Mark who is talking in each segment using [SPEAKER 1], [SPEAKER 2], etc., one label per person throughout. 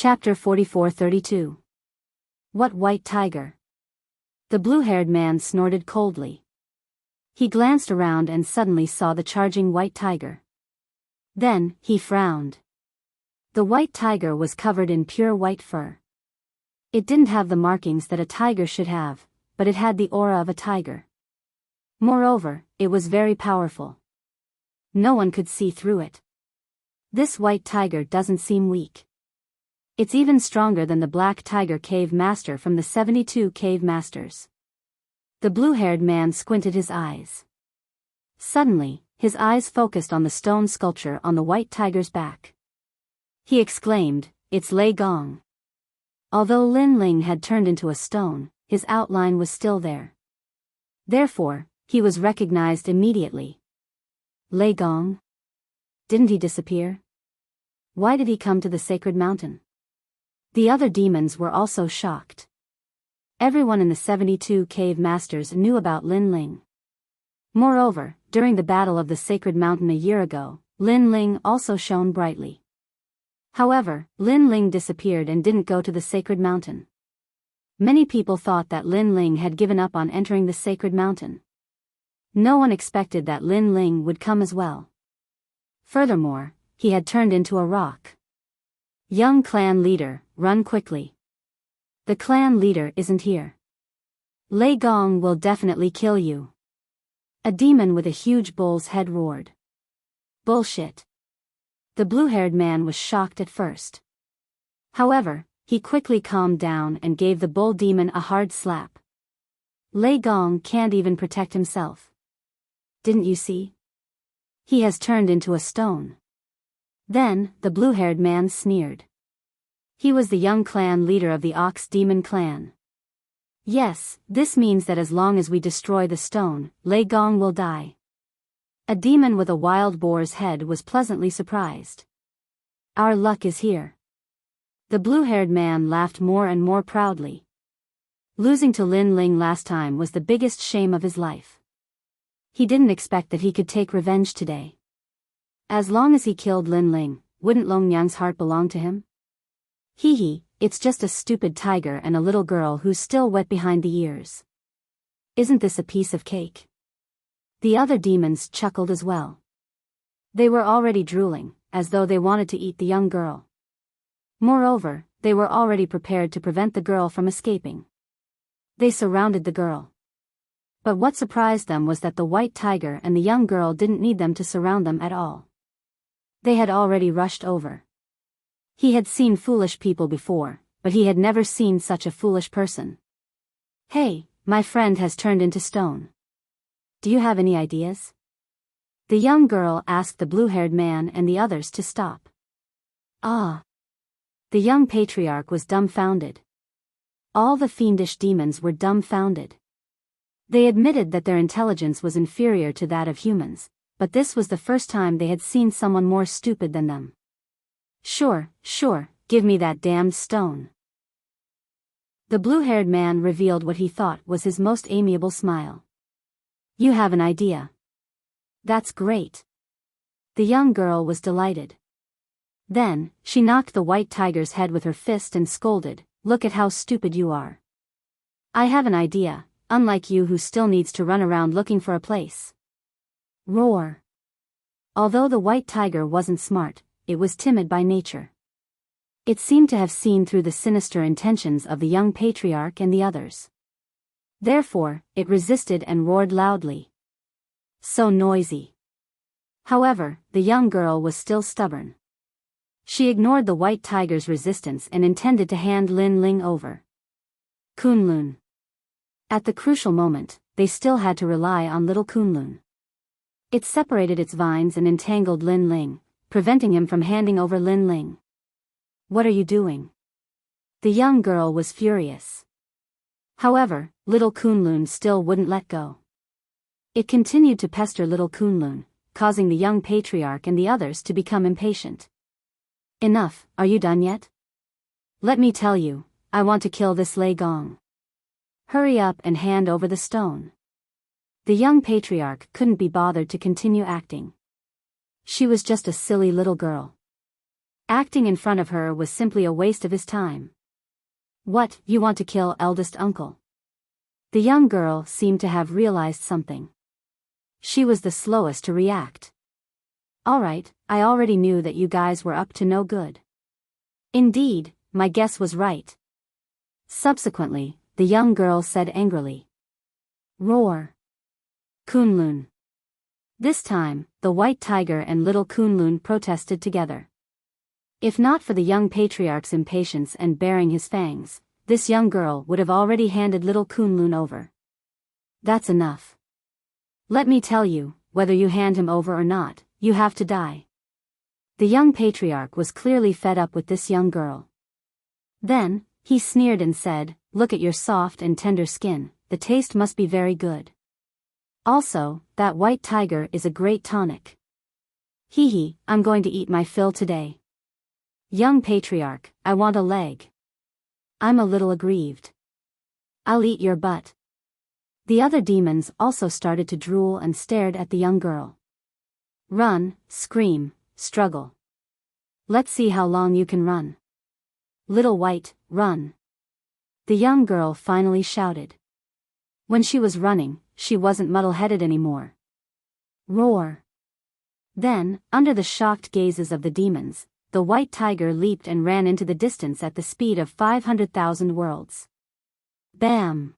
[SPEAKER 1] Chapter 44-32. What white tiger? The blue-haired man snorted coldly. He glanced around and suddenly saw the charging white tiger. Then, he frowned. The white tiger was covered in pure white fur. It didn't have the markings that a tiger should have, but it had the aura of a tiger. Moreover, it was very powerful. No one could see through it. This white tiger doesn't seem weak. It's even stronger than the black tiger cave master from the 72 cave masters. The blue-haired man squinted his eyes. Suddenly, his eyes focused on the stone sculpture on the white tiger's back. He exclaimed, "It's Lei Gong." Although Lin Ling had turned into a stone, his outline was still there. Therefore, he was recognized immediately. Lei Gong? Didn't he disappear? Why did he come to the sacred mountain? The other demons were also shocked. Everyone in the 72 cave masters knew about Lin Ling. Moreover, during the battle of the sacred mountain a year ago, Lin Ling also shone brightly. However, Lin Ling disappeared and didn't go to the sacred mountain. Many people thought that Lin Ling had given up on entering the sacred mountain. No one expected that Lin Ling would come as well. Furthermore, he had turned into a rock. Young clan leader, run quickly. The clan leader isn't here. Lei Gong will definitely kill you. A demon with a huge bull's head roared. Bullshit. The blue-haired man was shocked at first. However, he quickly calmed down and gave the bull demon a hard slap. Lei Gong can't even protect himself. Didn't you see? He has turned into a stone. Then, the blue-haired man sneered. He was the young clan leader of the Ox Demon clan. Yes, this means that as long as we destroy the stone, Lei Gong will die. A demon with a wild boar's head was pleasantly surprised. Our luck is here. The blue-haired man laughed more and more proudly. Losing to Lin Ling last time was the biggest shame of his life. He didn't expect that he could take revenge today. As long as he killed Lin Ling, wouldn't Long Yang's heart belong to him? Hee hee, it's just a stupid tiger and a little girl who's still wet behind the ears. Isn't this a piece of cake? The other demons chuckled as well. They were already drooling, as though they wanted to eat the young girl. Moreover, they were already prepared to prevent the girl from escaping. They surrounded the girl. But what surprised them was that the white tiger and the young girl didn't need them to surround them at all. They had already rushed over. He had seen foolish people before, but he had never seen such a foolish person. Hey, my friend has turned into stone. Do you have any ideas? The young girl asked the blue-haired man and the others to stop. Ah. The young patriarch was dumbfounded. All the fiendish demons were dumbfounded. They admitted that their intelligence was inferior to that of humans, but this was the first time they had seen someone more stupid than them. Sure, give me that damned stone. The blue-haired man revealed what he thought was his most amiable smile. You have an idea. That's great. The young girl was delighted. Then, she knocked the white tiger's head with her fist and scolded, "Look at how stupid you are. I have an idea, unlike you who still needs to run around looking for a place." Roar. Although the white tiger wasn't smart, it was timid by nature. It seemed to have seen through the sinister intentions of the young patriarch and the others. Therefore, it resisted and roared loudly. So noisy. However, the young girl was still stubborn. She ignored the white tiger's resistance and intended to hand Lin Ling over. Kunlun. At the crucial moment, they still had to rely on little Kunlun. It separated its vines and entangled Lin Ling, preventing him from handing over Lin Ling. What are you doing? The young girl was furious. However, little Kunlun still wouldn't let go. It continued to pester little Kunlun, causing the young patriarch and the others to become impatient. Enough, are you done yet? Let me tell you, I want to kill this Lei Gong. Hurry up and hand over the stone. The young patriarch couldn't be bothered to continue acting. She was just a silly little girl. Acting in front of her was simply a waste of his time. What, you want to kill eldest uncle? The young girl seemed to have realized something. She was the slowest to react. Alright, I already knew that you guys were up to no good. Indeed, my guess was right. Subsequently, the young girl said angrily. Roar. Kunlun. This time, the white tiger and little Kunlun protested together. If not for the young patriarch's impatience and baring his fangs, this young girl would have already handed little Kunlun over. That's enough. Let me tell you, whether you hand him over or not, you have to die. The young patriarch was clearly fed up with this young girl. Then, he sneered and said, look at your soft and tender skin, the taste must be very good. Also, that white tiger is a great tonic. Hee hee, I'm going to eat my fill today. Young patriarch, I want a leg. I'm a little aggrieved. I'll eat your butt. The other demons also started to drool and stared at the young girl. Run, scream, struggle. Let's see how long you can run. Little white, run. The young girl finally shouted. When she was running, she wasn't muddle-headed anymore. Roar. Then, under the shocked gazes of the demons, the white tiger leaped and ran into the distance at the speed of 500,000 worlds. Bam!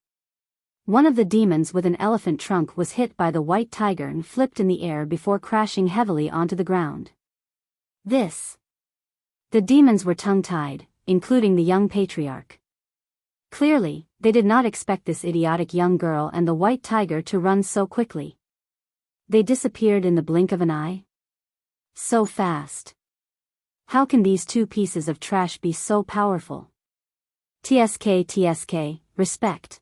[SPEAKER 1] One of the demons with an elephant trunk was hit by the white tiger and flipped in the air before crashing heavily onto the ground. This. The demons were tongue-tied, including the young patriarch. Clearly, they did not expect this idiotic young girl and the white tiger to run so quickly. They disappeared in the blink of an eye. So fast. How can these two pieces of trash be so powerful? TSK, respect.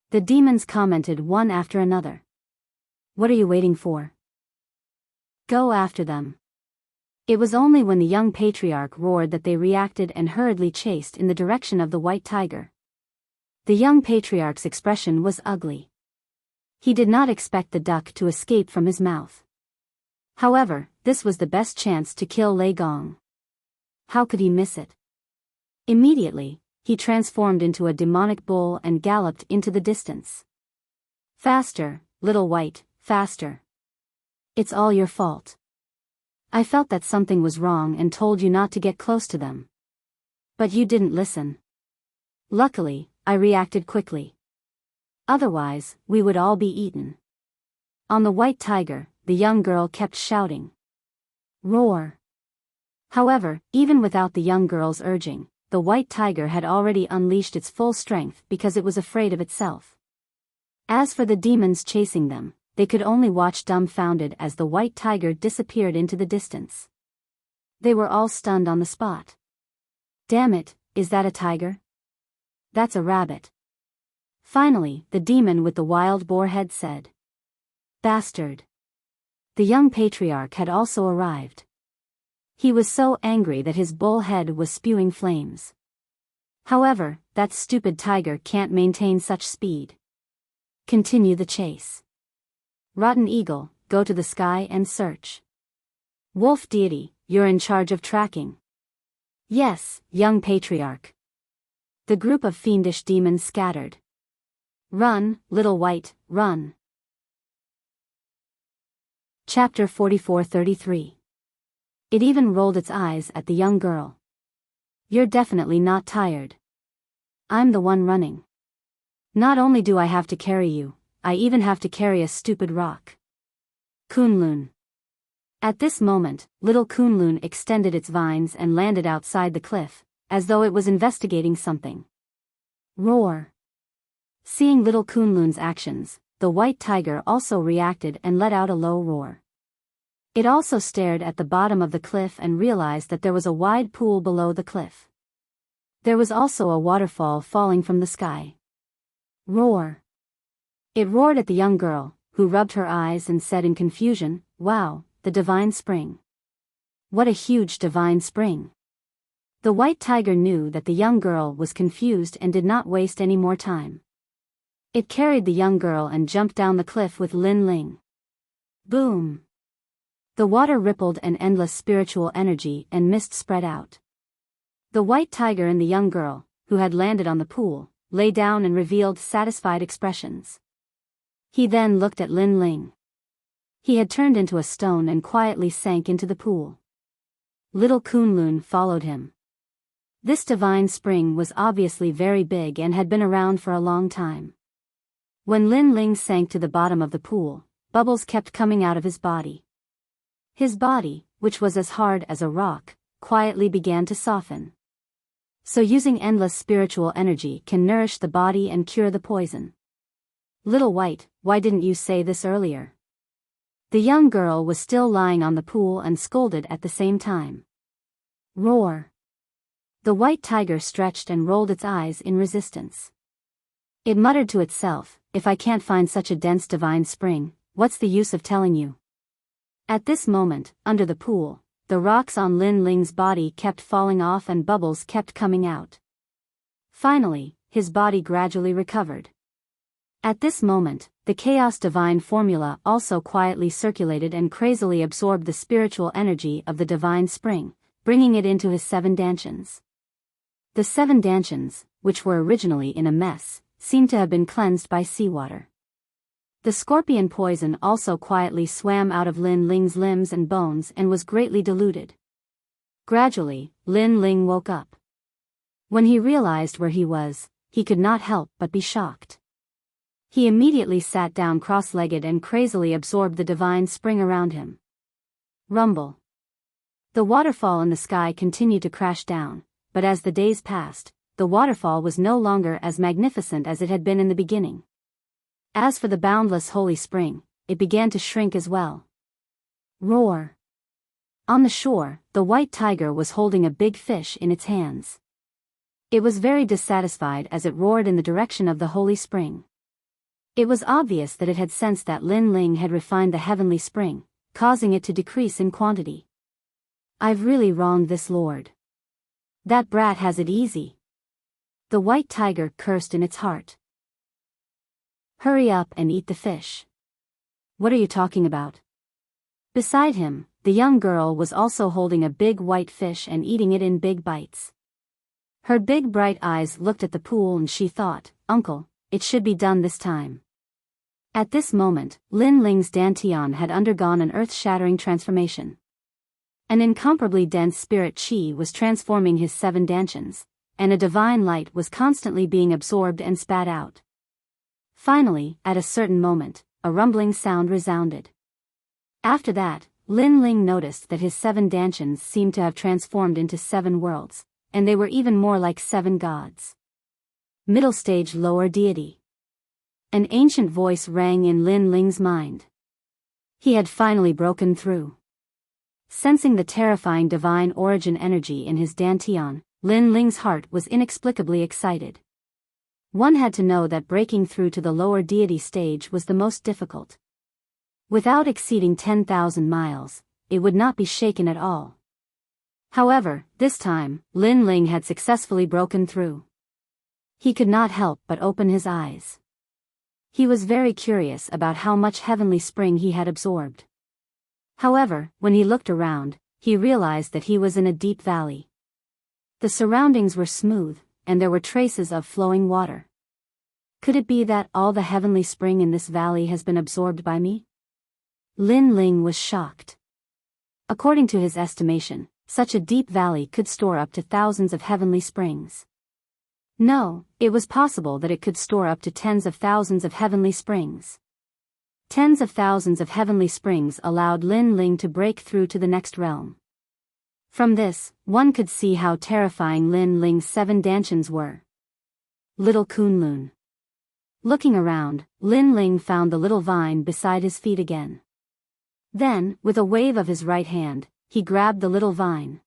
[SPEAKER 1] The demons commented one after another. What are you waiting for? Go after them. It was only when the young patriarch roared that they reacted and hurriedly chased in the direction of the white tiger. The young patriarch's expression was ugly. He did not expect the duck to escape from his mouth. However, this was the best chance to kill Lei Gong. How could he miss it? Immediately, he transformed into a demonic bull and galloped into the distance. Faster, little white, faster. It's all your fault. I felt that something was wrong and told you not to get close to them. But you didn't listen. Luckily, I reacted quickly. Otherwise, we would all be eaten. On the white tiger, the young girl kept shouting. Roar. However, even without the young girl's urging, the white tiger had already unleashed its full strength because it was afraid of itself. As for the demons chasing them, they could only watch dumbfounded as the white tiger disappeared into the distance. They were all stunned on the spot. Damn it, is that a tiger? That's a rabbit. Finally, the demon with the wild boar head said. Bastard. The young patriarch had also arrived. He was so angry that his bull head was spewing flames. However, that stupid tiger can't maintain such speed. Continue the chase. Rotten eagle, go to the sky and search. Wolf deity, you're in charge of tracking. Yes, young patriarch. The group of fiendish demons scattered. Run, little white, run. Chapter 44-33. It even rolled its eyes at the young girl. You're definitely not tired. I'm the one running. Not only do I have to carry you, I even have to carry a stupid rock. Kunlun. At this moment, little Kunlun extended its vines and landed outside the cliff, as though it was investigating something. Roar. Seeing little Kunlun's actions, the white tiger also reacted and let out a low roar. It also stared at the bottom of the cliff and realized that there was a wide pool below the cliff. There was also a waterfall falling from the sky. Roar. It roared at the young girl, who rubbed her eyes and said in confusion, Wow, the divine spring. What a huge divine spring. The white tiger knew that the young girl was confused and did not waste any more time. It carried the young girl and jumped down the cliff with Lin Ling. Boom. The water rippled an endless spiritual energy and mist spread out. The white tiger and the young girl, who had landed on the pool, lay down and revealed satisfied expressions. He then looked at Lin Ling. He had turned into a stone and quietly sank into the pool. Little Kunlun followed him. This divine spring was obviously very big and had been around for a long time. When Lin Ling sank to the bottom of the pool, bubbles kept coming out of his body. His body, which was as hard as a rock, quietly began to soften. So using endless spiritual energy can nourish the body and cure the poison. Little White, why didn't you say this earlier? The young girl was still lying on the pool and scolded at the same time. Roar. The white tiger stretched and rolled its eyes in resistance. It muttered to itself, if I can't find such a dense divine spring, what's the use of telling you? At this moment, under the pool, the rocks on Lin Ling's body kept falling off and bubbles kept coming out. Finally, his body gradually recovered. At this moment, the chaos divine formula also quietly circulated and crazily absorbed the spiritual energy of the divine spring, bringing it into his 7 dantians. The 7 dantians, which were originally in a mess, seemed to have been cleansed by seawater. The scorpion poison also quietly swam out of Lin Ling's limbs and bones and was greatly diluted. Gradually, Lin Ling woke up. When he realized where he was, he could not help but be shocked. He immediately sat down cross-legged and crazily absorbed the divine spring around him. Rumble. The waterfall in the sky continued to crash down, but as the days passed, the waterfall was no longer as magnificent as it had been in the beginning. As for the boundless holy spring, it began to shrink as well. Roar. On the shore, the white tiger was holding a big fish in its hands. It was very dissatisfied as it roared in the direction of the holy spring. It was obvious that it had sensed that Lin Ling had refined the heavenly spring, causing it to decrease in quantity. I've really wronged this lord. That brat has it easy. The white tiger cursed in its heart. Hurry up and eat the fish. What are you talking about? Beside him, the young girl was also holding a big white fish and eating it in big bites. Her big bright eyes looked at the pool and she thought, Uncle, it should be done this time. At this moment, Lin Ling's dantian had undergone an earth-shattering transformation. An incomparably dense spirit chi was transforming his 7 dantians, and a divine light was constantly being absorbed and spat out. Finally, at a certain moment, a rumbling sound resounded. After that, Lin Ling noticed that his 7 dantians seemed to have transformed into 7 worlds, and they were even more like 7 gods. Middle stage lower deity. An ancient voice rang in Lin Ling's mind. He had finally broken through. Sensing the terrifying divine origin energy in his dantian, Lin Ling's heart was inexplicably excited. One had to know that breaking through to the lower deity stage was the most difficult. Without exceeding 10,000 miles, it would not be shaken at all. However, this time, Lin Ling had successfully broken through. He could not help but open his eyes. He was very curious about how much heavenly spring he had absorbed. However, when he looked around, he realized that he was in a deep valley. The surroundings were smooth, and there were traces of flowing water. Could it be that all the heavenly spring in this valley has been absorbed by me? Lin Ling was shocked. According to his estimation, such a deep valley could store up to thousands of heavenly springs. No, it was possible that it could store up to tens of thousands of heavenly springs. Tens of thousands of heavenly springs allowed Lin Ling to break through to the next realm. From this, one could see how terrifying Lin Ling's 7 dantians were. Little Kunlun. Looking around, Lin Ling found the little vine beside his feet again. Then, with a wave of his right hand, he grabbed the little vine.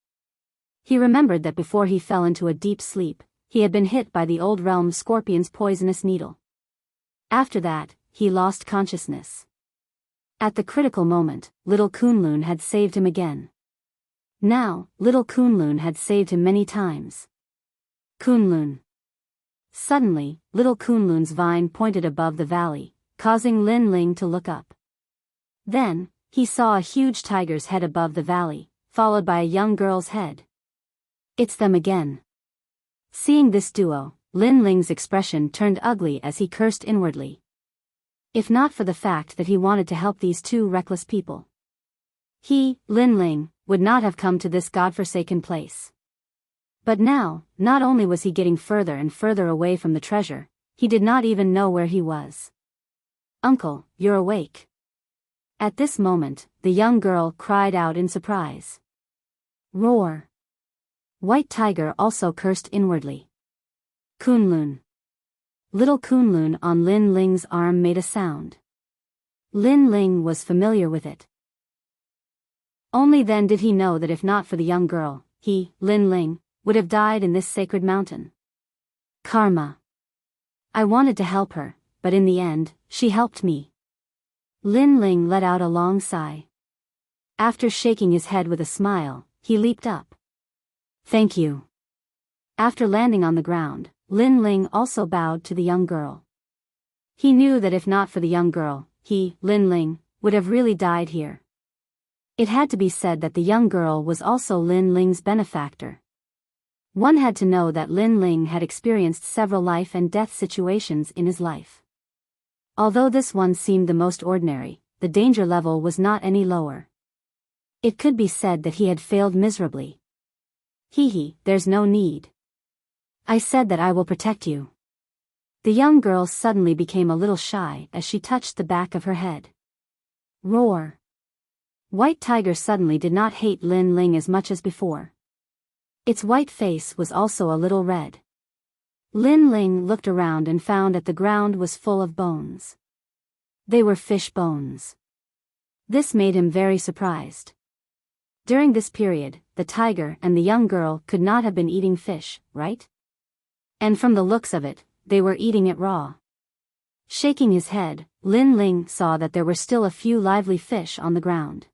[SPEAKER 1] He remembered that before he fell into a deep sleep, he had been hit by the old realm scorpion's poisonous needle. After that, he lost consciousness. At the critical moment, little Kunlun had saved him again. Now, little Kunlun had saved him many times. Kunlun. Suddenly, little Kunlun's vine pointed above the valley, causing Lin Ling to look up. Then, he saw a huge tiger's head above the valley, followed by a young girl's head. It's them again. Seeing this duo, Lin Ling's expression turned ugly as he cursed inwardly. If not for the fact that he wanted to help these two reckless people, he, Lin Ling, would not have come to this godforsaken place. But now, not only was he getting further and further away from the treasure, he did not even know where he was. "Uncle, you're awake." At this moment, the young girl cried out in surprise. Roar. White Tiger also cursed inwardly. Kunlun. Little Kunlun on Lin Ling's arm made a sound. Lin Ling was familiar with it. Only then did he know that if not for the young girl, he, Lin Ling, would have died in this sacred mountain. Karma. I wanted to help her, but in the end, she helped me. Lin Ling let out a long sigh. After shaking his head with a smile, he leaped up. Thank you. After landing on the ground, Lin Ling also bowed to the young girl. He knew that if not for the young girl, he, Lin Ling, would have really died here. It had to be said that the young girl was also Lin Ling's benefactor. One had to know that Lin Ling had experienced several life and death situations in his life. Although this one seemed the most ordinary, the danger level was not any lower. It could be said that he had failed miserably. There's no need. I said that I will protect you. The young girl suddenly became a little shy as she touched the back of her head. Roar. White Tiger suddenly did not hate Lin Ling as much as before. Its white face was also a little red. Lin Ling looked around and found that the ground was full of bones. They were fish bones. This made him very surprised. During this period, the tiger and the young girl could not have been eating fish, right? And from the looks of it, they were eating it raw. Shaking his head, Lin Ling saw that there were still a few lively fish on the ground.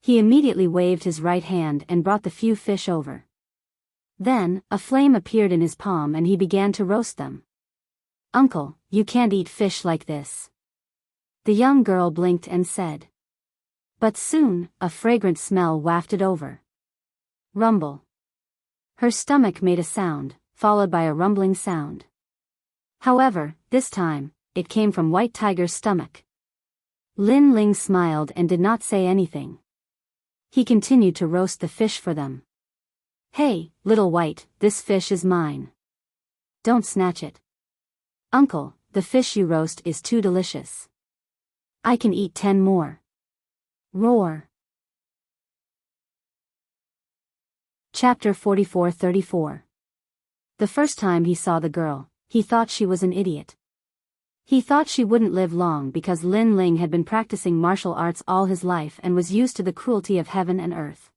[SPEAKER 1] He immediately waved his right hand and brought the few fish over. Then, a flame appeared in his palm and he began to roast them. Uncle, you can't eat fish like this. The young girl blinked and said. But soon, a fragrant smell wafted over. Rumble. Her stomach made a sound, followed by a rumbling sound. However, this time, it came from White Tiger's stomach. Lin Ling smiled and did not say anything. He continued to roast the fish for them. Hey, little White, this fish is mine. Don't snatch it. Uncle, the fish you roast is too delicious. I can eat 10 more. Roar. Chapter 44-34. The first time he saw the girl, he thought she was an idiot. He thought she wouldn't live long because Lin Ling had been practicing martial arts all his life and was used to the cruelty of heaven and earth.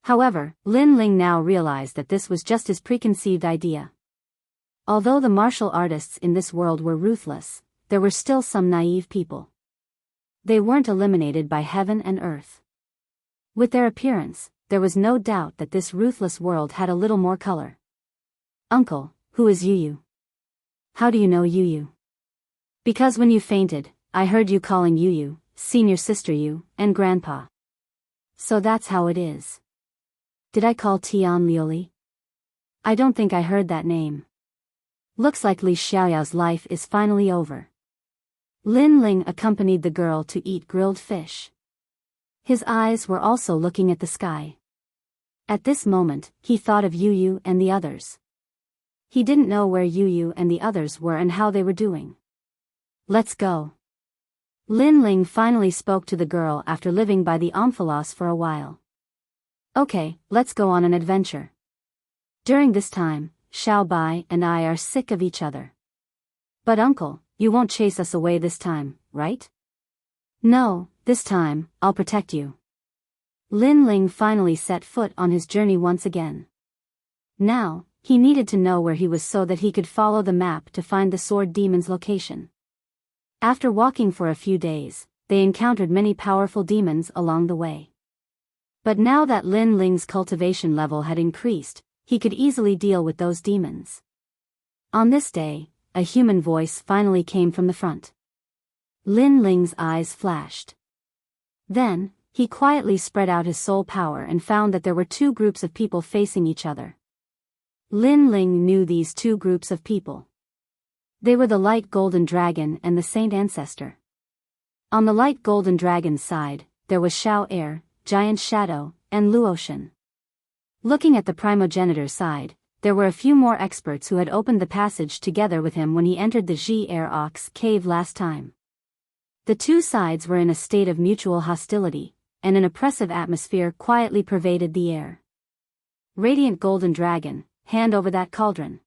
[SPEAKER 1] However, Lin Ling now realized that this was just his preconceived idea. Although the martial artists in this world were ruthless, there were still some naive people. They weren't eliminated by heaven and earth. With their appearance, there was no doubt that this ruthless world had a little more color. Uncle, who is Yu? How do you know Yu? Because when you fainted, I heard you calling Yu, senior sister Yu, and grandpa. So that's how it is. Did I call Tian Liuli? I don't think I heard that name. Looks like Li Xiaoyao's life is finally over. Lin Ling accompanied the girl to eat grilled fish. His eyes were also looking at the sky. At this moment, he thought of Yu and the others. He didn't know where Yu and the others were and how they were doing. Let's go. Lin Ling finally spoke to the girl after living by the Omphalos for a while. Okay, let's go on an adventure. During this time, Xiao Bai and I are sick of each other. But uncle, you won't chase us away this time, right? No, this time, I'll protect you. Lin Ling finally set foot on his journey once again. Now, he needed to know where he was so that he could follow the map to find the sword demon's location. After walking for a few days, they encountered many powerful demons along the way. But now that Lin Ling's cultivation level had increased, he could easily deal with those demons. On this day, a human voice finally came from the front. Lin Ling's eyes flashed. Then, he quietly spread out his soul power and found that there were two groups of people facing each other. Lin Ling knew these two groups of people. They were the Light Golden Dragon and the Saint Ancestor. On the Light Golden Dragon's side, there was Xiao Air, Giant Shadow, and Luotian. Looking at the primogenitor's side, there were a few more experts who had opened the passage together with him when he entered the Ji Air Ox cave last time. The two sides were in a state of mutual hostility, and an oppressive atmosphere quietly pervaded the air. Radiant Golden Dragon, hand over that cauldron.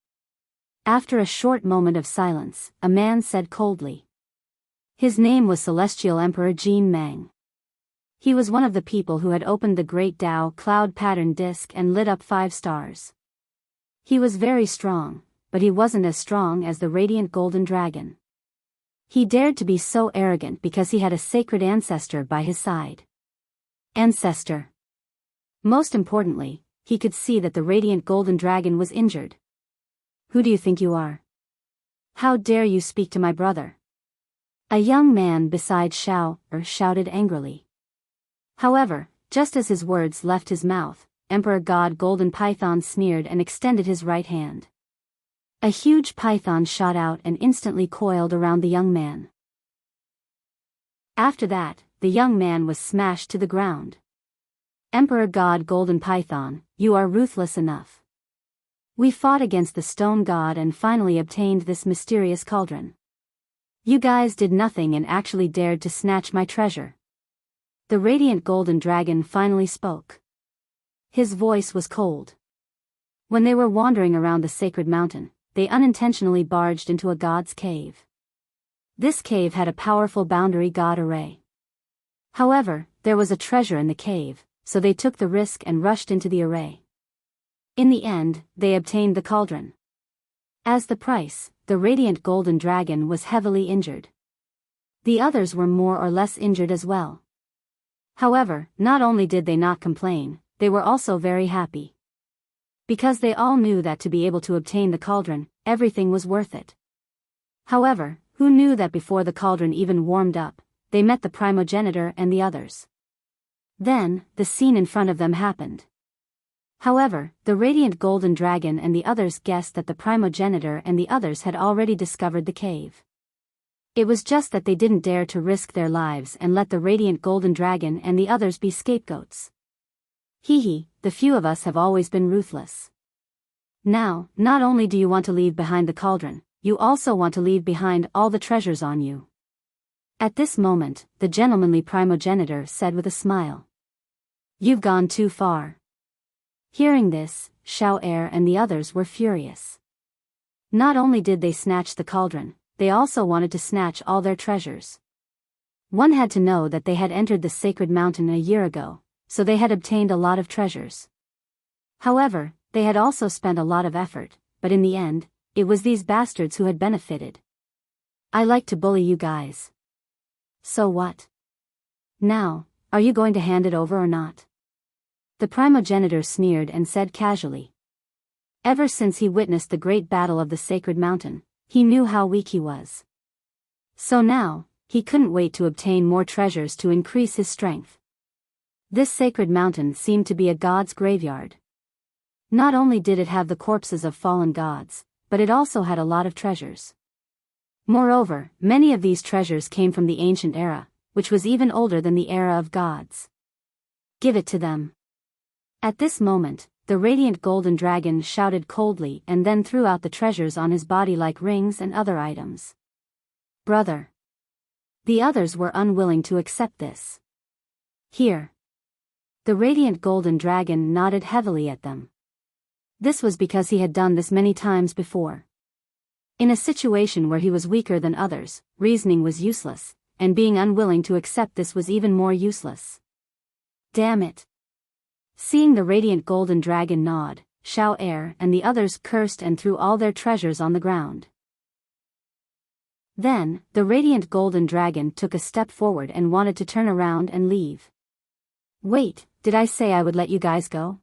[SPEAKER 1] After a short moment of silence, a man said coldly. His name was Celestial Emperor Jin Mang. He was one of the people who had opened the Great Tao cloud pattern disc and lit up 5 stars. He was very strong, but he wasn't as strong as the Radiant Golden Dragon. He dared to be so arrogant because he had a sacred ancestor by his side. Ancestor. Most importantly, he could see that the Radiant Golden Dragon was injured. Who do you think you are? How dare you speak to my brother? A young man beside Xiao Er shouted angrily. However, just as his words left his mouth, Emperor God Golden Python sneered and extended his right hand. A huge python shot out and instantly coiled around the young man. After that, the young man was smashed to the ground. Emperor God Golden Python, you are ruthless enough. We fought against the stone god and finally obtained this mysterious cauldron. You guys did nothing and actually dared to snatch my treasure. The Radiant Golden Dragon finally spoke. His voice was cold. When they were wandering around the sacred mountain, they unintentionally barged into a god's cave. This cave had a powerful boundary god array. However, there was a treasure in the cave, so they took the risk and rushed into the array. In the end, they obtained the cauldron. As the price, the Radiant Golden Dragon was heavily injured. The others were more or less injured as well. However, not only did they not complain, they were also very happy. Because they all knew that to be able to obtain the cauldron, everything was worth it. However, who knew that before the cauldron even warmed up, they met the primogenitor and the others. Then, the scene in front of them happened. However, the Radiant Golden Dragon and the others guessed that the primogenitor and the others had already discovered the cave. It was just that they didn't dare to risk their lives and let the Radiant Golden Dragon and the others be scapegoats. Hee, the few of us have always been ruthless. Now, not only do you want to leave behind the cauldron, you also want to leave behind all the treasures on you. At this moment, the gentlemanly primogenitor said with a smile. You've gone too far. Hearing this, Xiao Er and the others were furious. Not only did they snatch the cauldron, they also wanted to snatch all their treasures. One had to know that they had entered the sacred mountain a year ago, so they had obtained a lot of treasures. However, they had also spent a lot of effort, but in the end, it was these bastards who had benefited. I like to bully you guys. So what? Now, are you going to hand it over or not? The primogenitor sneered and said casually. Ever since he witnessed the great battle of the sacred mountain, he knew how weak he was. So now, he couldn't wait to obtain more treasures to increase his strength. This sacred mountain seemed to be a god's graveyard. Not only did it have the corpses of fallen gods, but it also had a lot of treasures. Moreover, many of these treasures came from the ancient era, which was even older than the era of gods. Give it to them. At this moment, the Radiant Golden Dragon shouted coldly and then threw out the treasures on his body like rings and other items. Brother. The others were unwilling to accept this. Here. The Radiant Golden Dragon nodded heavily at them. This was because he had done this many times before. In a situation where he was weaker than others, reasoning was useless, and being unwilling to accept this was even more useless. Damn it. Seeing the Radiant Golden Dragon nod, Xiao Er and the others cursed and threw all their treasures on the ground. Then, the Radiant Golden Dragon took a step forward and wanted to turn around and leave. Wait, did I say I would let you guys go?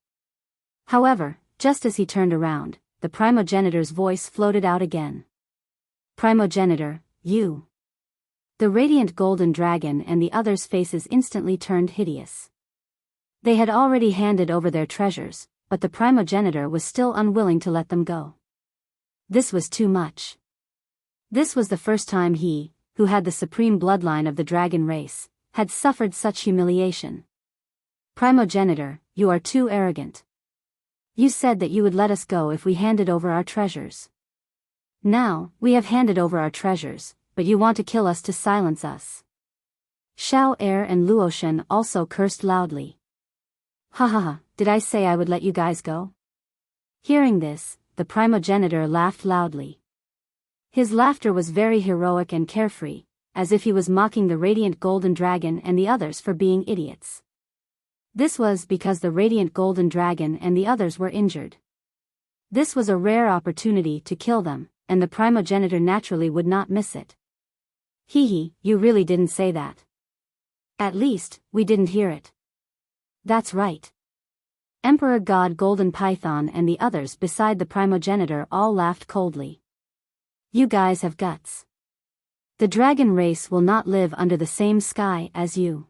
[SPEAKER 1] However, just as he turned around, the primogenitor's voice floated out again. Primogenitor, you. The radiant golden dragon and the others' faces instantly turned hideous. They had already handed over their treasures, but the primogenitor was still unwilling to let them go. This was too much. This was the first time he, who had the supreme bloodline of the dragon race, had suffered such humiliation. Primogenitor, you are too arrogant. You said that you would let us go if we handed over our treasures. Now, we have handed over our treasures, but you want to kill us to silence us. Xiao Er and Luoshen also cursed loudly. Ha ha ha, did I say I would let you guys go? Hearing this, the primogenitor laughed loudly. His laughter was very heroic and carefree, as if he was mocking the radiant golden dragon and the others for being idiots. This was because the radiant golden dragon and the others were injured. This was a rare opportunity to kill them, and the primogenitor naturally would not miss it. Hee, you really didn't say that. At least, we didn't hear it. That's right. Emperor God Golden Python and the others beside the primogenitor all laughed coldly. You guys have guts. The dragon race will not live under the same sky as you.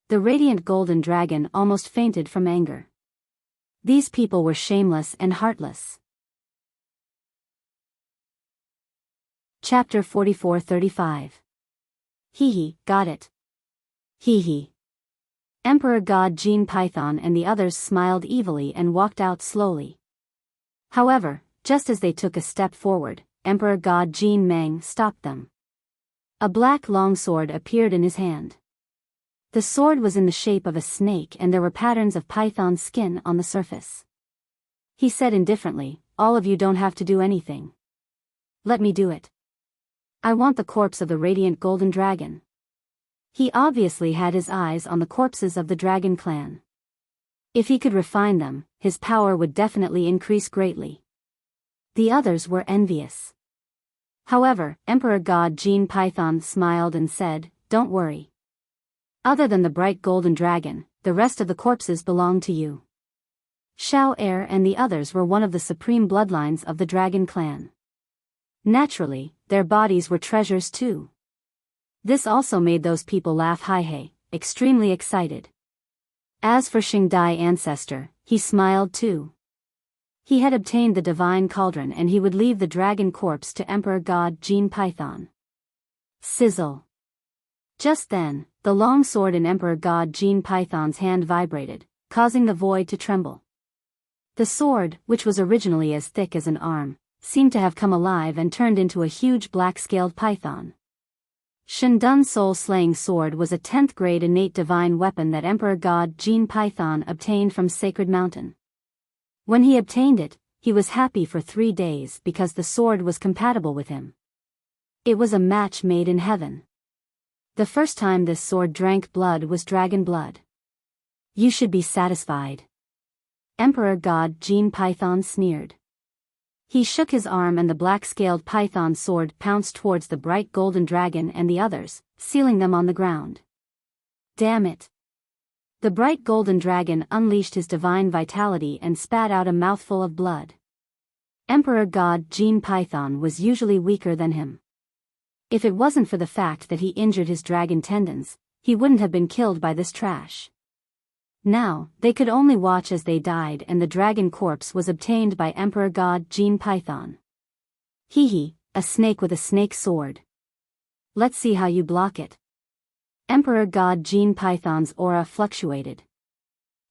[SPEAKER 1] The radiant golden dragon almost fainted from anger. These people were shameless and heartless. Chapter 44-35. Hee, got it. Hee. Emperor God Jean Python and the others smiled evilly and walked out slowly. However, just as they took a step forward, Emperor God Jean Meng stopped them. A black longsword appeared in his hand. The sword was in the shape of a snake and there were patterns of python skin on the surface. He said indifferently, all of you don't have to do anything. Let me do it. I want the corpse of the radiant golden dragon. He obviously had his eyes on the corpses of the dragon clan. If he could refine them, his power would definitely increase greatly. The others were envious. However, Emperor God Jean Python smiled and said, don't worry. Other than the bright golden dragon, the rest of the corpses belong to you. Xiao Er and the others were one of the supreme bloodlines of the dragon clan. Naturally, their bodies were treasures too. This also made those people laugh hi-hey, extremely excited. As for Xingdai ancestor, he smiled too. He had obtained the divine cauldron and he would leave the dragon corpse to Emperor God Jean Python. Sizzle. Just then, the long sword in Emperor God Jean Python's hand vibrated, causing the void to tremble. The sword, which was originally as thick as an arm, seemed to have come alive and turned into a huge black-scaled python. Shandun's soul-slaying sword was a 10th grade innate divine weapon that Emperor God Jean Python obtained from Sacred Mountain. When he obtained it, he was happy for 3 days because the sword was compatible with him. It was a match made in heaven. The first time this sword drank blood was dragon blood. You should be satisfied. Emperor God Jean Python sneered. He shook his arm and the black-scaled python sword pounced towards the bright golden dragon and the others, sealing them on the ground. Damn it! The bright golden dragon unleashed his divine vitality and spat out a mouthful of blood. Emperor God Jean Python was usually weaker than him. If it wasn't for the fact that he injured his dragon tendons, he wouldn't have been killed by this trash. Now, they could only watch as they died and the dragon corpse was obtained by Emperor God Jean Python. Hee, a snake with a snake sword. Let's see how you block it. Emperor God Jean Python's aura fluctuated.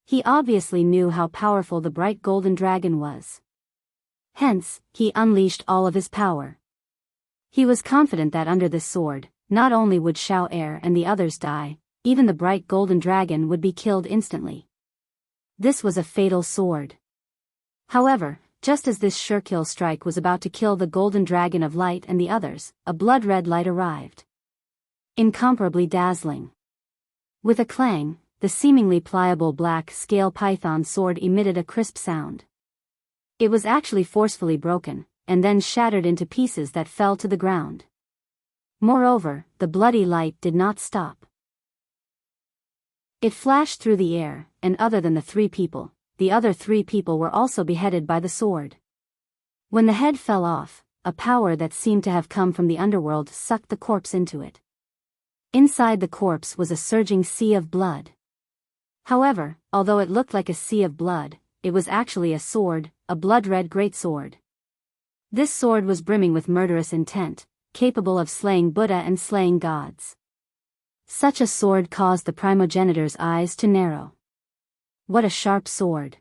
[SPEAKER 1] He obviously knew how powerful the bright golden dragon was. Hence, he unleashed all of his power. He was confident that under this sword, not only would Xiao Er and the others die, even the bright golden dragon would be killed instantly. This was a fatal sword. However, just as this sure-kill strike was about to kill the golden dragon of light and the others, a blood-red light arrived. Incomparably dazzling. With a clang, the seemingly pliable black-scale python sword emitted a crisp sound. It was actually forcefully broken, and then shattered into pieces that fell to the ground. Moreover, the bloody light did not stop. It flashed through the air, and other than the other 3 people were also beheaded by the sword. When the head fell off, a power that seemed to have come from the underworld sucked the corpse into it. Inside the corpse was a surging sea of blood. However, although it looked like a sea of blood, it was actually a sword, a blood-red greatsword. This sword was brimming with murderous intent, capable of slaying Buddha and slaying gods. Such a sword caused the primogenitor's eyes to narrow. What a sharp sword!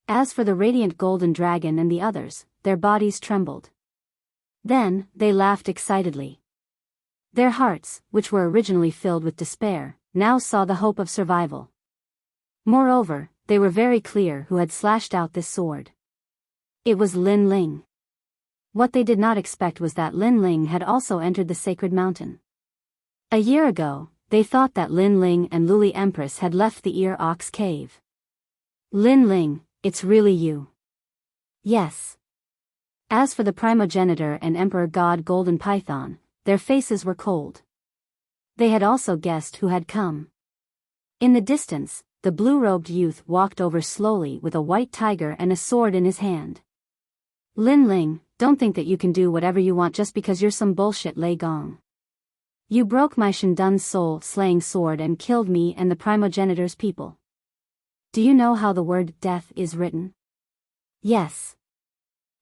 [SPEAKER 1] As for the radiant golden dragon and the others, their bodies trembled. Then, they laughed excitedly. Their hearts, which were originally filled with despair, now saw the hope of survival. Moreover, they were very clear who had slashed out this sword. It was Lin Ling. What they did not expect was that Lin Ling had also entered the sacred mountain. A year ago, they thought that Lin Ling and Luli Empress had left the Ear Ox Cave. Lin Ling, it's really you. Yes. As for the primogenitor and Emperor God Golden Python, their faces were cold. They had also guessed who had come. In the distance, the blue-robed youth walked over slowly with a white tiger and a sword in his hand. Lin Ling, don't think that you can do whatever you want just because you're some bullshit Lei Gong. You broke my Shandun's soul-slaying sword and killed me and the primogenitor's people. Do you know how the word death is written? Yes.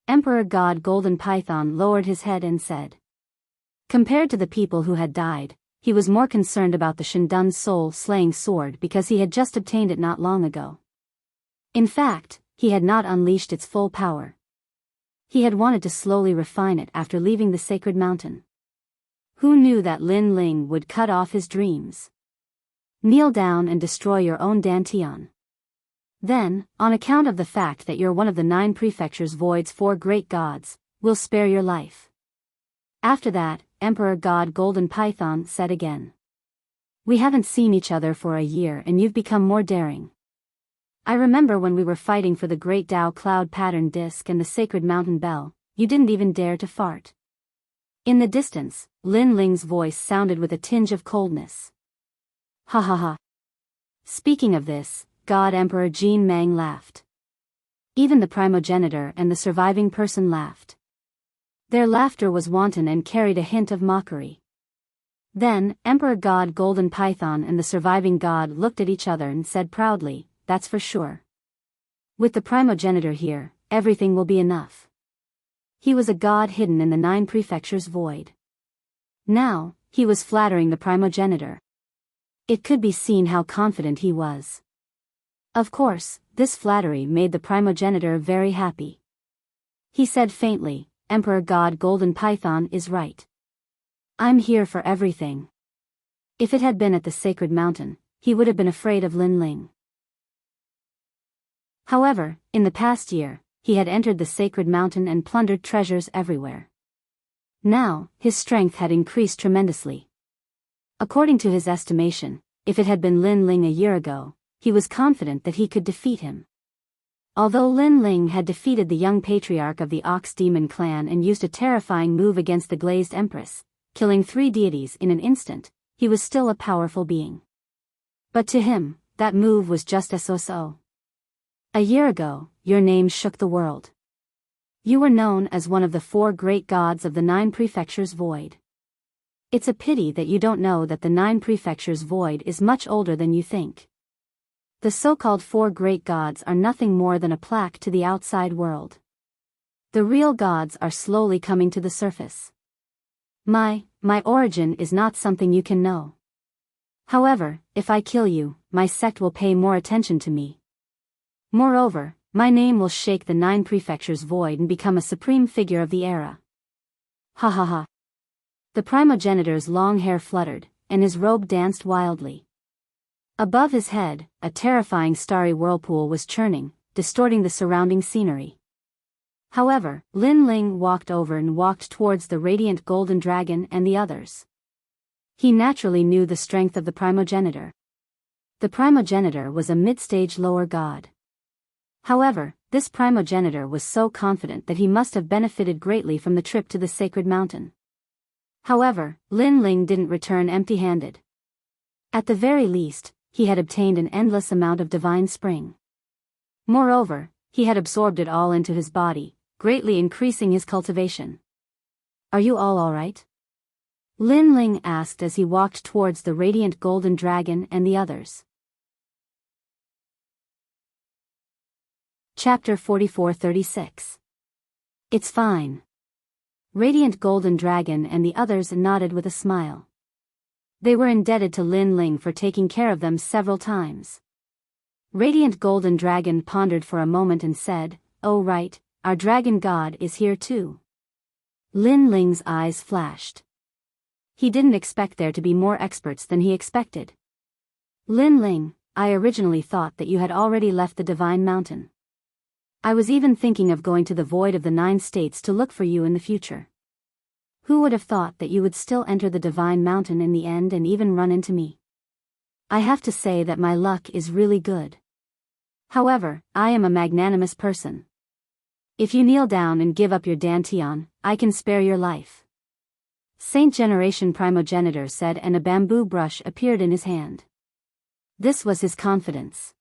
[SPEAKER 1] Emperor God Golden Python lowered his head and said. Compared to the people who had died, he was more concerned about the Shandun's soul-slaying sword because he had just obtained it not long ago. In fact, he had not unleashed its full power. He had wanted to slowly refine it after leaving the sacred mountain. Who knew that Lin Ling would cut off his dreams? Kneel down and destroy your own Dantian. Then, on account of the fact that you're one of the 9 prefectures Void's 4 great gods, we'll spare your life. After that, Emperor God Golden Python said again. We haven't seen each other for a year and you've become more daring. I remember when we were fighting for the Great Tao Cloud Pattern Disc and the Sacred Mountain Bell, you didn't even dare to fart. In the distance, Lin Ling's voice sounded with a tinge of coldness. Ha ha ha. Speaking of this, God Emperor Jin Mang laughed. Even the primogenitor and the surviving person laughed. Their laughter was wanton and carried a hint of mockery. Then, Emperor God Golden Python and the surviving god looked at each other and said proudly, that's for sure. With the primogenitor here, everything will be enough. He was a god hidden in the 9 prefectures void. Now, he was flattering the primogenitor. It could be seen how confident he was. Of course, this flattery made the primogenitor very happy. He said faintly, Emperor God Golden Python is right. I'm here for everything. If it had been at the sacred mountain, he would have been afraid of Lin Ling. However, in the past year, he had entered the sacred mountain and plundered treasures everywhere. Now, his strength had increased tremendously. According to his estimation, if it had been Lin Ling a year ago, he was confident that he could defeat him. Although Lin Ling had defeated the young patriarch of the Ox Demon clan and used a terrifying move against the Glazed Empress, killing 3 deities in an instant, he was still a powerful being. But to him, that move was just a so-so. A year ago, your name shook the world. You were known as one of the 4 great gods of the 9 prefectures void. It's a pity that you don't know that the 9 prefectures void is much older than you think. The so-called 4 great gods are nothing more than a plaque to the outside world. The real gods are slowly coming to the surface. My origin is not something you can know. However, if I kill you, my sect will pay more attention to me. Moreover, my name will shake the 9 prefectures void and become a supreme figure of the era. Ha ha ha. The primogenitor's long hair fluttered, and his robe danced wildly. Above his head, a terrifying starry whirlpool was churning, distorting the surrounding scenery. However, Lin Ling walked over and walked towards the radiant golden dragon and the others. He naturally knew the strength of the primogenitor. The primogenitor was a mid-stage lower god. However, this primogenitor was so confident that he must have benefited greatly from the trip to the sacred mountain. However, Lin Ling didn't return empty-handed. At the very least, he had obtained an endless amount of divine spring. Moreover, he had absorbed it all into his body, greatly increasing his cultivation. Are you all alright? Lin Ling asked as he walked towards the radiant golden dragon and the others. Chapter 44-36. It's fine. Radiant golden dragon and the others nodded with a smile. They were indebted to Lin Ling for taking care of them several times. Radiant golden dragon pondered for a moment and said, "Oh right, our dragon god is here too." Lin Ling's eyes flashed. He didn't expect there to be more experts than he expected. "Lin Ling, I originally thought that you had already left the Divine Mountain. I was even thinking of going to the Void of the 9 States to look for you in the future. Who would have thought that you would still enter the Divine Mountain in the end and even run into me? I have to say that my luck is really good. However, I am a magnanimous person. If you kneel down and give up your dantian, I can spare your life." Saint Generation Primogenitor said, and a bamboo brush appeared in his hand. This was his confidence.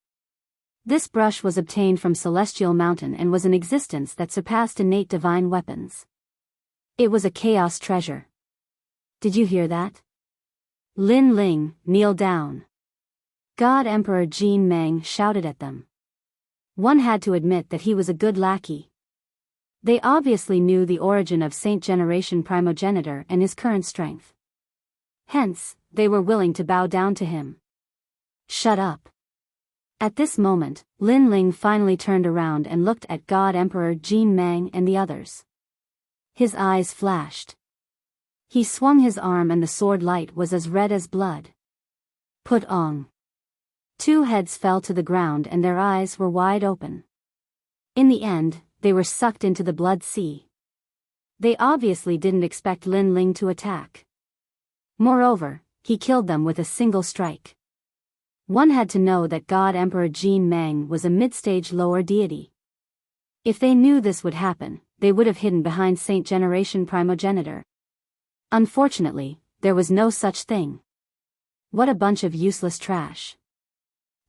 [SPEAKER 1] This brush was obtained from Celestial Mountain and was an existence that surpassed innate divine weapons. It was a chaos treasure. Did you hear that? Lin Ling, kneel down. God Emperor Jin Meng shouted at them. One had to admit that he was a good lackey. They obviously knew the origin of Saint Generation Primogenitor and his current strength. Hence, they were willing to bow down to him. Shut up. At this moment, Lin Ling finally turned around and looked at God Emperor Jin Meng and the others. His eyes flashed. He swung his arm and the sword light was as red as blood. Put on. 2 heads fell to the ground and their eyes were wide open. In the end, they were sucked into the blood sea. They obviously didn't expect Lin Ling to attack. Moreover, he killed them with a single strike. One had to know that God Emperor Jin Meng was a mid-stage lower deity. If they knew this would happen, they would have hidden behind Saint Generation Primogenitor. Unfortunately, there was no such thing. What a bunch of useless trash.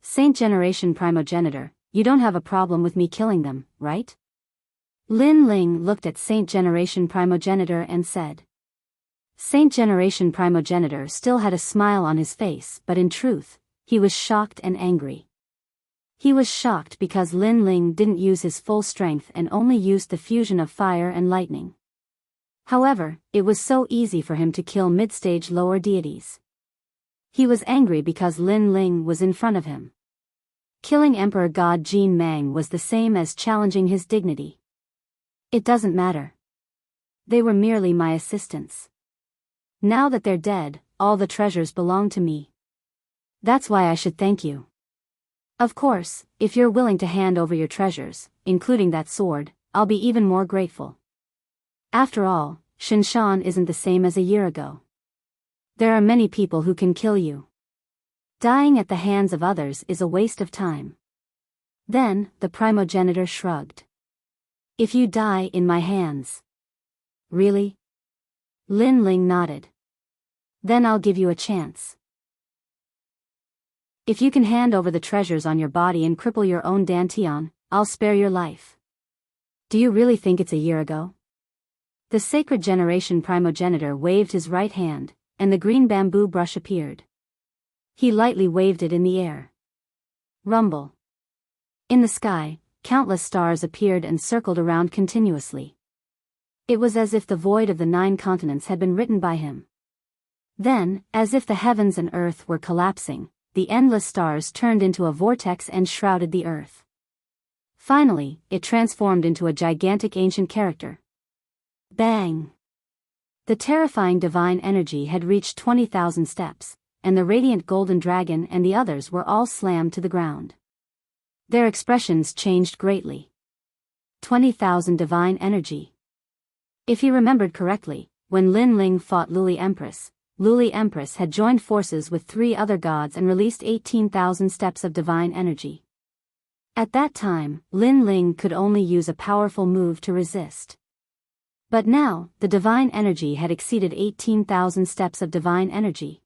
[SPEAKER 1] Saint Generation Primogenitor, you don't have a problem with me killing them, right? Lin Ling looked at Saint Generation Primogenitor and said. Saint Generation Primogenitor still had a smile on his face, but in truth, he was shocked and angry. He was shocked because Lin Ling didn't use his full strength and only used the fusion of fire and lightning. However, it was so easy for him to kill mid-stage lower deities. He was angry because Lin Ling was in front of him. Killing Emperor God Jin Meng was the same as challenging his dignity. It doesn't matter. They were merely my assistants. Now that they're dead, all the treasures belong to me. That's why I should thank you. Of course, if you're willing to hand over your treasures, including that sword, I'll be even more grateful. After all, Shinshan isn't the same as a year ago. There are many people who can kill you. Dying at the hands of others is a waste of time. Then, the primogenitor shrugged. If you die in my hands. Really? Lin Ling nodded. Then I'll give you a chance. If you can hand over the treasures on your body and cripple your own dantian, I'll spare your life. Do you really think it's a year ago? The Sacred Generation Primogenitor waved his right hand, and the green bamboo brush appeared. He lightly waved it in the air. Rumble. In the sky, countless stars appeared and circled around continuously. It was as if the void of the 9 continents had been written by him. Then, as if the heavens and earth were collapsing, the endless stars turned into a vortex and shrouded the earth. Finally, it transformed into a gigantic ancient character. Bang! The terrifying divine energy had reached 20,000 steps, and the radiant golden dragon and the others were all slammed to the ground. Their expressions changed greatly. 20,000 divine energy. If he remembered correctly, when Lin Ling fought Luli Empress had joined forces with 3 other gods and released 18,000 steps of divine energy. At that time, Lin Ling could only use a powerful move to resist. But now, the divine energy had exceeded 18,000 steps of divine energy.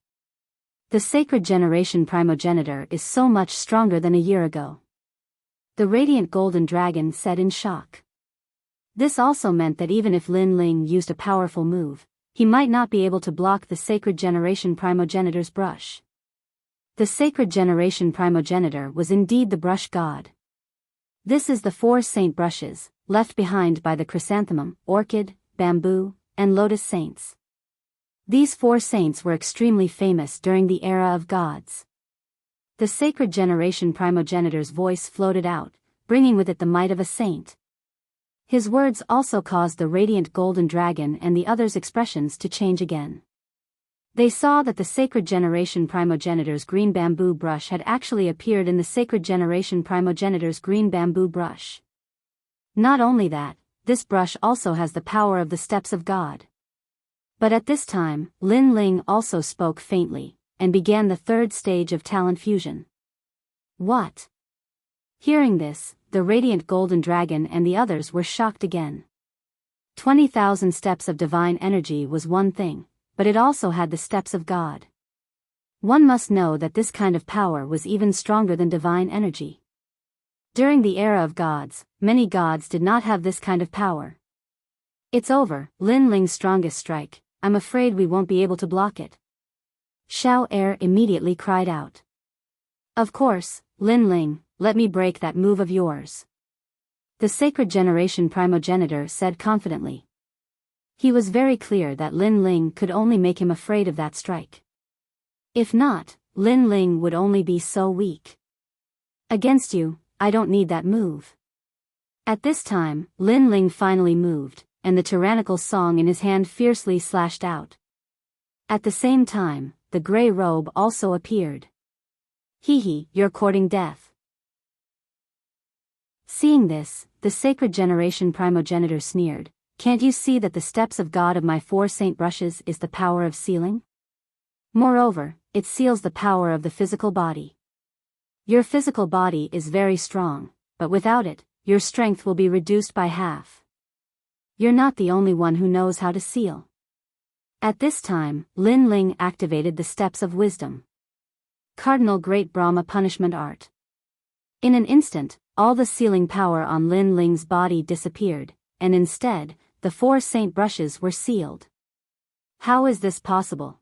[SPEAKER 1] The Sacred Generation Primogenitor is so much stronger than a year ago. The radiant golden dragon said in shock. This also meant that even if Lin Ling used a powerful move, he might not be able to block the sacred generation primogenitor's brush. The sacred generation primogenitor was indeed the brush god. This is the 4 saint brushes, left behind by the chrysanthemum, orchid, bamboo, and lotus saints. These 4 saints were extremely famous during the era of gods. The sacred generation primogenitor's voice floated out, bringing with it the might of a saint. His words also caused the radiant golden dragon and the others' expressions to change again. They saw that the sacred generation primogenitor's green bamboo brush had actually appeared in the sacred generation primogenitor's green bamboo brush. Not only that, this brush also has the power of the steps of God. But at this time, Lin Ling also spoke faintly, and began the 3rd stage of talent fusion. What? Hearing this, the radiant golden dragon and the others were shocked again. 20,000 steps of divine energy was one thing, but it also had the steps of God. One must know that this kind of power was even stronger than divine energy. During the era of gods, many gods did not have this kind of power. It's over, Lin Ling's strongest strike, I'm afraid we won't be able to block it. Xiao Er immediately cried out. Of course, Lin Ling, let me break that move of yours. The sacred generation primogenitor said confidently. He was very clear that Lin Ling could only make him afraid of that strike. If not, Lin Ling would only be so weak. Against you, I don't need that move. At this time, Lin Ling finally moved, and the tyrannical song in his hand fiercely slashed out. At the same time, the grey robe also appeared. Hee, you're courting death. Seeing this, the sacred generation primogenitor sneered. Can't you see that the steps of God of my 4 saint brushes is the power of sealing? Moreover, it seals the power of the physical body. Your physical body is very strong, but without it, your strength will be reduced by half. You're not the only one who knows how to seal. At this time, Lin Ling activated the steps of wisdom. Cardinal Great Brahma punishment art. In an instant, all the sealing power on Lin Ling's body disappeared, and instead, the 4 saint brushes were sealed. How is this possible?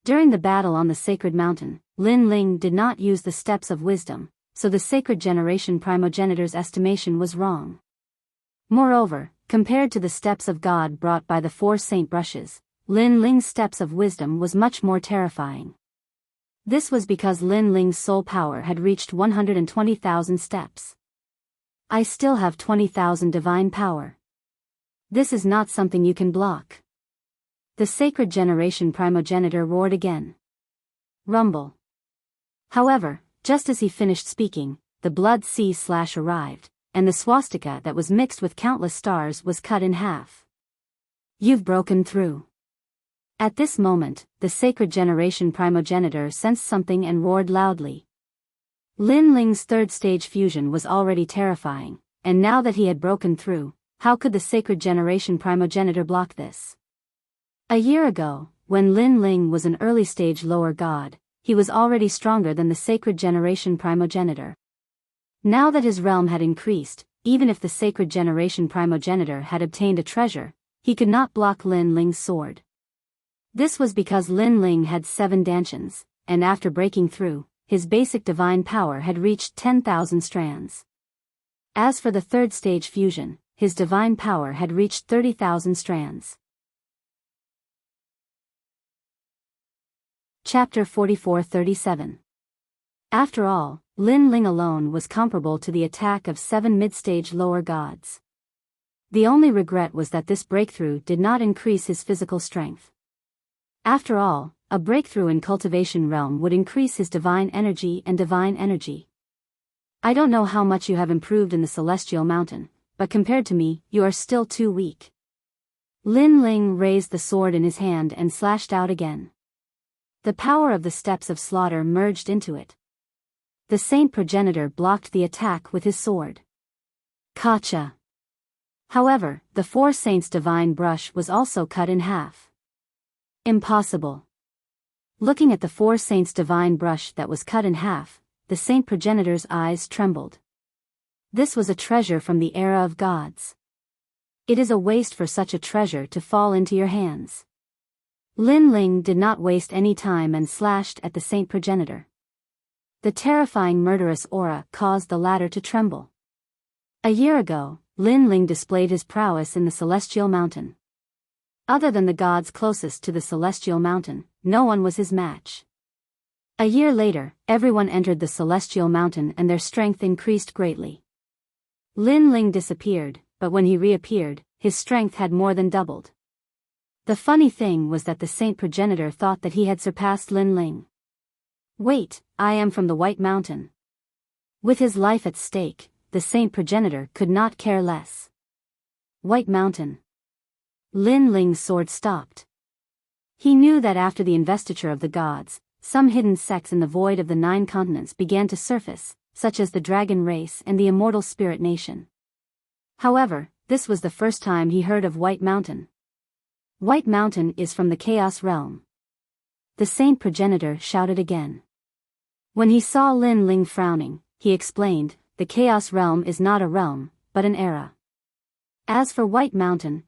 [SPEAKER 1] During the battle on the sacred mountain, Lin Ling did not use the steps of wisdom, so the sacred generation primogenitor's estimation was wrong. Moreover, compared to the steps of God brought by the 4 saint brushes, Lin Ling's steps of wisdom was much more terrifying. This was because Lin Ling's soul power had reached 120,000 steps. I still have 20,000 divine power. This is not something you can block. The sacred generation primogenitor roared again. Rumble. However, just as he finished speaking, the blood sea slash arrived, and the swastika that was mixed with countless stars was cut in half. You've broken through. At this moment, the sacred generation primogenitor sensed something and roared loudly. Lin Ling's 3rd stage fusion was already terrifying, and now that he had broken through, how could the sacred generation primogenitor block this? A year ago, when Lin Ling was an early stage lower god, he was already stronger than the sacred generation primogenitor. Now that his realm had increased, even if the sacred generation primogenitor had obtained a treasure, he could not block Lin Ling's sword. This was because Lin Ling had 7 dantians, and after breaking through, his basic divine power had reached 10,000 strands. As for the 3rd stage fusion, his divine power had reached 30,000 strands. Chapter 44-37. After all, Lin Ling alone was comparable to the attack of 7 mid-stage lower gods. The only regret was that this breakthrough did not increase his physical strength. After all, a breakthrough in cultivation realm would increase his divine energy and divine energy. I don't know how much you have improved in the celestial mountain, but compared to me, you are still too weak. Lin Ling raised the sword in his hand and slashed out again. The power of the steps of slaughter merged into it. The saint progenitor blocked the attack with his sword. Kacha. However, the 4 saints' divine brush was also cut in half. Impossible. Looking at the 4 saints' divine brush that was cut in half, the saint progenitor's eyes trembled. This was a treasure from the era of gods. It is a waste for such a treasure to fall into your hands. Lin Ling did not waste any time and slashed at the Saint Progenitor. The terrifying murderous aura caused the latter to tremble. A year ago, Lin Ling displayed his prowess in the Celestial Mountain. Other than the gods closest to the Celestial Mountain, no one was his match. A year later, everyone entered the Celestial Mountain and their strength increased greatly. Lin Ling disappeared, but when he reappeared, his strength had more than doubled. The funny thing was that the Saint Progenitor thought that he had surpassed Lin Ling. Wait, I am from the White Mountain. With his life at stake, the Saint Progenitor could not care less. White Mountain. Lin Ling's sword stopped. He knew that after the investiture of the gods, some hidden sects in the void of the 9 continents began to surface, such as the Dragon Race and the Immortal Spirit Nation. However, this was the first time he heard of White Mountain. White Mountain is from the Chaos Realm. The Saint Progenitor shouted again. When he saw Lin Ling frowning, he explained, the Chaos Realm is not a realm, but an era. As for White Mountain,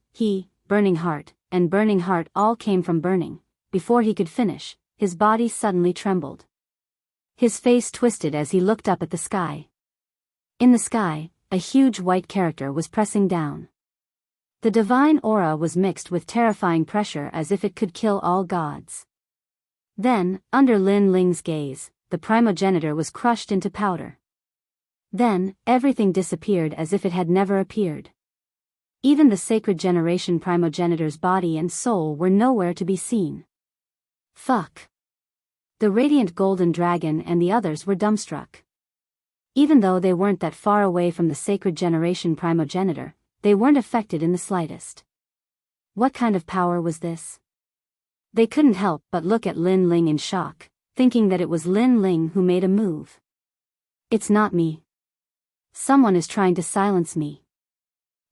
[SPEAKER 1] Burning Heart, and Burning Heart all came from burning. Before he could finish, his body suddenly trembled. His face twisted as he looked up at the sky. In the sky, a huge white character was pressing down. The divine aura was mixed with terrifying pressure as if it could kill all gods. Then, under Lin Ling's gaze, the primogenitor was crushed into powder. Then, everything disappeared as if it had never appeared. Even the sacred generation primogenitor's body and soul were nowhere to be seen. Fuck. The radiant golden dragon and the others were dumbstruck. Even though they weren't that far away from the sacred generation primogenitor, they weren't affected in the slightest. What kind of power was this? They couldn't help but look at Lin Ling in shock, thinking that it was Lin Ling who made a move. It's not me. Someone is trying to silence me.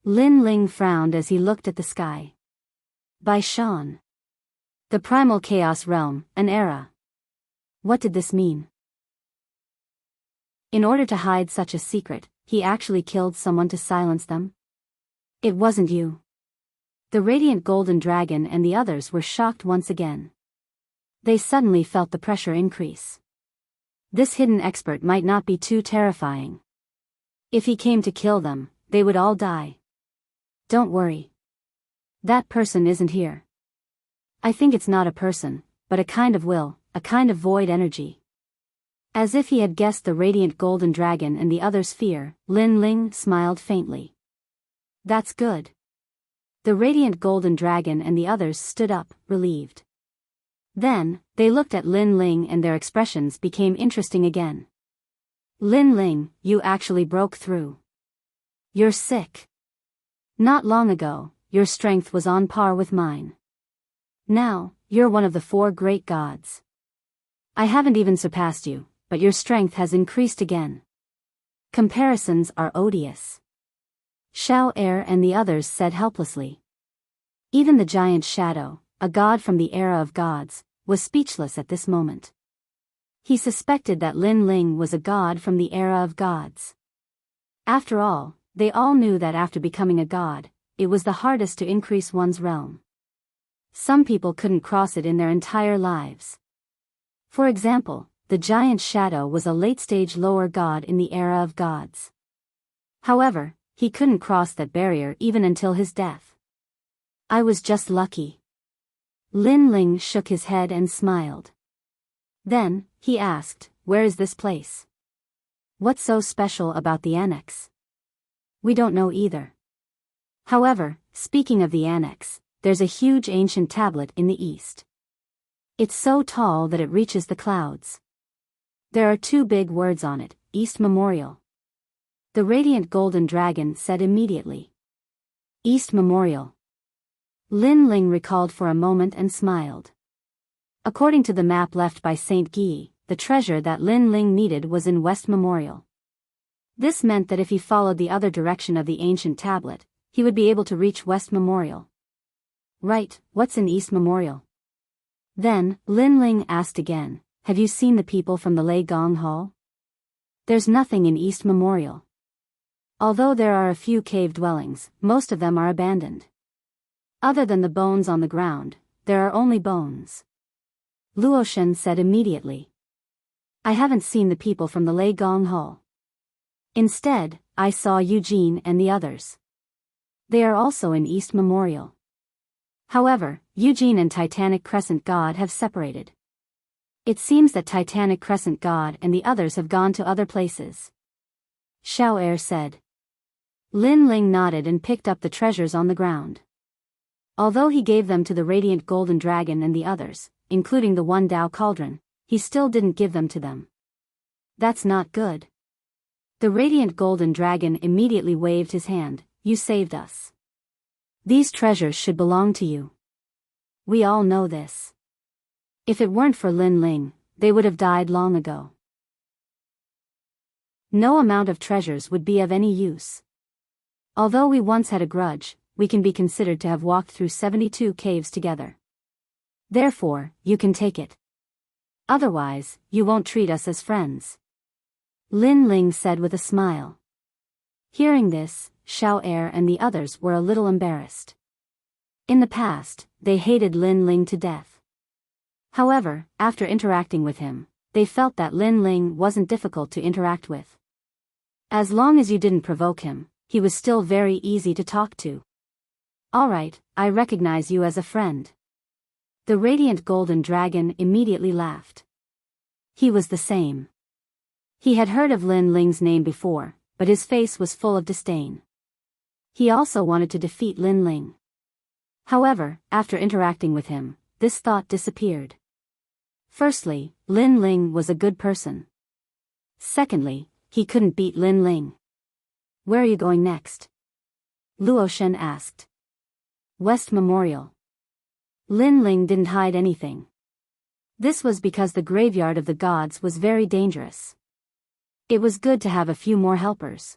[SPEAKER 1] Lin Ling frowned as he looked at the sky. By Shan. The primal chaos realm, an era. What did this mean? In order to hide such a secret, he actually killed someone to silence them? It wasn't you. The radiant golden dragon and the others were shocked once again. They suddenly felt the pressure increase. This hidden expert might not be too terrifying. If he came to kill them, they would all die. Don't worry. That person isn't here. I think it's not a person, but a kind of will, a kind of void energy. As if he had guessed the radiant golden dragon and the others' fear, Lin Ling smiled faintly. That's good. The radiant golden dragon and the others stood up, relieved. Then, they looked at Lin Ling and their expressions became interesting again. Lin Ling, you actually broke through. You're sick. Not long ago, your strength was on par with mine. Now, you're one of the 4 great gods. I haven't even surpassed you, but your strength has increased again. Comparisons are odious. Xiao Er and the others said helplessly. Even the giant Shadow, a god from the era of gods, was speechless at this moment. He suspected that Lin Ling was a god from the era of gods. After all, they all knew that after becoming a god, it was the hardest to increase one's realm. Some people couldn't cross it in their entire lives. For example, the giant Shadow was a late-stage lower god in the era of gods. However, he couldn't cross that barrier even until his death. I was just lucky. Lin Ling shook his head and smiled. Then, he asked, where is this place? What's so special about the annex? We don't know either. However, speaking of the annex, there's a huge ancient tablet in the east. It's so tall that it reaches the clouds. There are 2 big words on it, East Memorial. The radiant golden dragon said immediately. East Memorial. Lin Ling recalled for a moment and smiled. According to the map left by Saint Guy, the treasure that Lin Ling needed was in West Memorial. This meant that if he followed the other direction of the ancient tablet, he would be able to reach West Memorial. Right, what's in East Memorial? Then, Lin Ling asked again, have you seen the people from the Lei Gong Hall? There's nothing in East Memorial. Although there are a few cave dwellings, most of them are abandoned. Other than the bones on the ground, there are only bones. Luoshen said immediately. I haven't seen the people from the Lei Gong Hall. Instead, I saw Eugene and the others. They are also in East Memorial. However, Eugene and Titanic Crescent God have separated. It seems that Titanic Crescent God and the others have gone to other places. Xiao Er said. Lin Ling nodded and picked up the treasures on the ground. Although he gave them to the Radiant Golden Dragon and the others, including the one Dao Cauldron, he still didn't give them to them. That's not good. The Radiant Golden Dragon immediately waved his hand. You saved us. These treasures should belong to you. We all know this. If it weren't for Lin Ling, they would have died long ago. No amount of treasures would be of any use. Although we once had a grudge, we can be considered to have walked through 72 caves together. Therefore, you can take it. Otherwise, you won't treat us as friends. Lin Ling said with a smile. Hearing this, Xiao Er and the others were a little embarrassed. In the past, they hated Lin Ling to death. However, after interacting with him, they felt that Lin Ling wasn't difficult to interact with. As long as you didn't provoke him, he was still very easy to talk to. Alright, I recognize you as a friend. The Radiant Golden Dragon immediately laughed. He was the same. He had heard of Lin Ling's name before, but his face was full of disdain. He also wanted to defeat Lin Ling. However, after interacting with him, this thought disappeared. Firstly, Lin Ling was a good person. Secondly, he couldn't beat Lin Ling. Where are you going next? Luoshen asked. West Memorial. Lin Ling didn't hide anything. This was because the graveyard of the gods was very dangerous. It was good to have a few more helpers.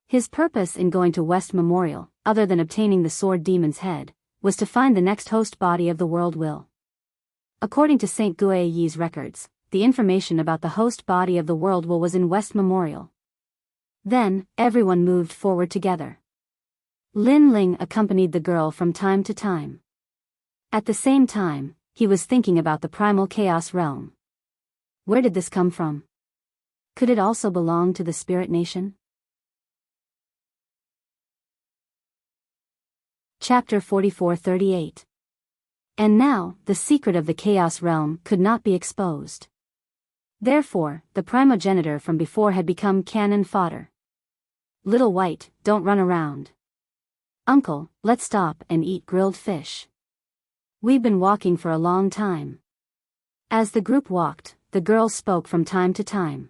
[SPEAKER 1] His purpose in going to West Memorial, other than obtaining the Sword Demon's head, was to find the next host body of the world will. According to St. Guiyi's records, the information about the host body of the world will was in West Memorial. Then, everyone moved forward together. Lin Ling accompanied the girl from time to time. At the same time, he was thinking about the primal chaos realm. Where did this come from? Could it also belong to the Spirit Nation? Chapter 44-38. And now, the secret of the Chaos Realm could not be exposed. Therefore, the primogenitor from before had become cannon fodder. Little White, don't run around. Uncle, let's stop and eat grilled fish. We've been walking for a long time. As the group walked, the girl spoke from time to time.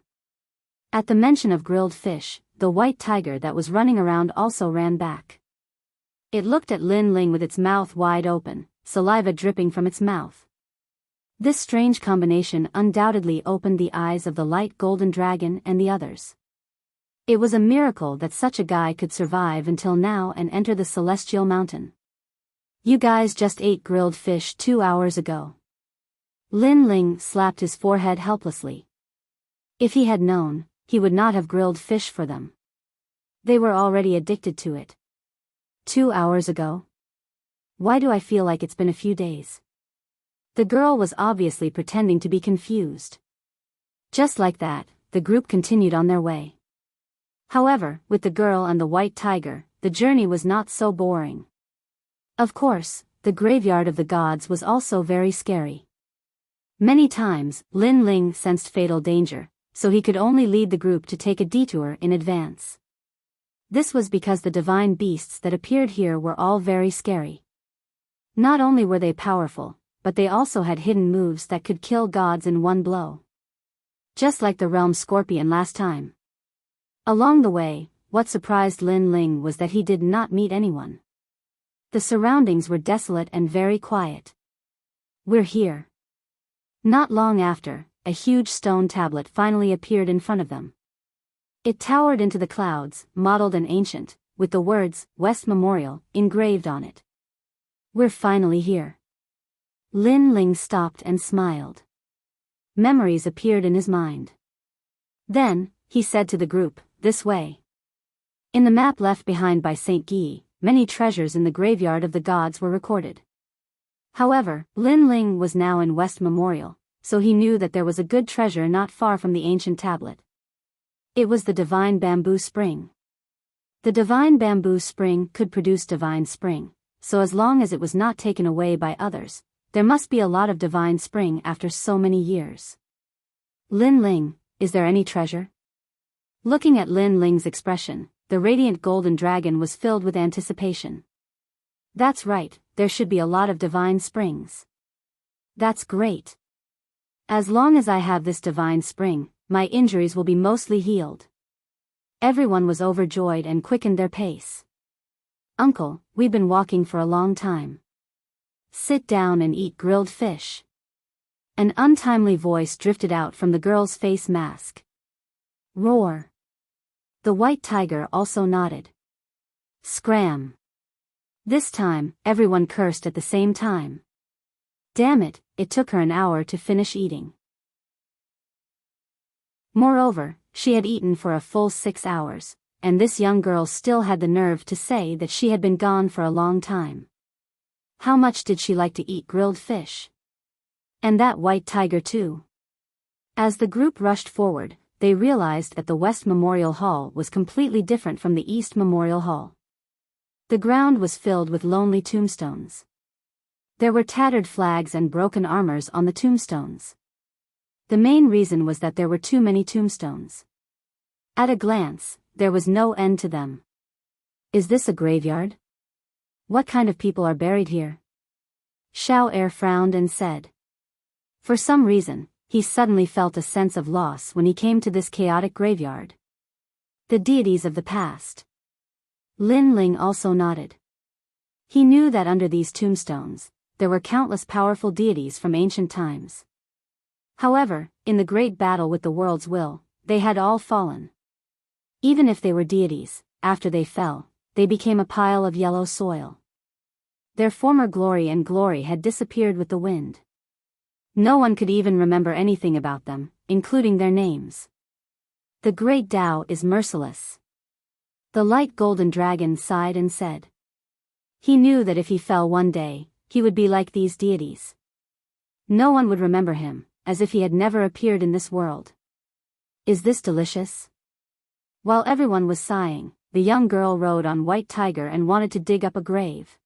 [SPEAKER 1] At the mention of grilled fish, the white tiger that was running around also ran back. It looked at Lin Ling with its mouth wide open, saliva dripping from its mouth. This strange combination undoubtedly opened the eyes of the light golden dragon and the others. It was a miracle that such a guy could survive until now and enter the celestial mountain. You guys just ate grilled fish 2 hours ago. Lin Ling slapped his forehead helplessly. If he had known, he would not have grilled fish for them. They were already addicted to it. 2 hours ago? Why do I feel like it's been a few days? The girl was obviously pretending to be confused. Just like that, the group continued on their way. However, with the girl and the white tiger, the journey was not so boring. Of course, the graveyard of the gods was also very scary. Many times, Lin Ling sensed fatal danger, so he could only lead the group to take a detour in advance. This was because the divine beasts that appeared here were all very scary. Not only were they powerful, but they also had hidden moves that could kill gods in one blow. Just like the realm scorpion last time. Along the way, what surprised Lin Ling was that he did not meet anyone. The surroundings were desolate and very quiet. We're here. Not long after, a huge stone tablet finally appeared in front of them. It towered into the clouds, mottled and ancient, with the words, West Memorial, engraved on it. We're finally here. Lin Ling stopped and smiled. Memories appeared in his mind. Then, he said to the group, this way. In the map left behind by St. Guy, many treasures in the graveyard of the gods were recorded. However, Lin Ling was now in West Memorial, so he knew that there was a good treasure not far from the ancient tablet. It was the divine bamboo spring. The divine bamboo spring could produce divine spring, so as long as it was not taken away by others, there must be a lot of divine spring after so many years. Lin Ling, is there any treasure? Looking at Lin Ling's expression, the radiant golden dragon was filled with anticipation. That's right, there should be a lot of divine springs. That's great. As long as I have this divine spring, my injuries will be mostly healed. Everyone was overjoyed and quickened their pace. Uncle, we've been walking for a long time. Sit down and eat grilled fish. An untimely voice drifted out from the girl's face mask. Roar. The white tiger also nodded. Scram. This time, everyone cursed at the same time. Damn it, it took her an hour to finish eating. Moreover, she had eaten for a full 6 hours, and this young girl still had the nerve to say that she had been gone for a long time. How much did she like to eat grilled fish? And that white tiger too. As the group rushed forward, they realized that the West Memorial Hall was completely different from the East Memorial Hall. The ground was filled with lonely tombstones. There were tattered flags and broken armors on the tombstones. The main reason was that there were too many tombstones. At a glance, there was no end to them. Is this a graveyard? What kind of people are buried here? Xiao Er frowned and said. For some reason, he suddenly felt a sense of loss when he came to this chaotic graveyard. The deities of the past. Lin Ling also nodded. He knew that under these tombstones, there were countless powerful deities from ancient times. However, in the great battle with the world's will, they had all fallen. Even if they were deities, after they fell, they became a pile of yellow soil. Their former glory had disappeared with the wind. No one could even remember anything about them, including their names. The great Tao is merciless. The light golden dragon sighed and said. He knew that if he fell one day, he would be like these deities. No one would remember him, as if he had never appeared in this world. Is this delicious? While everyone was sighing, the young girl rode on White Tiger and wanted to dig up a grave.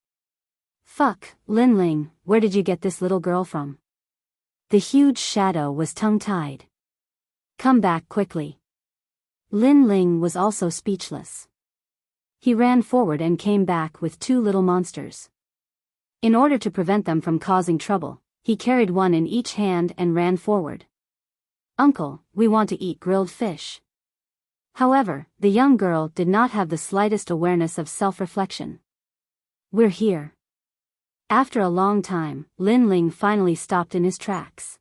[SPEAKER 1] Fuck, Lin Ling, where did you get this little girl from? The huge shadow was tongue-tied. Come back quickly. Lin Ling was also speechless. He ran forward and came back with 2 little monsters. In order to prevent them from causing trouble, he carried one in each hand and ran forward. Uncle, we want to eat grilled fish. However, the young girl did not have the slightest awareness of self-reflection. We're here. After a long time, Lin Ling finally stopped in his tracks.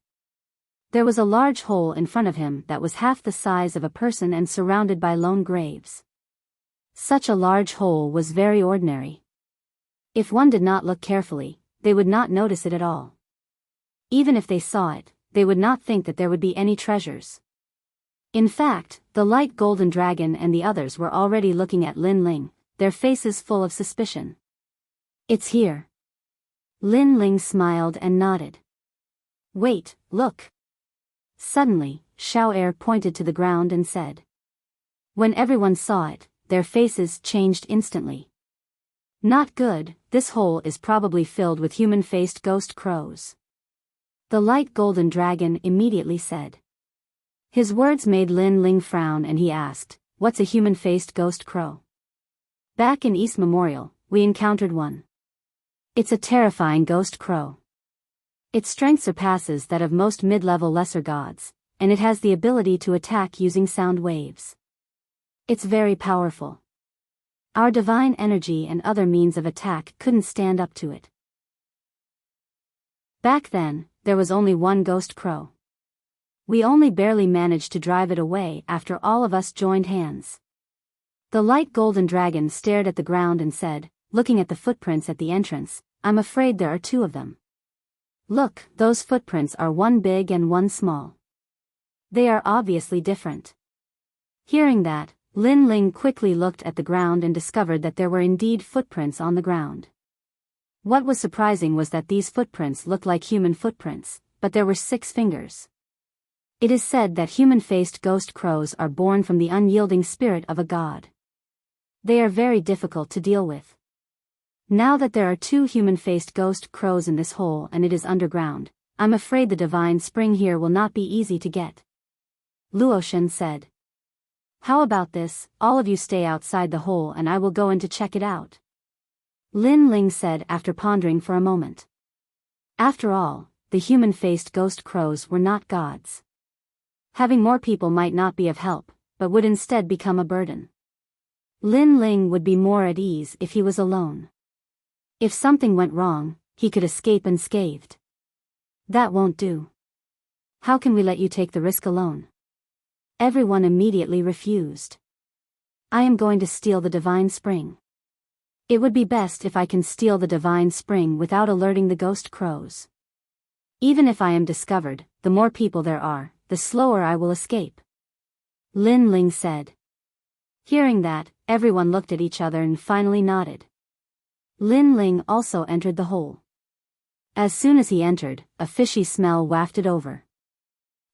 [SPEAKER 1] There was a large hole in front of him that was half the size of a person and surrounded by lone graves. Such a large hole was very ordinary. If one did not look carefully, they would not notice it at all. Even if they saw it, they would not think that there would be any treasures. In fact, the light golden dragon and the others were already looking at Lin Ling, their faces full of suspicion. It's here. Lin Ling smiled and nodded. Wait, look. Suddenly, Xiao Er pointed to the ground and said. When everyone saw it, their faces changed instantly. Not good, this hole is probably filled with human-faced ghost crows. The light golden dragon immediately said. His words made Lin Ling frown and he asked, what's a human-faced ghost crow? Back in East Memorial, we encountered one. It's a terrifying ghost crow. Its strength surpasses that of most mid-level lesser gods, and it has the ability to attack using sound waves. It's very powerful. Our divine energy and other means of attack couldn't stand up to it. Back then, there was only one ghost crow. We only barely managed to drive it away after all of us joined hands. The light golden dragon stared at the ground and said, looking at the footprints at the entrance, I'm afraid there are 2 of them. Look, those footprints are one big and one small. They are obviously different. Hearing that, Lin Ling quickly looked at the ground and discovered that there were indeed footprints on the ground. What was surprising was that these footprints looked like human footprints, but there were 6 fingers. It is said that human-faced ghost crows are born from the unyielding spirit of a god. They are very difficult to deal with. Now that there are 2 human-faced ghost crows in this hole and it is underground, I'm afraid the divine spring here will not be easy to get. Luotian said. How about this, all of you stay outside the hole and I will go in to check it out. Lin Ling said after pondering for a moment. After all, the human-faced ghost crows were not gods. Having more people might not be of help, but would instead become a burden. Lin Ling would be more at ease if he was alone. If something went wrong, he could escape unscathed. That won't do. How can we let you take the risk alone? Everyone immediately refused. I am going to steal the divine spring. It would be best if I can steal the divine spring without alerting the ghost crows. Even if I am discovered, the more people there are, the slower I will escape. Lin Ling said. Hearing that, everyone looked at each other and finally nodded. Lin Ling also entered the hole. As soon as he entered, a fishy smell wafted over.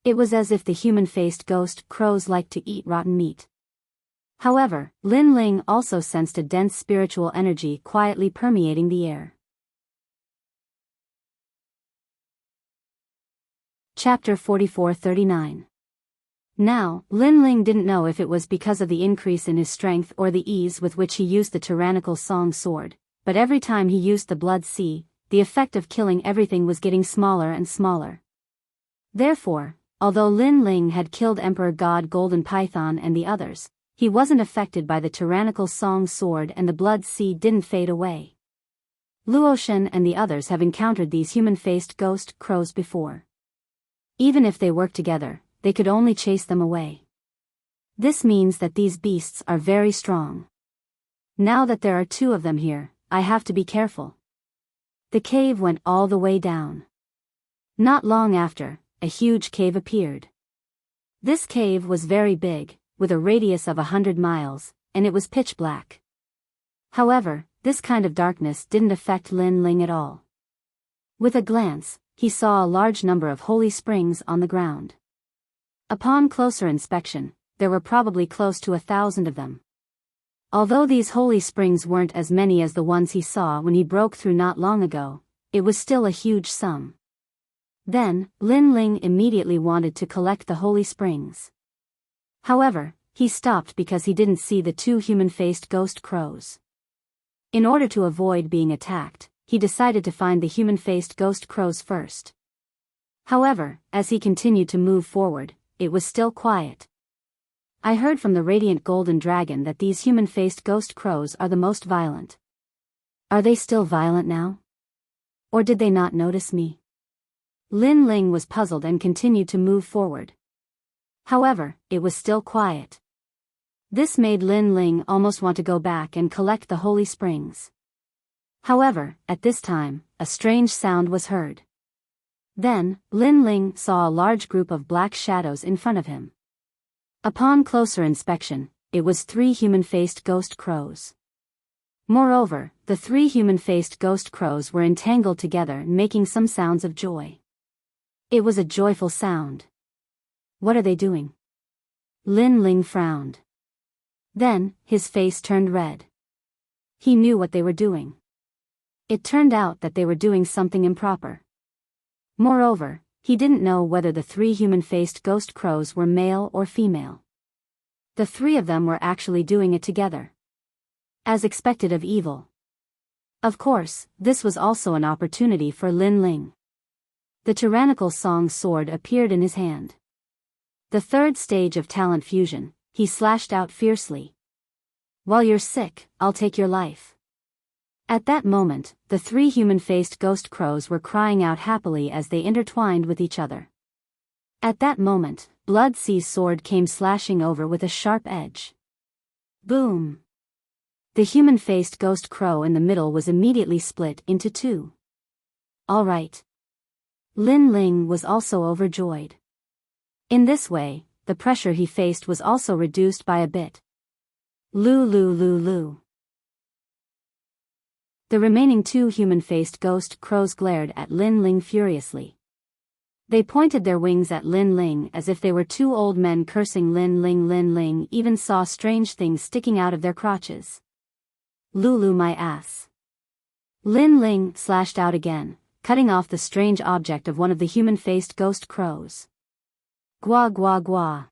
[SPEAKER 1] It was as if the human-faced ghost crows liked to eat rotten meat. However, Lin Ling also sensed a dense spiritual energy quietly permeating the air. Chapter 44-39. Now, Lin Ling didn't know if it was because of the increase in his strength or the ease with which he used the tyrannical song sword, but every time he used the blood sea, the effect of killing everything was getting smaller and smaller. Therefore, although Lin Ling had killed Emperor God Golden Python and the others, he wasn't affected by the tyrannical song sword and the blood sea didn't fade away. Luotian and the others have encountered these human-faced ghost crows before. Even if they work together, they could only chase them away. This means that these beasts are very strong. Now that there are 2 of them here, I have to be careful. The cave went all the way down. Not long after, a huge cave appeared. This cave was very big, with a radius of 100 miles, and it was pitch black. However, this kind of darkness didn't affect Lin Ling at all. With a glance, he saw a large number of holy springs on the ground. Upon closer inspection, there were probably close to 1,000 of them. Although these holy springs weren't as many as the ones he saw when he broke through not long ago, it was still a huge sum. Then, Lin Ling immediately wanted to collect the holy springs. However, he stopped because he didn't see the 2 human-faced ghost crows. In order to avoid being attacked, he decided to find the human-faced ghost crows first. However, as he continued to move forward, it was still quiet. I heard from the radiant golden dragon that these human-faced ghost crows are the most violent. Are they still violent now? Or did they not notice me? Lin Ling was puzzled and continued to move forward. However, it was still quiet. This made Lin Ling almost want to go back and collect the holy springs. However, at this time, a strange sound was heard. Then, Lin Ling saw a large group of black shadows in front of him. Upon closer inspection, it was 3 human-faced ghost crows. Moreover, the 3 human-faced ghost crows were entangled together making some sounds of joy. It was a joyful sound. What are they doing? Lin Ling frowned. Then, his face turned red. He knew what they were doing. It turned out that they were doing something improper. Moreover, he didn't know whether the 3 human-faced ghost crows were male or female. The 3 of them were actually doing it together. As expected of evil. Of course, this was also an opportunity for Lin Ling. The tyrannical song sword appeared in his hand. The 3rd stage of talent fusion, he slashed out fiercely. While you're sick, I'll take your life. At that moment, the 3 human-faced ghost crows were crying out happily as they intertwined with each other. At that moment, Blood Sea's sword came slashing over with a sharp edge. Boom! The human-faced ghost crow in the middle was immediately split into 2. All right. Lin Ling was also overjoyed. In this way, the pressure he faced was also reduced by a bit. Lu. The remaining two human-faced ghost crows glared at Lin Ling furiously. They pointed their wings at Lin Ling as if they were two old men cursing Lin Ling. Lin Ling even saw strange things sticking out of their crotches. Lulu my ass. Lin Ling slashed out again, cutting off the strange object of one of the human-faced ghost crows. Gua gua gua.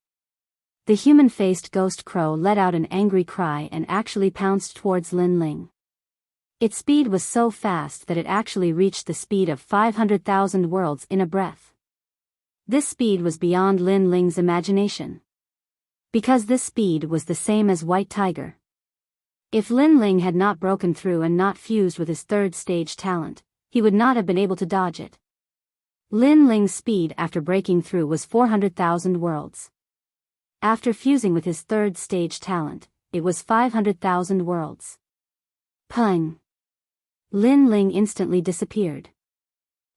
[SPEAKER 1] The human-faced ghost crow let out an angry cry and actually pounced towards Lin Ling. Its speed was so fast that it actually reached the speed of 500,000 worlds in a breath. This speed was beyond Lin Ling's imagination. Because this speed was the same as White Tiger. If Lin Ling had not broken through and not fused with his third stage talent, he would not have been able to dodge it. Lin Ling's speed after breaking through was 400,000 worlds. After fusing with his third stage talent, it was 500,000 worlds. Pung! Lin Ling instantly disappeared.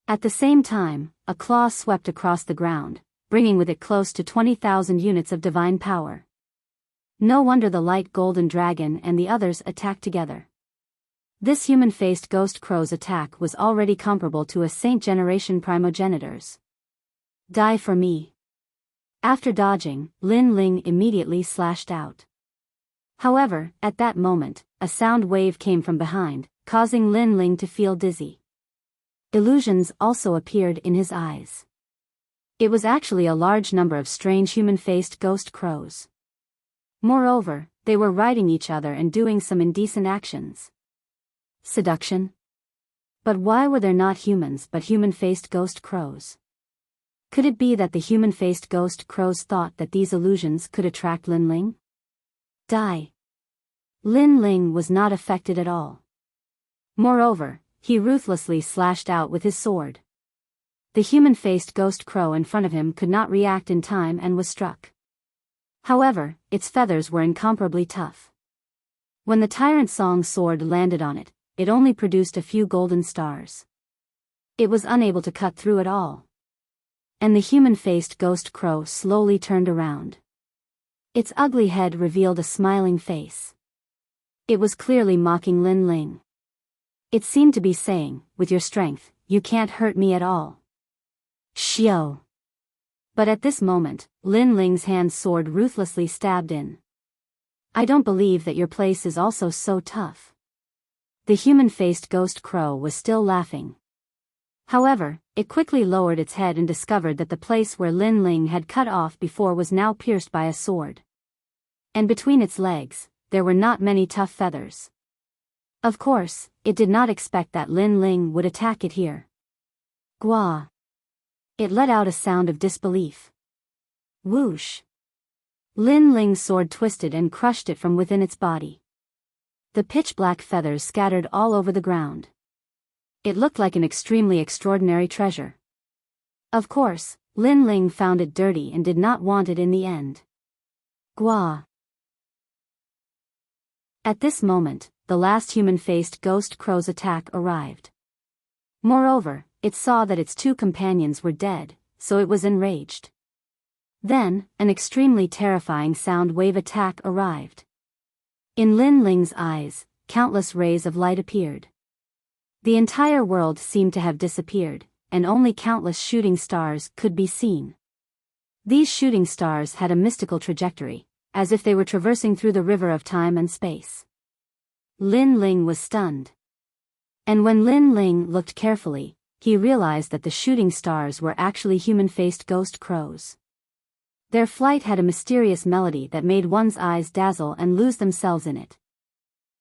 [SPEAKER 1] At the same time, a claw swept across the ground, bringing with it close to 20,000 units of divine power. No wonder the light golden dragon and the others attacked together. This human-faced ghost crow's attack was already comparable to a Saint Generation primogenitor's. Die for me. After dodging, Lin Ling immediately slashed out. However, at that moment, a sound wave came from behind, causing Lin Ling to feel dizzy. Illusions also appeared in his eyes. It was actually a large number of strange human-faced ghost crows. Moreover, they were riding each other and doing some indecent actions. Seduction? But why were there not humans but human-faced ghost crows? Could it be that the human-faced ghost crows thought that these illusions could attract Lin Ling? Die. Lin Ling was not affected at all. Moreover, he ruthlessly slashed out with his sword. The human-faced ghost crow in front of him could not react in time and was struck. However, its feathers were incomparably tough. When the Tyrant Song sword landed on it, it only produced a few golden stars. It was unable to cut through at all. And the human-faced ghost crow slowly turned around. Its ugly head revealed a smiling face. It was clearly mocking Lin Ling. It seemed to be saying, with your strength, you can't hurt me at all. Xiao. But at this moment, Lin Ling's hand sword ruthlessly stabbed in. I don't believe that your place is also so tough. The human-faced ghost crow was still laughing. However, it quickly lowered its head and discovered that the place where Lin Ling had cut off before was now pierced by a sword. And between its legs, there were not many tough feathers. Of course, it did not expect that Lin Ling would attack it here. Gua. It let out a sound of disbelief. Whoosh. Lin Ling's sword twisted and crushed it from within its body. The pitch-black feathers scattered all over the ground. It looked like an extremely extraordinary treasure. Of course, Lin Ling found it dirty and did not want it in the end. Gua. At this moment, the last human-faced ghost crow's attack arrived. Moreover, it saw that its two companions were dead, so it was enraged. Then, an extremely terrifying sound wave attack arrived. In Lin Ling's eyes, countless rays of light appeared. The entire world seemed to have disappeared, and only countless shooting stars could be seen. These shooting stars had a mystical trajectory, as if they were traversing through the river of time and space. Lin Ling was stunned. And when Lin Ling looked carefully, he realized that the shooting stars were actually human-faced ghost crows. Their flight had a mysterious melody that made one's eyes dazzle and lose themselves in it.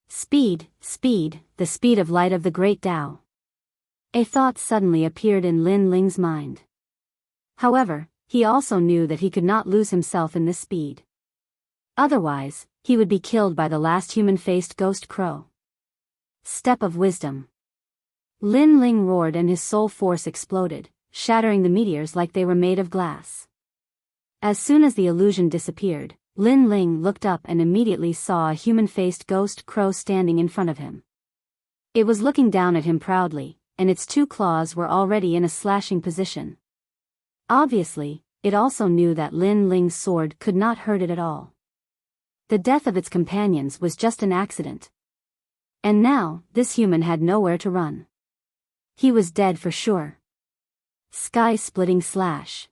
[SPEAKER 1] Speed, speed, the speed of light of the great Tao. A thought suddenly appeared in Lin Ling's mind. However, he also knew that he could not lose himself in this speed. Otherwise, he would be killed by the last human-faced ghost crow. Step of wisdom. Lin Ling roared and his soul force exploded, shattering the meteors like they were made of glass. As soon as the illusion disappeared, Lin Ling looked up and immediately saw a human-faced ghost crow standing in front of him. It was looking down at him proudly, and its two claws were already in a slashing position. Obviously, it also knew that Lin Ling's sword could not hurt it at all. The death of its companions was just an accident. And now, this human had nowhere to run. He was dead for sure. Sky-splitting slash.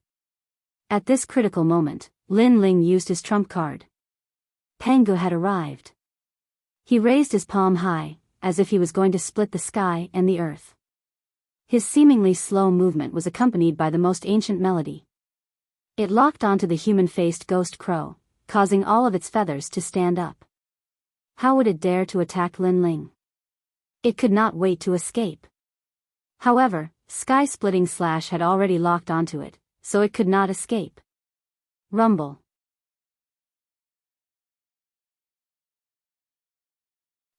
[SPEAKER 1] At this critical moment, Lin Ling used his trump card. Pangu had arrived. He raised his palm high, as if he was going to split the sky and the earth. His seemingly slow movement was accompanied by the most ancient melody. It locked onto the human-faced ghost crow, causing all of its feathers to stand up. How would it dare to attack Lin Ling? It could not wait to escape. However, Sky-splitting slash had already locked onto it, so it could not escape. Rumble.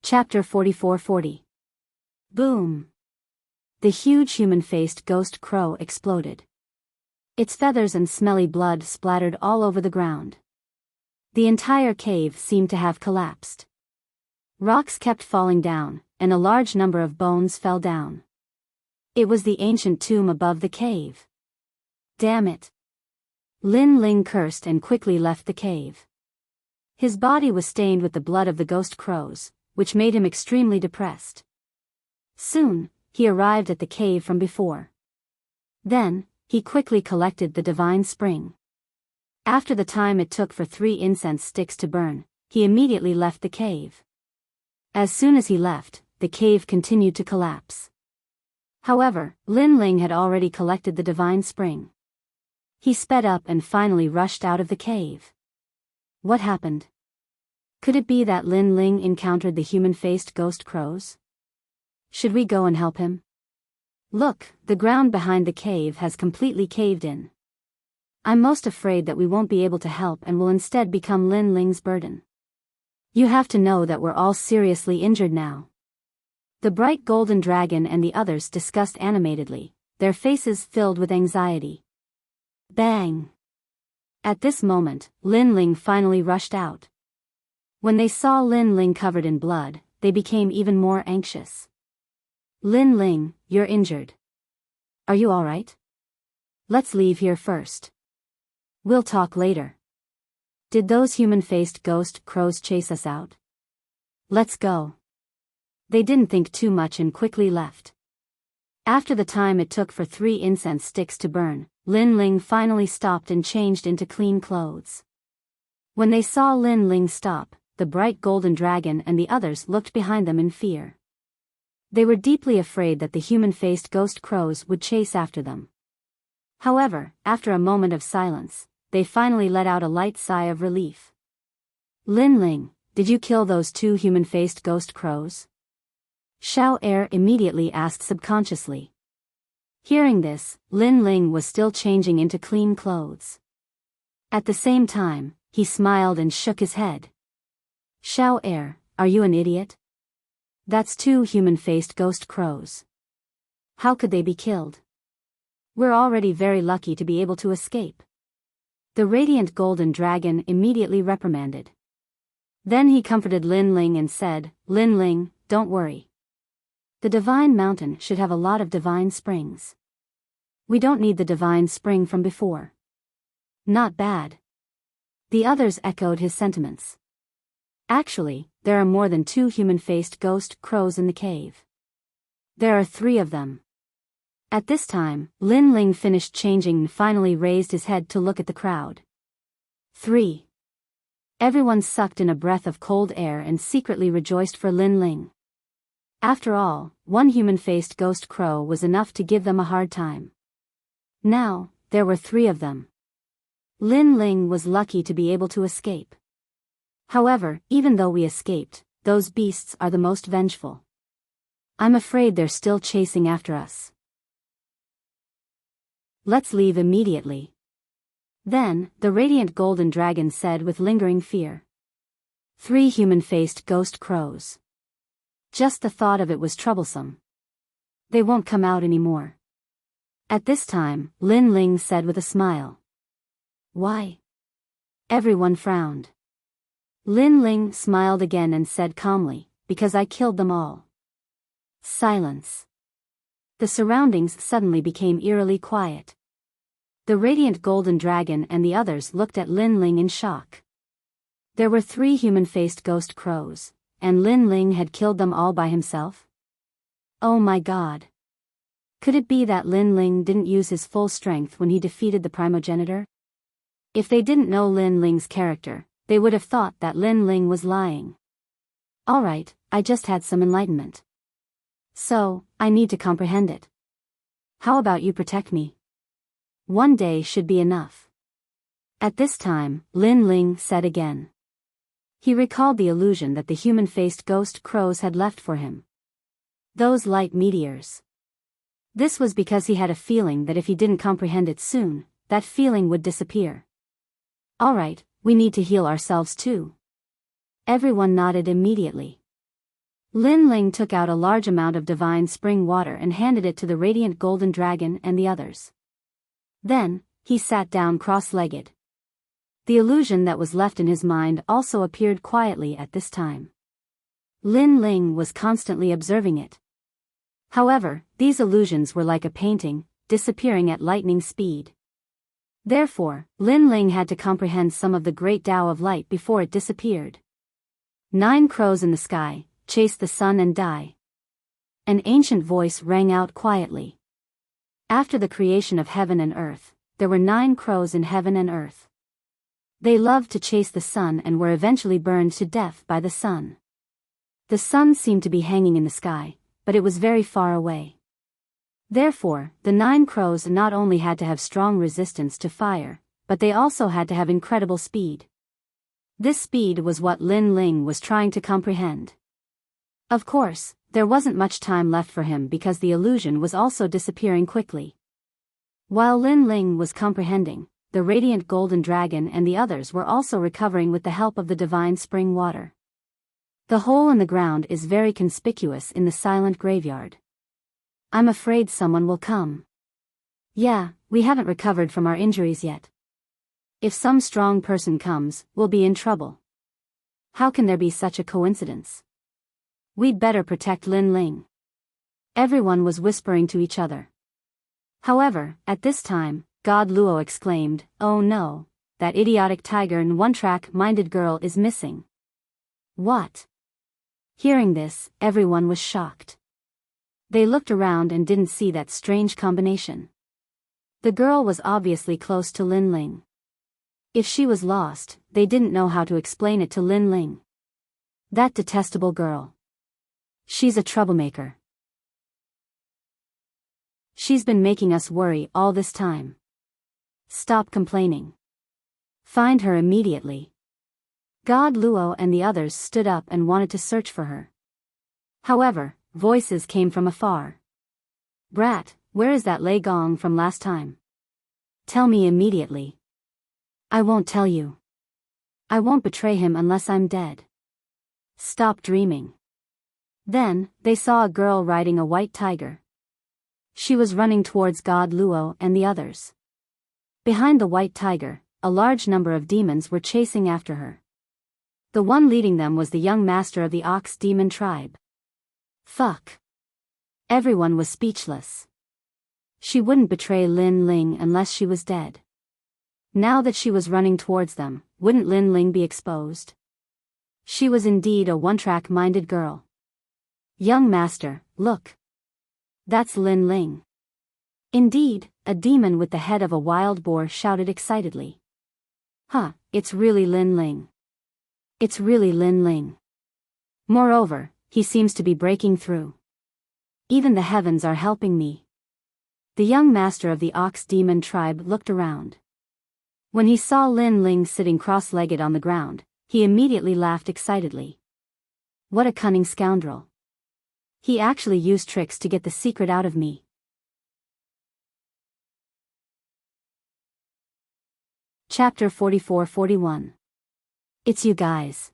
[SPEAKER 1] Chapter 4440. Boom. The huge human-faced ghost crow exploded. Its feathers and smelly blood splattered all over the ground. The entire cave seemed to have collapsed. Rocks kept falling down, and a large number of bones fell down. It was the ancient tomb above the cave. Damn it. Lin Ling cursed and quickly left the cave. His body was stained with the blood of the ghost crows, which made him extremely depressed. Soon, he arrived at the cave from before. Then, he quickly collected the divine spring. After the time it took for 3 incense sticks to burn, he immediately left the cave. As soon as he left, the cave continued to collapse. However, Lin Ling had already collected the divine spring. He sped up and finally rushed out of the cave. What happened? Could it be that Lin Ling encountered the human-faced ghost crows? Should we go and help him? Look, the ground behind the cave has completely caved in. I'm most afraid that we won't be able to help and will instead become Lin Ling's burden. You have to know that we're all seriously injured now. The bright golden dragon and the others discussed animatedly, their faces filled with anxiety. Bang! At this moment, Lin Ling finally rushed out. When they saw Lin Ling covered in blood, they became even more anxious. Lin Ling, you're injured. Are you alright? Let's leave here first. We'll talk later. Did those human-faced ghost crows chase us out? Let's go. They didn't think too much and quickly left. After the time it took for 3 incense sticks to burn, Lin Ling finally stopped and changed into clean clothes. When they saw Lin Ling stop, the bright golden dragon and the others looked behind them in fear. They were deeply afraid that the human-faced ghost crows would chase after them. However, after a moment of silence, they finally let out a light sigh of relief. Lin Ling, did you kill those 2 human-faced ghost crows? Xiao Er immediately asked subconsciously. Hearing this, Lin Ling was still changing into clean clothes. At the same time, he smiled and shook his head. Xiao Er, are you an idiot? That's 2 human-faced ghost crows. How could they be killed? We're already very lucky to be able to escape. The radiant golden dragon immediately reprimanded. Then he comforted Lin Ling and said, Lin Ling, don't worry. The divine mountain should have a lot of divine springs. We don't need the divine spring from before. Not bad. The others echoed his sentiments. Actually, there are more than 2 human-faced ghost crows in the cave. There are 3 of them. At this time, Lin Ling finished changing and finally raised his head to look at the crowd. 3. Everyone sucked in a breath of cold air and secretly rejoiced for Lin Ling. After all, 1 human-faced ghost crow was enough to give them a hard time. Now, there were 3 of them. Lin Ling was lucky to be able to escape. However, even though we escaped, those beasts are the most vengeful. I'm afraid they're still chasing after us. Let's leave immediately. Then, the radiant golden dragon said with lingering fear. 3 human-faced ghost crows. Just the thought of it was troublesome. They won't come out anymore. At this time, Lin Ling said with a smile. Why? Everyone frowned. Lin Ling smiled again and said calmly, because I killed them all. Silence. The surroundings suddenly became eerily quiet. The radiant golden dragon and the others looked at Lin Ling in shock. There were 3 human-faced ghost crows, and Lin Ling had killed them all by himself? Oh my god. Could it be that Lin Ling didn't use his full strength when he defeated the primogenitor? If they didn't know Lin Ling's character, they would have thought that Lin Ling was lying. Alright, I just had some enlightenment. So, I need to comprehend it. How about you protect me? One day should be enough. At this time, Lin Ling said again. He recalled the illusion that the human-faced ghost crows had left for him. Those light meteors. This was because he had a feeling that if he didn't comprehend it soon, that feeling would disappear. Alright, we need to heal ourselves too. Everyone nodded immediately. Lin Ling took out a large amount of divine spring water and handed it to the radiant golden dragon and the others. Then, he sat down cross-legged. The illusion that was left in his mind also appeared quietly at this time. Lin Ling was constantly observing it. However, these illusions were like a painting, disappearing at lightning speed. Therefore, Lin Ling had to comprehend some of the great Tao of light before it disappeared. 9 crows in the sky, chase the sun and die. An ancient voice rang out quietly. After the creation of heaven and earth, there were 9 crows in heaven and earth. They loved to chase the sun and were eventually burned to death by the sun. The sun seemed to be hanging in the sky, but it was very far away. Therefore, the 9 crows not only had to have strong resistance to fire, but they also had to have incredible speed. This speed was what Lin Ling was trying to comprehend. Of course, there wasn't much time left for him because the illusion was also disappearing quickly. While Lin Ling was comprehending, the radiant golden dragon and the others were also recovering with the help of the divine spring water. The hole in the ground is very conspicuous in the silent graveyard. I'm afraid someone will come. Yeah, we haven't recovered from our injuries yet. If some strong person comes, we'll be in trouble. How can there be such a coincidence? We'd better protect Lin Ling. Everyone was whispering to each other. However, at this time, God Luo exclaimed, "Oh no, that idiotic tiger and one-track-minded girl is missing." What? Hearing this, everyone was shocked. They looked around and didn't see that strange combination. The girl was obviously close to Lin Ling. If she was lost, they didn't know how to explain it to Lin Ling. That detestable girl. She's a troublemaker. She's been making us worry all this time. Stop complaining. Find her immediately. God Luo and the others stood up and wanted to search for her. However, voices came from afar. Brat, where is that Lei Gong from last time? Tell me immediately. I won't tell you. I won't betray him unless I'm dead. Stop dreaming. Then, they saw a girl riding a white tiger. She was running towards God Luo and the others. Behind the white tiger, a large number of demons were chasing after her. The one leading them was the young master of the ox demon tribe. Fuck. Everyone was speechless. She wouldn't betray Lin Ling unless she was dead. Now that she was running towards them, wouldn't Lin Ling be exposed? She was indeed a one-track-minded girl. Young master, look. That's Lin Ling. Indeed, a demon with the head of a wild boar shouted excitedly. Huh, it's really Lin Ling. It's really Lin Ling. Moreover, he seems to be breaking through. Even the heavens are helping me. The young master of the ox demon tribe looked around. When he saw Lin Ling sitting cross-legged on the ground, he immediately laughed excitedly. What a cunning scoundrel. He actually used tricks to get the secret out of me. Chapter 44-41. It's you guys.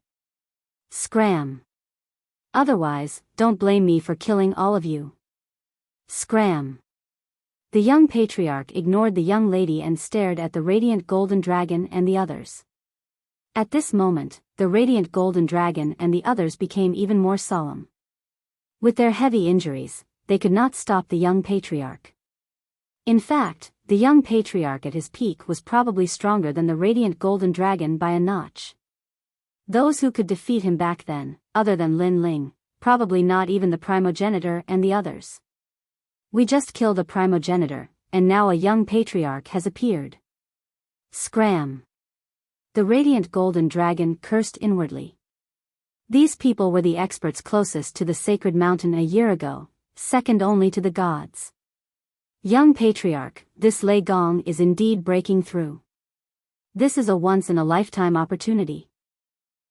[SPEAKER 1] Scram. Otherwise, don't blame me for killing all of you. Scram. The young patriarch ignored the young lady and stared at the radiant golden dragon and the others. At this moment, the radiant golden dragon and the others became even more solemn. With their heavy injuries, they could not stop the young patriarch. In fact, the young patriarch at his peak was probably stronger than the radiant golden dragon by a notch. Those who could defeat him back then, other than Lin Ling, probably not even the primogenitor and the others. We just killed a primogenitor, and now a young patriarch has appeared. Scram! The radiant golden dragon cursed inwardly. These people were the experts closest to the sacred mountain a year ago, second only to the gods. Young patriarch, this Lei Gong is indeed breaking through. This is a once-in-a-lifetime opportunity.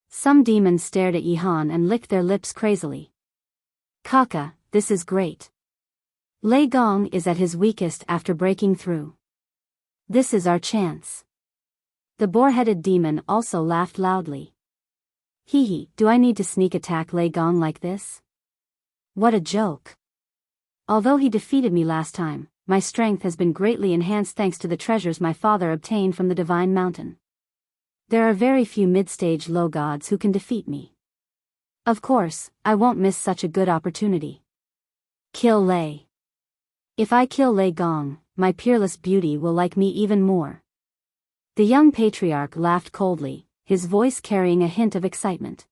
[SPEAKER 1] Some demons stared at Yihan and licked their lips crazily. Kaka, this is great. Lei Gong is at his weakest after breaking through. This is our chance. The boar-headed demon also laughed loudly. Hee, do I need to sneak attack Lei Gong like this? What a joke. Although he defeated me last time, my strength has been greatly enhanced thanks to the treasures my father obtained from the Divine Mountain. There are very few mid-stage low gods who can defeat me. Of course, I won't miss such a good opportunity. Kill Lei. If I kill Lei Gong, my peerless beauty will like me even more. The young patriarch laughed coldly, his voice carrying a hint of excitement.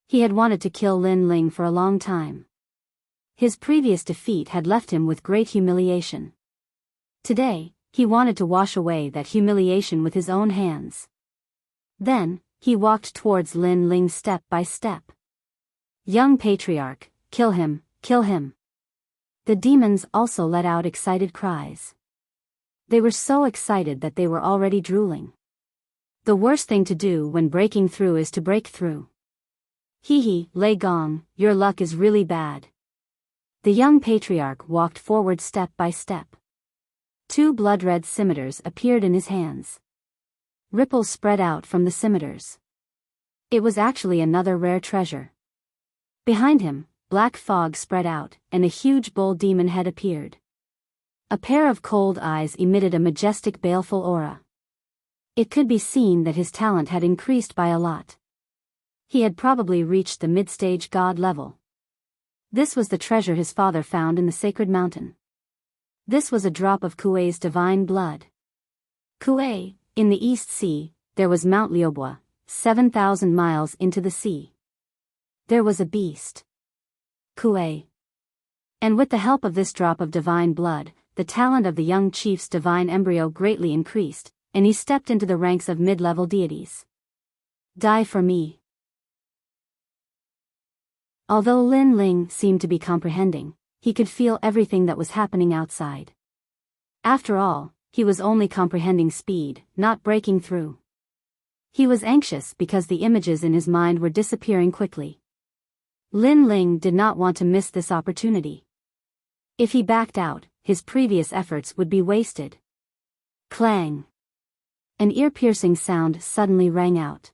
[SPEAKER 1] He had wanted to kill Lin Ling for a long time. His previous defeat had left him with great humiliation. Today, he wanted to wash away that humiliation with his own hands. Then, he walked towards Lin Ling step by step. Young patriarch, kill him, kill him. The demons also let out excited cries. They were so excited that they were already drooling. The worst thing to do when breaking through is to break through. Hee, Lei Gong, your luck is really bad. The young patriarch walked forward step by step. 2 blood-red scimitars appeared in his hands. Ripples spread out from the scimitars. It was actually another rare treasure. Behind him, black fog spread out, and a huge bull demon head appeared. A pair of cold eyes emitted a majestic baleful aura. It could be seen that his talent had increased by a lot. He had probably reached the mid-stage god level. This was the treasure his father found in the sacred mountain. This was a drop of Kuei's divine blood. Kuei, in the East Sea, there was Mount Liubo, 7,000 miles into the sea. There was a beast. Kuei. And with the help of this drop of divine blood, the talent of the young chief's divine embryo greatly increased, and he stepped into the ranks of mid-level deities. Die for me. Although Lin Ling seemed to be comprehending, he could feel everything that was happening outside. After all, he was only comprehending speed, not breaking through. He was anxious because the images in his mind were disappearing quickly. Lin Ling did not want to miss this opportunity. If he backed out, his previous efforts would be wasted. Clang! An ear-piercing sound suddenly rang out.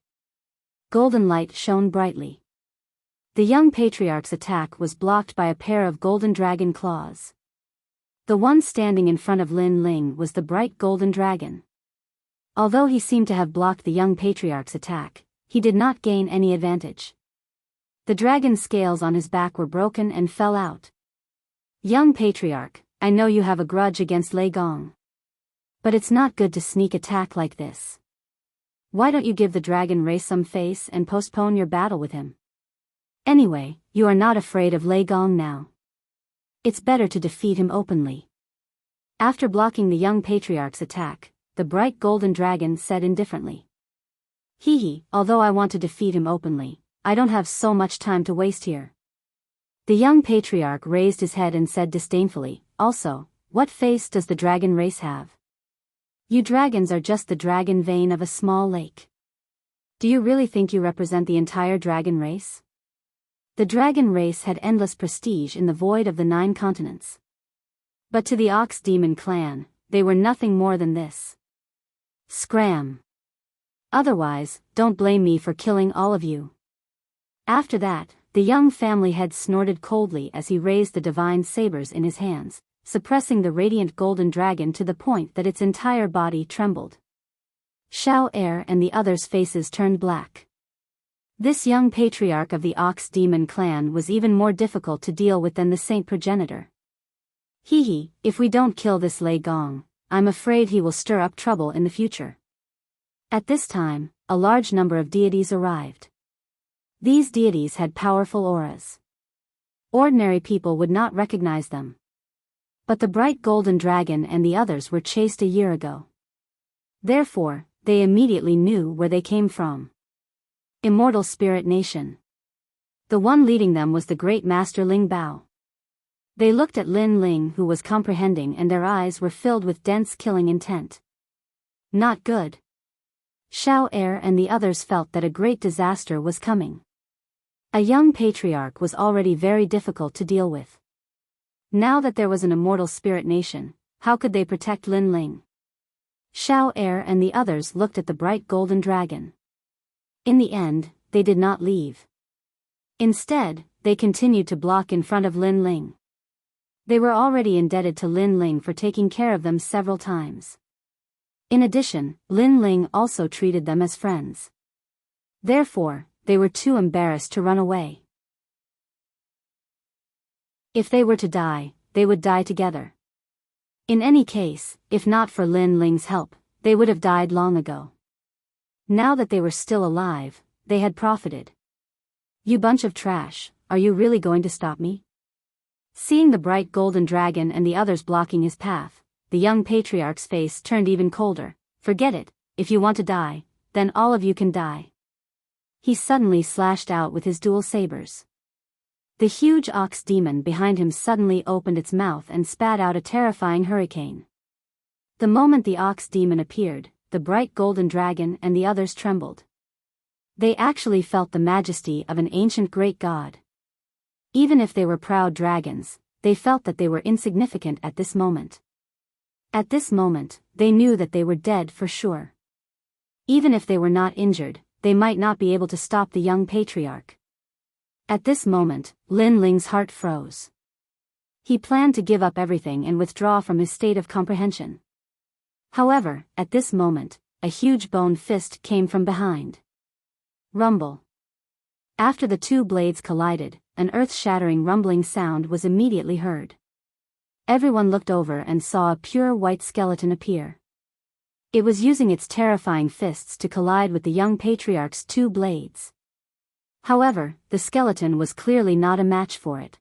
[SPEAKER 1] Golden light shone brightly. The young patriarch's attack was blocked by a pair of golden dragon claws. The one standing in front of Lin Ling was the bright golden dragon. Although he seemed to have blocked the young patriarch's attack, he did not gain any advantage. The dragon's scales on his back were broken and fell out. Young patriarch, I know you have a grudge against Lei Gong. But it's not good to sneak attack like this. Why don't you give the dragon race some face and postpone your battle with him? Anyway, you are not afraid of Lei Gong now. It's better to defeat him openly. After blocking the young patriarch's attack, the bright golden dragon said indifferently. Hee, although I want to defeat him openly, I don't have so much time to waste here. The young patriarch raised his head and said disdainfully, also, what face does the dragon race have? You dragons are just the dragon vein of a small lake. Do you really think you represent the entire dragon race? The dragon race had endless prestige in the void of the 9 continents. But to the Ox Demon clan, they were nothing more than this. Scram! Otherwise, don't blame me for killing all of you. After that, the young family head snorted coldly as he raised the divine sabers in his hands, suppressing the radiant golden dragon to the point that its entire body trembled. Xiao Er and the others' faces turned black. This young patriarch of the Ox Demon clan was even more difficult to deal with than the saint progenitor. Hee, if we don't kill this Lei Gong, I'm afraid he will stir up trouble in the future. At this time, a large number of deities arrived. These deities had powerful auras. Ordinary people would not recognize them. But the bright golden dragon and the others were chased a year ago. Therefore, they immediately knew where they came from. Immortal Spirit Nation. The one leading them was the great master Ling Bao. They looked at Lin Ling, who was comprehending, and their eyes were filled with dense killing intent. Not good. Xiao Er and the others felt that a great disaster was coming. A young patriarch was already very difficult to deal with. Now that there was an immortal spirit nation, how could they protect Lin Ling? Xiao Er and the others looked at the bright golden dragon. In the end, they did not leave. Instead, they continued to block in front of Lin Ling. They were already indebted to Lin Ling for taking care of them several times. In addition, Lin Ling also treated them as friends. Therefore, they were too embarrassed to run away. If they were to die, they would die together. In any case, if not for Lin Ling's help, they would have died long ago. Now that they were still alive, they had profited. You bunch of trash, are you really going to stop me? Seeing the bright golden dragon and the others blocking his path, the young patriarch's face turned even colder. Forget it, if you want to die, then all of you can die. He suddenly slashed out with his dual sabers. The huge ox demon behind him suddenly opened its mouth and spat out a terrifying hurricane. The moment the ox demon appeared, the bright golden dragon and the others trembled. They actually felt the majesty of an ancient great god. Even if they were proud dragons, they felt that they were insignificant at this moment. At this moment, they knew that they were dead for sure. Even if they were not injured, they might not be able to stop the young patriarch. At this moment, Lin Ling's heart froze. He planned to give up everything and withdraw from his state of comprehension. However, at this moment, a huge bone fist came from behind. Rumble. After the two blades collided, an earth-shattering rumbling sound was immediately heard. Everyone looked over and saw a pure white skeleton appear. It was using its terrifying fists to collide with the young patriarch's two blades. However, the skeleton was clearly not a match for it.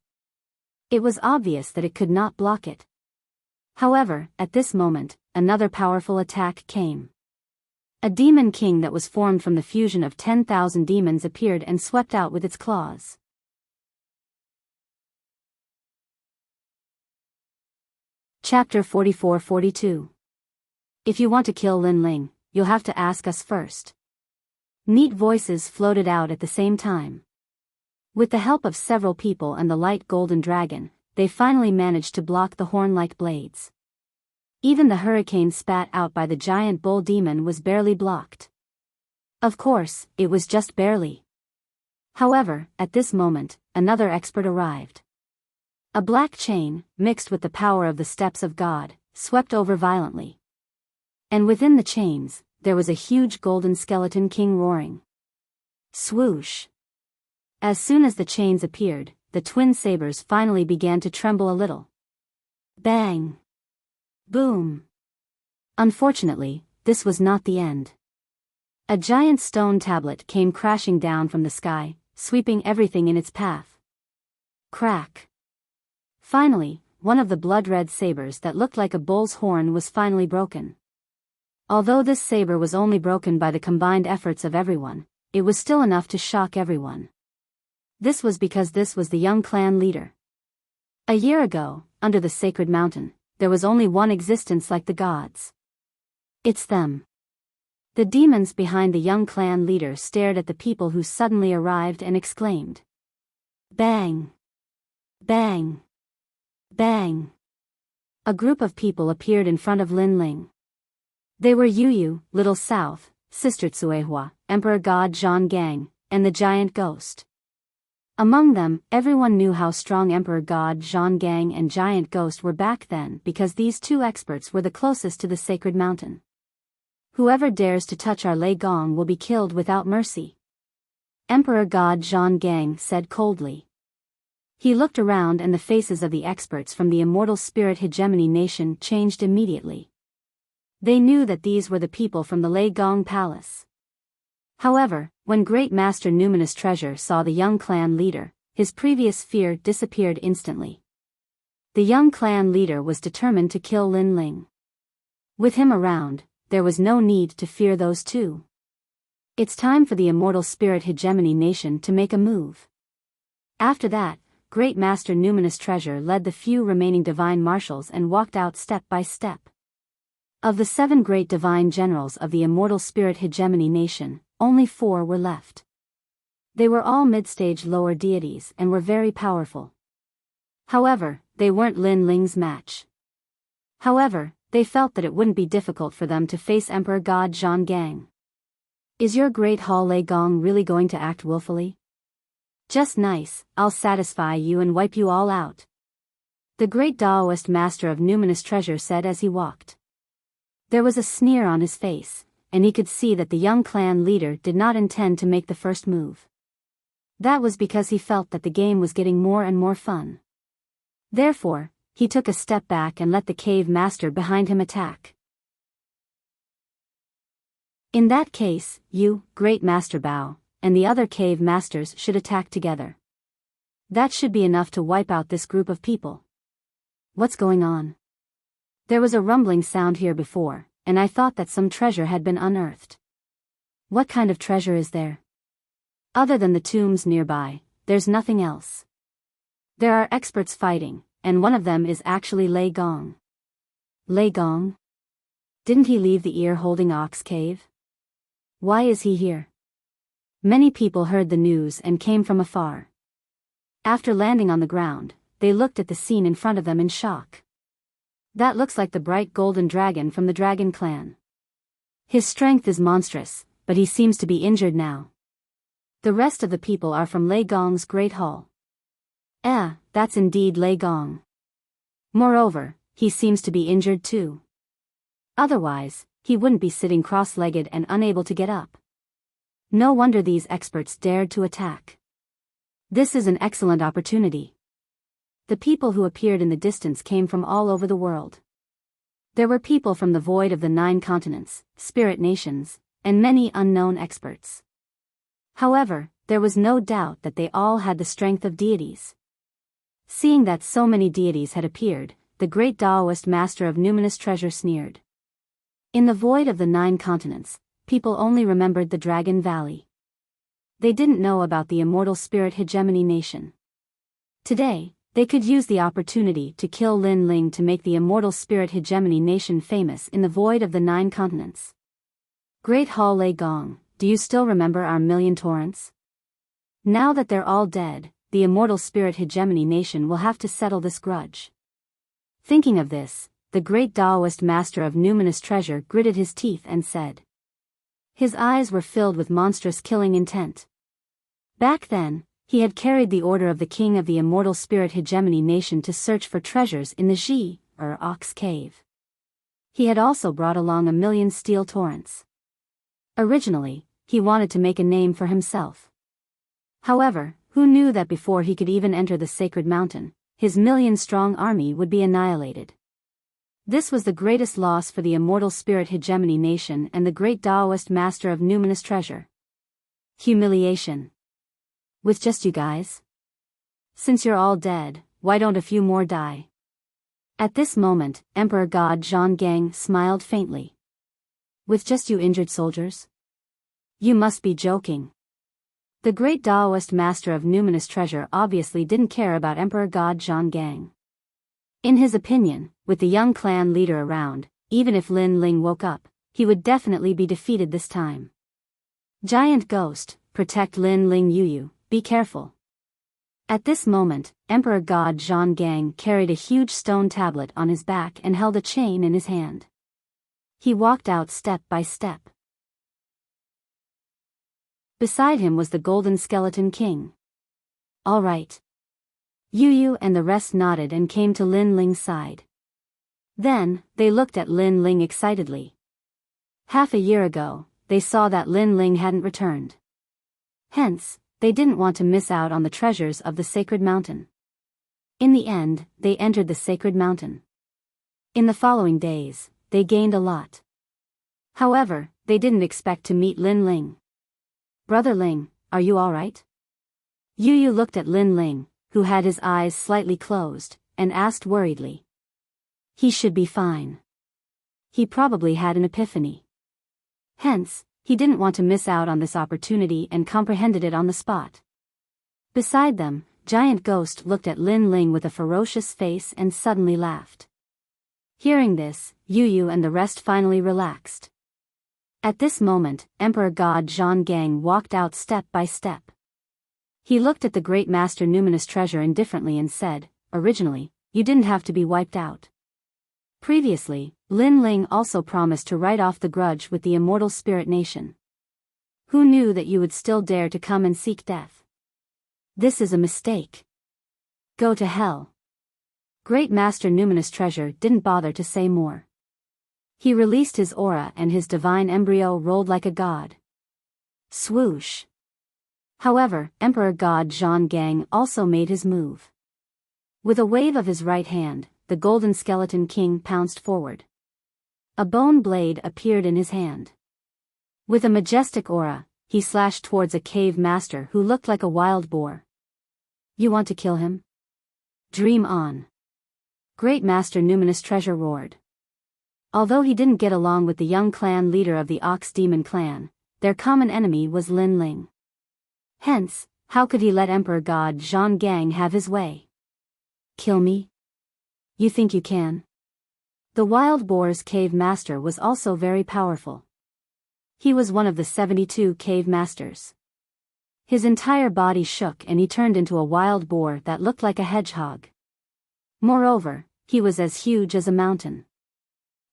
[SPEAKER 1] It was obvious that it could not block it. However, at this moment, another powerful attack came. A demon king that was formed from the fusion of 10,000 demons appeared and swept out with its claws. Chapter 44-42. If you want to kill Lin Ling, you'll have to ask us first. Neat voices floated out at the same time. With the help of several people and the light golden dragon, they finally managed to block the horn-like blades. Even the hurricane spat out by the giant bull demon was barely blocked. Of course, it was just barely. However, at this moment, another expert arrived. A black chain, mixed with the power of the steps of God, swept over violently. And within the chains, there was a huge golden skeleton king roaring. Swoosh! As soon as the chains appeared, the twin sabers finally began to tremble a little. Bang! Boom! Unfortunately, this was not the end. A giant stone tablet came crashing down from the sky, sweeping everything in its path. Crack! Finally, one of the blood-red sabers that looked like a bull's horn was finally broken. Although this saber was only broken by the combined efforts of everyone, it was still enough to shock everyone. This was because this was the young clan leader. A year ago, under the sacred mountain, there was only one existence like the gods. It's them. The demons behind the young clan leader stared at the people who suddenly arrived and exclaimed. Bang! Bang! Bang! A group of people appeared in front of Lin Ling. They were Yu, Little South, Sister Tsuehua, Emperor God Zhang Gang, and the giant ghost. Among them, everyone knew how strong Emperor God Zhang Gang and Giant Ghost were back then because these two experts were the closest to the sacred mountain. Whoever dares to touch our Lei Gong will be killed without mercy. Emperor God Zhang Gang said coldly. He looked around and the faces of the experts from the immortal spirit hegemony nation changed immediately. They knew that these were the people from the Lei Gong Palace. However, When Great Master Numinous Treasure saw the young clan leader, his previous fear disappeared instantly. The young clan leader was determined to kill Lin Ling. With him around, there was no need to fear those two. It's time for the immortal spirit hegemony nation to make a move. After that, Great Master Numinous Treasure led the few remaining divine marshals and walked out step by step. Of the 7 great divine generals of the immortal spirit hegemony nation, only 4 were left. They were all mid-stage lower deities and were very powerful. However, they weren't Lin Ling's match. However, they felt that it wouldn't be difficult for them to face Emperor God Zhang Gang. Is your great Hall Lei Gong really going to act willfully? Just nice, I'll satisfy you and wipe you all out. The great Daoist master of Numinous Treasure said as he walked. There was a sneer on his face, and he could see that the young clan leader did not intend to make the first move. That was because he felt that the game was getting more and more fun. Therefore, he took a step back and let the cave master behind him attack. In that case, you, Great Master Bao, and the other cave masters should attack together. That should be enough to wipe out this group of people. What's going on? There was a rumbling sound here before, and I thought that some treasure had been unearthed. What kind of treasure is there? Other than the tombs nearby, there's nothing else. There are experts fighting, and one of them is actually Lei Gong. Lei Gong? Didn't he leave the ear-holding ox cave? Why is he here? Many people heard the news and came from afar. After landing on the ground, they looked at the scene in front of them in shock. That looks like the bright golden dragon from the Dragon Clan. His strength is monstrous, but he seems to be injured now. The rest of the people are from Lei Gong's Great Hall. That's indeed Lei Gong. Moreover, he seems to be injured too. Otherwise, he wouldn't be sitting cross-legged and unable to get up. No wonder these experts dared to attack. This is an excellent opportunity. The people who appeared in the distance came from all over the world. There were people from the void of the 9 continents, spirit nations, and many unknown experts. However, there was no doubt that they all had the strength of deities. Seeing that so many deities had appeared, the great Daoist master of Numinous Treasure sneered. In the void of the 9 continents, people only remembered the Dragon Valley. They didn't know about the immortal spirit hegemony nation. Today, they could use the opportunity to kill Lin Ling to make the immortal spirit hegemony nation famous in the void of the 9 continents. Great Hall Lei Gong, do you still remember our million torrents? Now that they're all dead, the immortal spirit hegemony nation will have to settle this grudge. Thinking of this, the great Daoist master of Numinous Treasure gritted his teeth and said. His eyes were filled with monstrous killing intent. Back then, he had carried the order of the king of the immortal spirit hegemony nation to search for treasures in the Ji, or Ox Cave. He had also brought along 1,000,000 steel torrents. Originally, he wanted to make a name for himself. However, who knew that before he could even enter the sacred mountain, his 1,000,000-strong army would be annihilated. This was the greatest loss for the immortal spirit hegemony nation and the great Daoist master of Numinous Treasure. Humiliation. With just you guys? Since you're all dead, why don't a few more die? At this moment, Emperor God Zhang Gang smiled faintly. With just you injured soldiers? You must be joking. The great Daoist master of Numinous Treasure obviously didn't care about Emperor God Zhang Gang. In his opinion, with the young clan leader around, even if Lin Ling woke up, he would definitely be defeated this time. Giant Ghost, protect Lin Ling Yuyu, be careful. At this moment, Emperor God Zhang Gang carried a huge stone tablet on his back and held a chain in his hand. He walked out step by step. Beside him was the Golden Skeleton King. All right. Yuyu and the rest nodded and came to Lin Ling's side. Then, they looked at Lin Ling excitedly. Half a year ago, they saw that Lin Ling hadn't returned. Hence, they didn't want to miss out on the treasures of the sacred mountain. In the end, they entered the sacred mountain. In the following days, they gained a lot. However, they didn't expect to meet Lin Ling. Brother Ling, are you all right? Yu Yu looked at Lin Ling, who had his eyes slightly closed, and asked worriedly. He should be fine. He probably had an epiphany. Hence, he didn't want to miss out on this opportunity and comprehended it on the spot. Beside them, Giant Ghost looked at Lin Ling with a ferocious face and suddenly laughed. Hearing this, Yu Yu and the rest finally relaxed. At this moment, Emperor God Zhang Gang walked out step by step. He looked at the great master numinous treasure indifferently and said, "Originally, you didn't have to be wiped out." Previously, Lin Ling also promised to write off the grudge with the immortal spirit nation. Who knew that you would still dare to come and seek death? This is a mistake. Go to hell. Great Master Numinous Treasure didn't bother to say more. He released his aura and his divine embryo rolled like a god. Swoosh. However, Emperor God Zhang Gang also made his move. With a wave of his right hand, the Golden Skeleton King pounced forward. A bone blade appeared in his hand. With a majestic aura, he slashed towards a cave master who looked like a wild boar. You want to kill him? Dream on. Great Master Numinous Treasure roared. Although he didn't get along with the young clan leader of the Ox Demon clan, their common enemy was Lin Ling. Hence, how could he let Emperor God Zhang Gang have his way? Kill me? You think you can? The Wild Boar's cave master was also very powerful. He was one of the 72 cave masters. His entire body shook and he turned into a wild boar that looked like a hedgehog. Moreover, he was as huge as a mountain.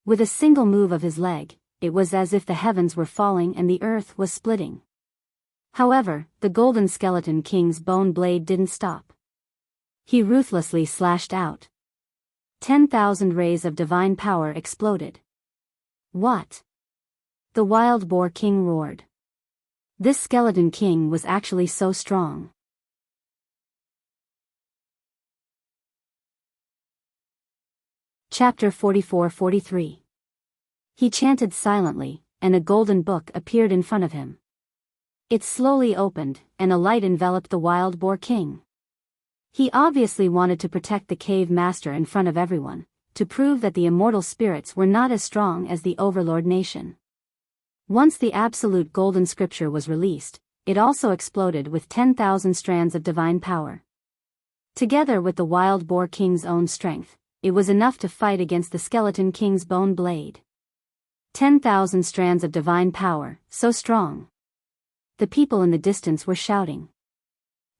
[SPEAKER 1] With a single move of his leg, it was as if the heavens were falling and the earth was splitting. However, the Golden Skeleton King's bone blade didn't stop. He ruthlessly slashed out. 10,000 rays of divine power exploded. What? The Wild Boar King roared. This Skeleton King was actually so strong. Chapter 44-43. He chanted silently, and a golden book appeared in front of him. It slowly opened, and a light enveloped the Wild Boar King. He obviously wanted to protect the cave master in front of everyone, to prove that the immortal spirits were not as strong as the Overlord nation. Once the absolute golden scripture was released, it also exploded with 10,000 strands of divine power. Together with the Wild Boar King's own strength, it was enough to fight against the Skeleton King's bone blade. 10,000 strands of divine power, so strong. The people in the distance were shouting.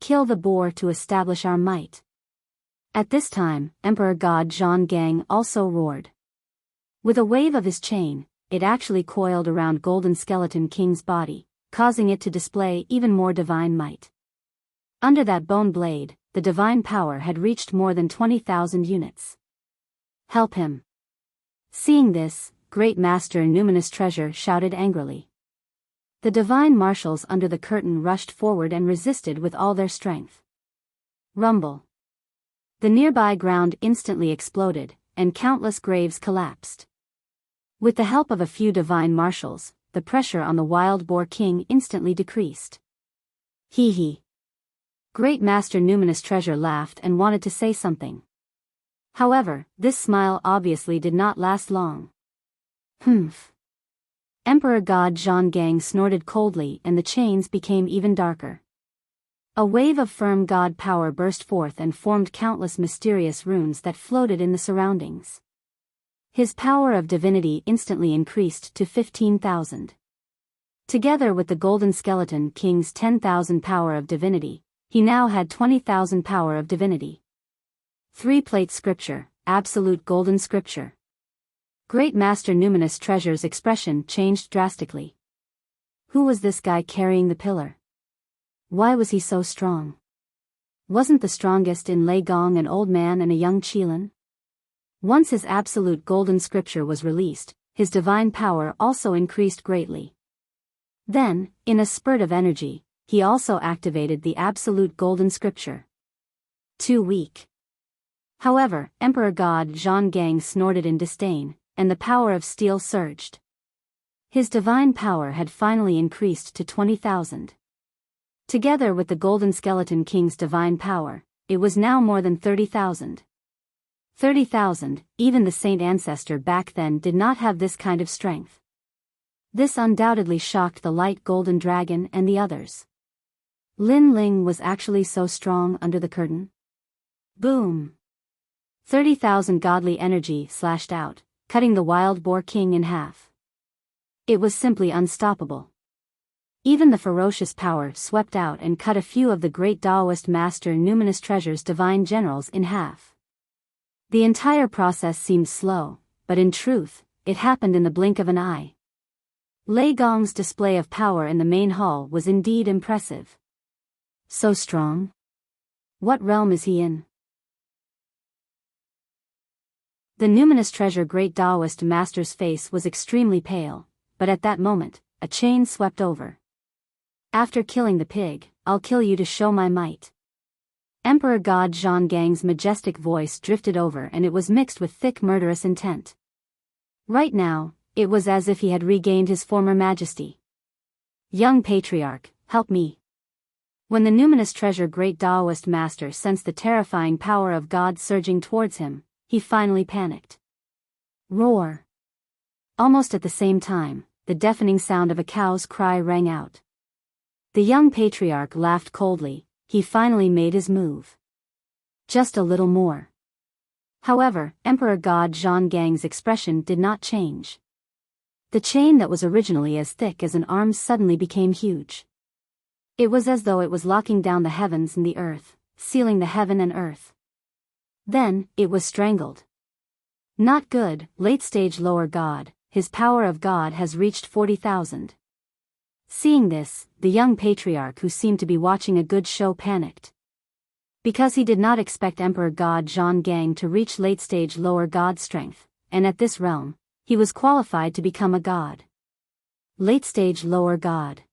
[SPEAKER 1] Kill the boar to establish our might. At this time, Emperor God Zhang Gang also roared. With a wave of his chain, it actually coiled around Golden Skeleton King's body, causing it to display even more divine might. Under that bone blade, the divine power had reached more than 20,000 units. Help him. Seeing this, Great Master Numinous Treasure shouted angrily. The divine marshals under the curtain rushed forward and resisted with all their strength. Rumble. The nearby ground instantly exploded, and countless graves collapsed. With the help of a few divine marshals, the pressure on the Wild Boar King instantly decreased. Hee hee. Great Master Numinous Treasure laughed and wanted to say something. However, this smile obviously did not last long. Humph. Emperor God Zhang Gang snorted coldly and the chains became even darker. A wave of firm god power burst forth and formed countless mysterious runes that floated in the surroundings. His power of divinity instantly increased to 15,000. Together with the Golden Skeleton King's 10,000 power of divinity, he now had 20,000 power of divinity. 3-plate scripture, absolute golden scripture. Great Master Numinous Treasure's expression changed drastically. Who was this guy carrying the pillar? Why was he so strong? Wasn't the strongest in Lei Gong an old man and a young Qilin? Once his absolute golden scripture was released, his divine power also increased greatly. Then, in a spurt of energy, he also activated the absolute golden scripture. Too weak. However, Emperor God Zhang Gang snorted in disdain, and the power of steel surged. His divine power had finally increased to 20,000. Together with the Golden Skeleton King's divine power, it was now more than 30,000. 30,000, even the saint ancestor back then did not have this kind of strength. This undoubtedly shocked the light golden dragon and the others. Lin Ling was actually so strong under the curtain. Boom! 30,000 godly energy slashed out, cutting the wild boar king in half. It was simply unstoppable. Even the ferocious power swept out and cut a few of the great Taoist master numinous treasure's divine generals in half. The entire process seemed slow, but in truth, it happened in the blink of an eye. Lei Gong's display of power in the main hall was indeed impressive. So strong? What realm is he in? The numinous treasure great Taoist master's face was extremely pale, but at that moment, a chain swept over. After killing the pig, I'll kill you to show my might. Emperor God Zhongang's majestic voice drifted over and it was mixed with thick murderous intent. Right now, it was as if he had regained his former majesty. Young patriarch, help me. When the numinous treasure great Taoist master sensed the terrifying power of God surging towards him, he finally panicked. Roar! Almost at the same time, the deafening sound of a cow's cry rang out. The young patriarch laughed coldly. He finally made his move. Just a little more. However, Emperor God Zhongang's expression did not change. The chain that was originally as thick as an arm suddenly became huge. It was as though it was locking down the heavens and the earth, sealing the heaven and earth. Then, it was strangled. Not good, late-stage lower god, his power of God has reached 40,000. Seeing this, the young patriarch who seemed to be watching a good show panicked. Because he did not expect Emperor God Zhonggang to reach late-stage lower god strength, and at this realm, he was qualified to become a god. Late-stage lower god.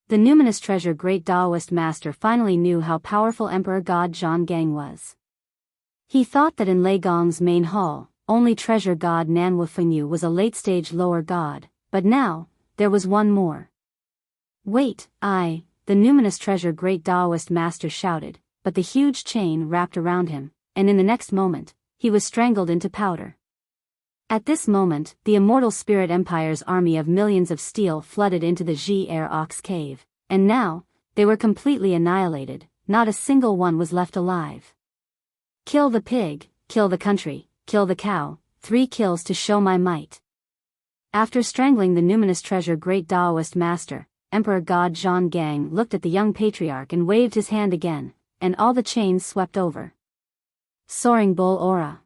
[SPEAKER 1] The numinous treasure great Taoist master finally knew how powerful Emperor God Zhonggang was. He thought that in Lei Gong's main hall, only treasure god Nanwu Fengyu was a late-stage lower god, but now, there was one more. Wait, the numinous treasure great Taoist master shouted, but the huge chain wrapped around him, and in the next moment, he was strangled into powder. At this moment, the immortal spirit empire's army of millions of steel flooded into the Ji Air Ox cave, and now, they were completely annihilated, not a single one was left alive. Kill the pig, kill the country, kill the cow, 3 kills to show my might. After strangling the numinous treasure great Taoist master, Emperor God Zhonggang looked at the young patriarch and waved his hand again, and all the chains swept over. Soaring bull aura.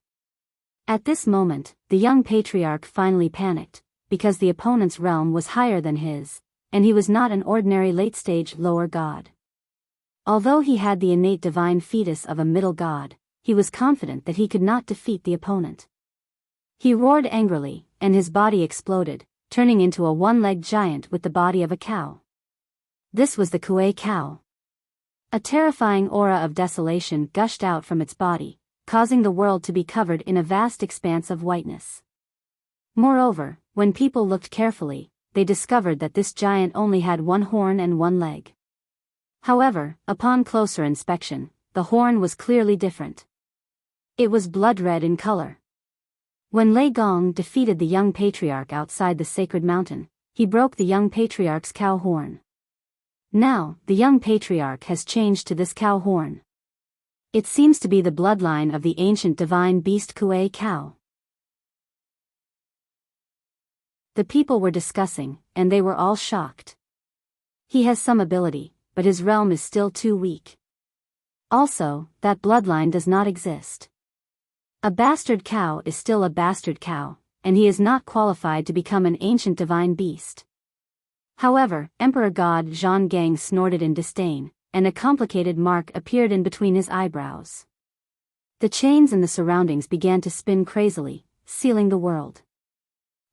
[SPEAKER 1] At this moment, the young patriarch finally panicked, because the opponent's realm was higher than his, and he was not an ordinary late-stage lower god. Although he had the innate divine fetus of a middle god, he was confident that he could not defeat the opponent. He roared angrily, and his body exploded, turning into a one-legged giant with the body of a cow. This was the Kuei cow. A terrifying aura of desolation gushed out from its body, causing the world to be covered in a vast expanse of whiteness. Moreover, when people looked carefully, they discovered that this giant only had 1 horn and 1 leg. However, upon closer inspection, the horn was clearly different. It was blood red in color. When Lei Gong defeated the young patriarch outside the sacred mountain, he broke the young patriarch's cow horn. Now, the young patriarch has changed to this cow horn. It seems to be the bloodline of the ancient divine beast Kuei cow. The people were discussing, and they were all shocked. He has some ability, but his realm is still too weak. Also, that bloodline does not exist. A bastard cow is still a bastard cow, and he is not qualified to become an ancient divine beast. However, Emperor God Zhonggang snorted in disdain, and a complicated mark appeared in between his eyebrows. The chains in the surroundings began to spin crazily, sealing the world.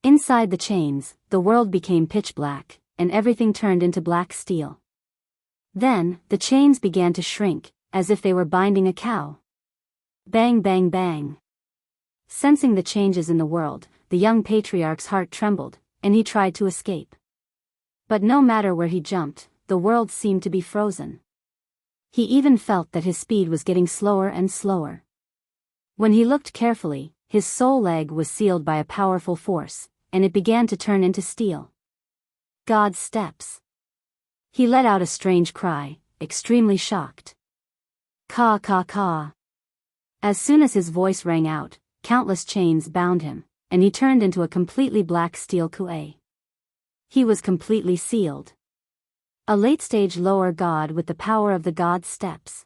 [SPEAKER 1] Inside the chains, the world became pitch black, and everything turned into black steel. Then, the chains began to shrink, as if they were binding a cow. Bang bang bang. Sensing the changes in the world, the young patriarch's heart trembled, and he tried to escape. But no matter where he jumped, the world seemed to be frozen. He even felt that his speed was getting slower and slower. When he looked carefully, his soul leg was sealed by a powerful force, and it began to turn into steel. God's steps. He let out a strange cry, extremely shocked. Ka ka ka. As soon as his voice rang out, countless chains bound him, and he turned into a completely black steel kuei. He was completely sealed. A late-stage lower god with the power of the god's steps.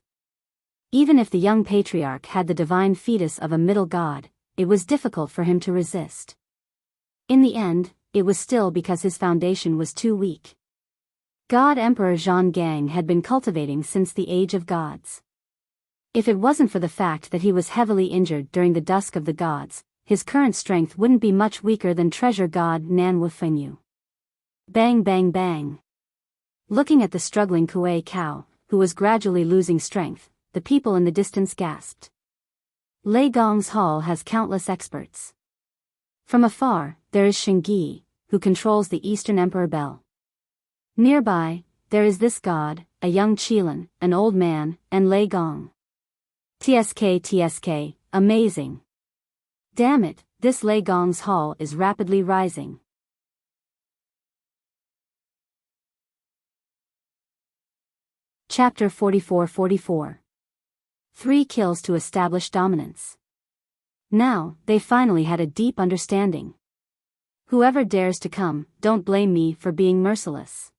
[SPEAKER 1] Even if the young patriarch had the divine fetus of a middle god, it was difficult for him to resist. In the end, it was still because his foundation was too weak. God Emperor Zhang Gang had been cultivating since the age of gods. If it wasn't for the fact that he was heavily injured during the dusk of the gods, his current strength wouldn't be much weaker than treasure god Nan Wufengyu. Bang bang bang. Looking at the struggling Kuei cow, who was gradually losing strength, the people in the distance gasped. Lei Gong's hall has countless experts. From afar, there is Shengyi, who controls the Eastern Emperor Bell. Nearby, there is this god, a young Qilin, an old man, and Lei Gong. TSK, amazing. Damn it, this Lei Gong's hall is rapidly rising. Chapter 44. 3 kills to establish dominance. Now, they finally had a deep understanding. Whoever dares to come, don't blame me for being merciless.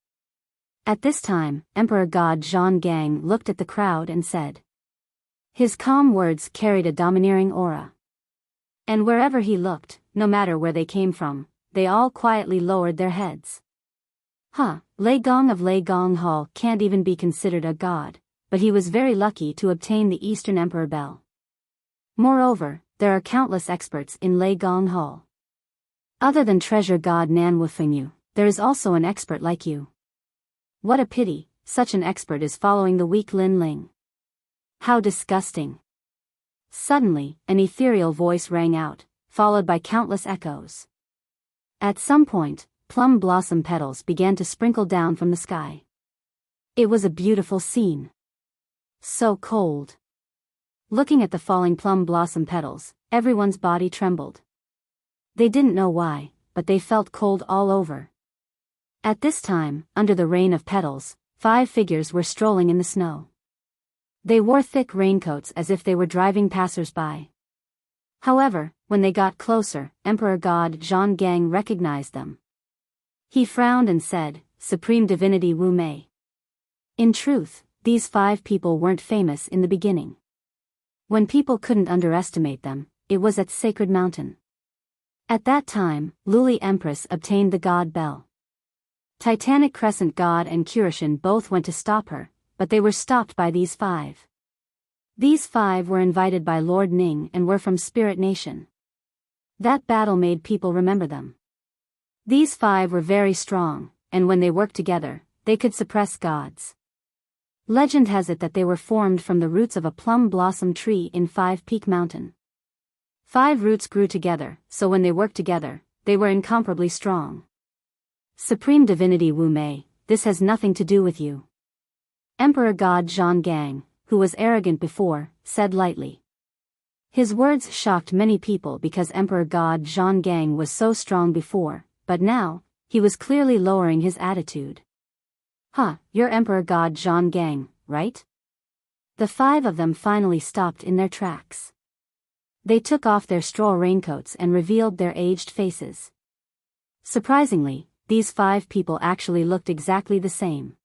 [SPEAKER 1] At this time, Emperor God Zhang Gang looked at the crowd and said. His calm words carried a domineering aura. And wherever he looked, no matter where they came from, they all quietly lowered their heads. Lei Gong of Lei Gong Hall can't even be considered a god, but he was very lucky to obtain the Eastern Emperor Bell. Moreover, there are countless experts in Lei Gong Hall. Other than treasure god Nan Wufengyu, there is also an expert like you. What a pity, such an expert is following the weak Lin Ling. How disgusting. Suddenly, an ethereal voice rang out, followed by countless echoes. At some point, plum blossom petals began to sprinkle down from the sky. It was a beautiful scene. So cold. Looking at the falling plum blossom petals, everyone's body trembled. They didn't know why, but they felt cold all over. At this time, under the rain of petals, 5 figures were strolling in the snow. They wore thick raincoats as if they were driving passers-by. However, when they got closer, Emperor God Zhang Gang recognized them. He frowned and said, Supreme Divinity Wu Mei. In truth, these 5 people weren't famous in the beginning. When people couldn't underestimate them, it was at Sacred Mountain. At that time, Luli Empress obtained the God Bell. Titanic Crescent God and Kurishin both went to stop her, but they were stopped by these 5. These 5 were invited by Lord Ning and were from Spirit Nation. That battle made people remember them. These 5 were very strong, and when they worked together, they could suppress gods. Legend has it that they were formed from the roots of a plum blossom tree in 5 Peak Mountain. 5 roots grew together, so when they worked together, they were incomparably strong. Supreme Divinity Wu Mei, this has nothing to do with you. Emperor God Zhang Gang, who was arrogant before, said lightly. His words shocked many people because Emperor God Zhang Gang was so strong before, but now, he was clearly lowering his attitude. You're Emperor God Zhang Gang, right? The 5 of them finally stopped in their tracks. They took off their straw raincoats and revealed their aged faces. Surprisingly, these 5 people actually looked exactly the same.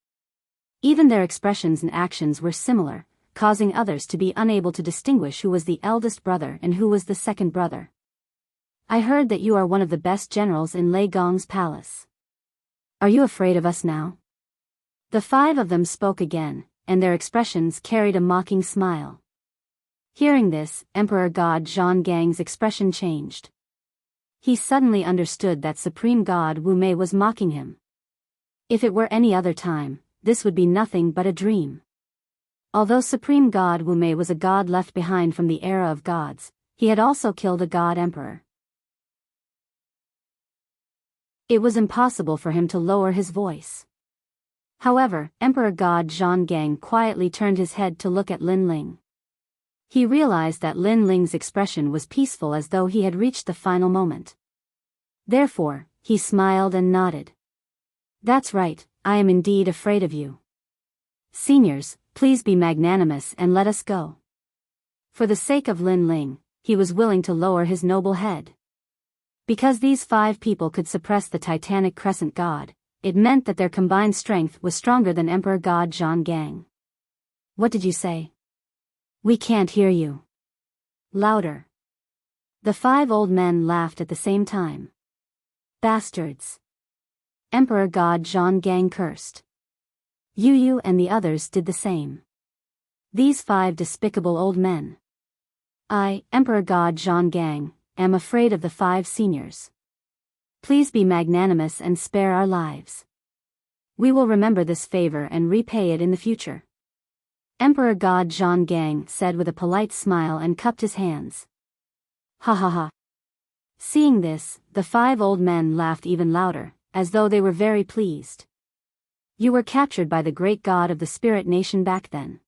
[SPEAKER 1] Even their expressions and actions were similar, causing others to be unable to distinguish who was the eldest brother and who was the second brother. I heard that you are one of the best generals in Lei Gong's palace. Are you afraid of us now? The 5 of them spoke again, and their expressions carried a mocking smile. Hearing this, Emperor God Zhang Gang's expression changed. He suddenly understood that Supreme God Wu Mei was mocking him. If it were any other time, this would be nothing but a dream. Although Supreme God Wu Mei was a god left behind from the era of gods, he had also killed a god emperor. It was impossible for him to lower his voice. However, Emperor God Zhonggang quietly turned his head to look at Lin Ling. He realized that Lin Ling's expression was peaceful, as though he had reached the final moment. Therefore, he smiled and nodded. That's right, I am indeed afraid of you. Seniors, please be magnanimous and let us go. For the sake of Lin Ling, he was willing to lower his noble head. Because these 5 people could suppress the Titanic Crescent God, it meant that their combined strength was stronger than Emperor God Zhonggang. What did you say? We can't hear you. Louder. The 5 old men laughed at the same time. Bastards. Emperor God Zhonggang cursed. Yu and the others did the same. These 5 despicable old men. I, Emperor God Zhonggang, am afraid of the 5 seniors. Please be magnanimous and spare our lives. We will remember this favor and repay it in the future. Emperor God Zhonggang said with a polite smile and cupped his hands. Ha ha ha. Seeing this, the 5 old men laughed even louder, as though they were very pleased. You were captured by the great god of the Spirit Nation back then.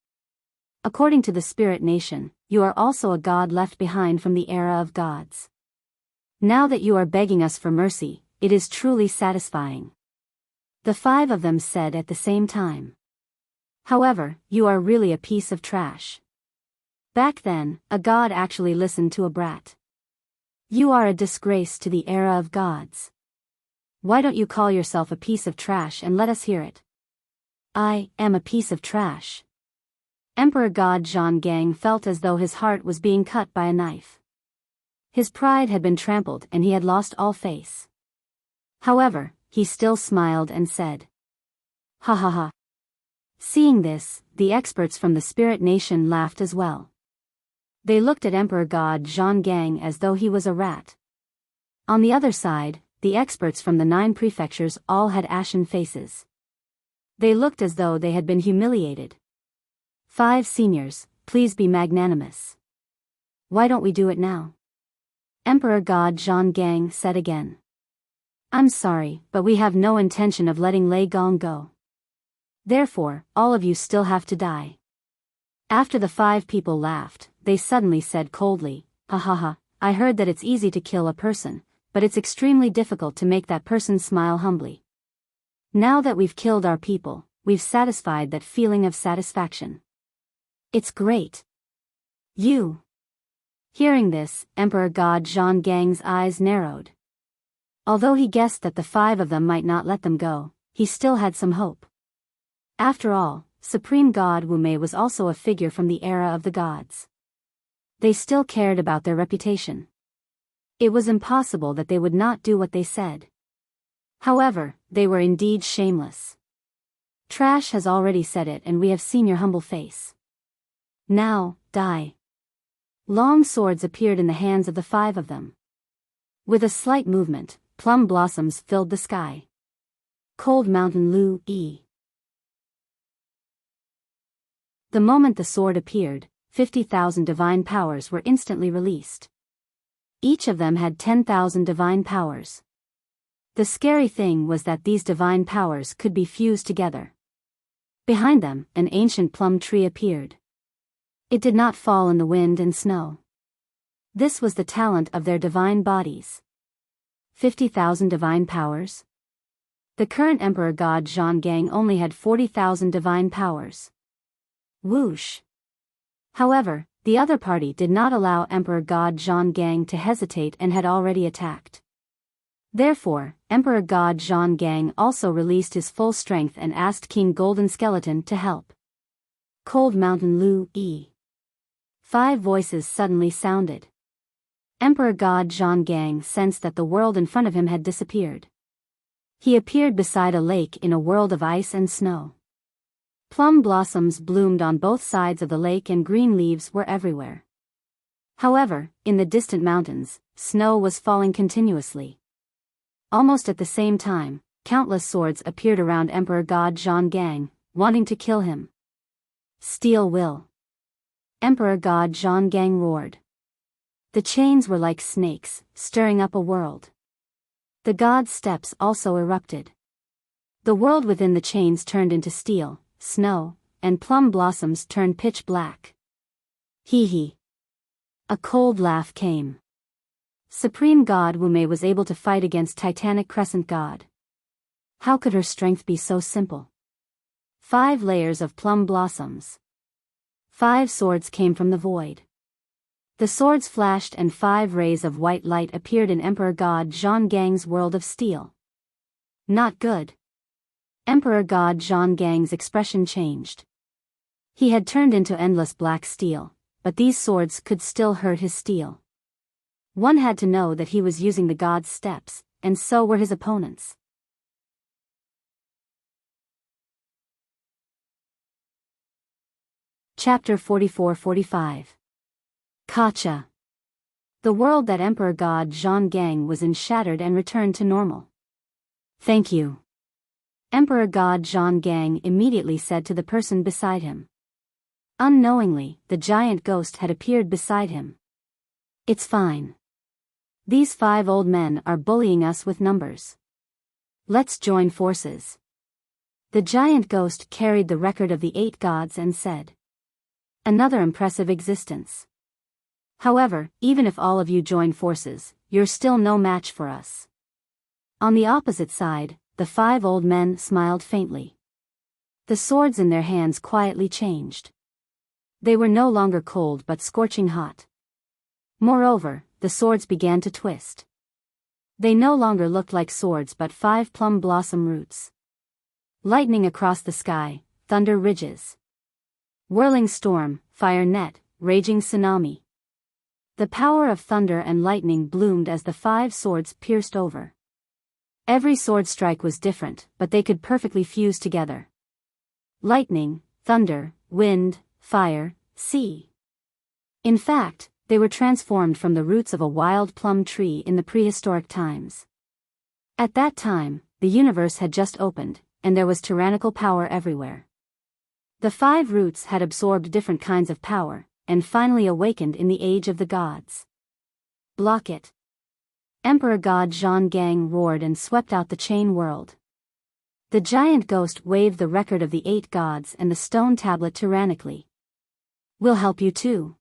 [SPEAKER 1] According to the Spirit Nation, you are also a god left behind from the era of gods. Now that you are begging us for mercy, it is truly satisfying. The 5 of them said at the same time. However, you are really a piece of trash. Back then, a god actually listened to a brat. You are a disgrace to the era of gods. Why don't you call yourself a piece of trash and let us hear it? I am a piece of trash. Emperor God Zhonggang felt as though his heart was being cut by a knife. His pride had been trampled and he had lost all face. However, he still smiled and said, ha ha ha. Seeing this, the experts from the Spirit Nation laughed as well. They looked at Emperor God Zhonggang as though he was a rat. On the other side, the experts from the 9 prefectures all had ashen faces. They looked as though they had been humiliated. 5 seniors, please be magnanimous. Why don't we do it now? Emperor God Zhonggang said again. I'm sorry, but we have no intention of letting Lei Gong go. Therefore, all of you still have to die. After the 5 people laughed, they suddenly said coldly, ha ha ha, I heard that it's easy to kill a person, but it's extremely difficult to make that person smile humbly. Now that we've killed our people, we've satisfied that feeling of satisfaction. It's great. You. Hearing this, Emperor God Zhonggang's eyes narrowed. Although he guessed that the 5 of them might not let them go, he still had some hope. After all, Supreme God Wu Mei was also a figure from the era of the gods. They still cared about their reputation. It was impossible that they would not do what they said. However, they were indeed shameless. Trash has already said it, and we have seen your humble face. Now, die. Long swords appeared in the hands of the 5 of them. With a slight movement, plum blossoms filled the sky. Cold Mountain Lu E. The moment the sword appeared, 50,000 divine powers were instantly released. Each of them had 10,000 divine powers. The scary thing was that these divine powers could be fused together. Behind them, an ancient plum tree appeared. It did not fall in the wind and snow. This was the talent of their divine bodies. 50,000 divine powers? The current Emperor God Zhonggang only had 40,000 divine powers. Whoosh! However, the other party did not allow Emperor God Zhonggang to hesitate and had already attacked. Therefore, Emperor God Zhonggang also released his full strength and asked King Golden Skeleton to help. Cold Mountain Lu E. 5 voices suddenly sounded. Emperor God Zhonggang sensed that the world in front of him had disappeared. He appeared beside a lake in a world of ice and snow. Plum blossoms bloomed on both sides of the lake and green leaves were everywhere. However, in the distant mountains, snow was falling continuously. Almost at the same time, countless swords appeared around Emperor God Zhonggang, wanting to kill him. Steel will. Emperor God Zhonggang roared. The chains were like snakes, stirring up a world. The god's steps also erupted. The world within the chains turned into steel, snow, and plum blossoms turned pitch black. Hee hee. A cold laugh came. Supreme God Wume was able to fight against Titanic Crescent God. How could her strength be so simple? 5 layers of plum blossoms. 5 swords came from the void. The swords flashed and 5 rays of white light appeared in Emperor God Zhang Gang's world of steel. Not good. Emperor God Zhang Gang's expression changed. He had turned into endless black steel, but these swords could still hurt his steel. One had to know that he was using the god's steps, and so were his opponents. Chapter 44-45. Kacha. The world that Emperor God Zhang Gang was in shattered and returned to normal. Thank you. Emperor God Zhang Gang immediately said to the person beside him. Unknowingly, the giant ghost had appeared beside him. It's fine. These 5 old men are bullying us with numbers. Let's join forces. The giant ghost carried the record of the 8 gods and said. Another impressive existence. However, even if all of you join forces, you're still no match for us. On the opposite side, the 5 old men smiled faintly. The swords in their hands quietly changed. They were no longer cold but scorching hot. Moreover, the swords began to twist. They no longer looked like swords but 5 plum blossom roots. Lightning across the sky, thunder ridges. Whirling storm, fire net, raging tsunami. The power of thunder and lightning bloomed as the 5 swords pierced over. Every sword strike was different, but they could perfectly fuse together. Lightning, thunder, wind, fire, sea. In fact, they were transformed from the roots of a wild plum tree in the prehistoric times. At that time, the universe had just opened, and there was tyrannical power everywhere. The 5 roots had absorbed different kinds of power, and finally awakened in the age of the gods. Block it. Emperor God Zhang Gang roared and swept out the chain world. The giant ghost waved the record of the 8 gods and the stone tablet tyrannically. We'll help you too.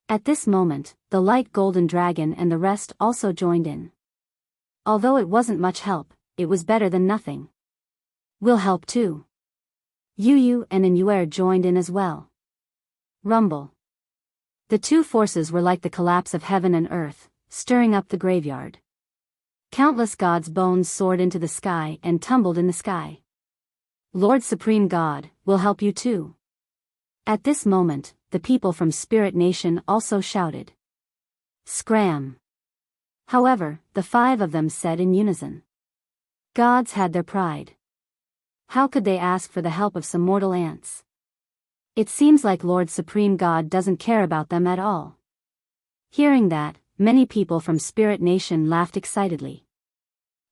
[SPEAKER 1] At this moment, the light golden dragon and the rest also joined in. Although it wasn't much help, it was better than nothing. We'll help too. Yu and Inuer joined in as well. Rumble. The 2 forces were like the collapse of heaven and earth, stirring up the graveyard. Countless gods' bones soared into the sky and tumbled in the sky. Lord Supreme God, will help you too. At this moment, the people from Spirit Nation also shouted. Scram. However, the 5 of them said in unison. Gods had their pride. How could they ask for the help of some mortal ants? It seems like Lord Supreme God doesn't care about them at all. Hearing that, many people from Spirit Nation laughed excitedly.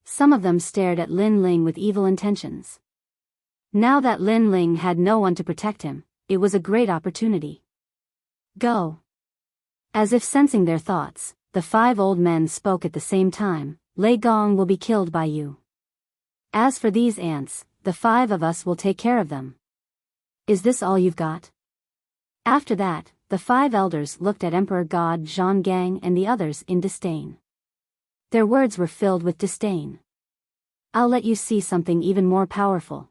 [SPEAKER 1] Some of them stared at Lin Ling with evil intentions. Now that Lin Ling had no one to protect him, it was a great opportunity. Go. As if sensing their thoughts, the 5 old men spoke at the same time. Lei Gong will be killed by you. As for these ants, the 5 of us will take care of them. Is this all you've got? After that, the 5 elders looked at Emperor God Zhang Gang and the others in disdain. Their words were filled with disdain. I'll let you see something even more powerful.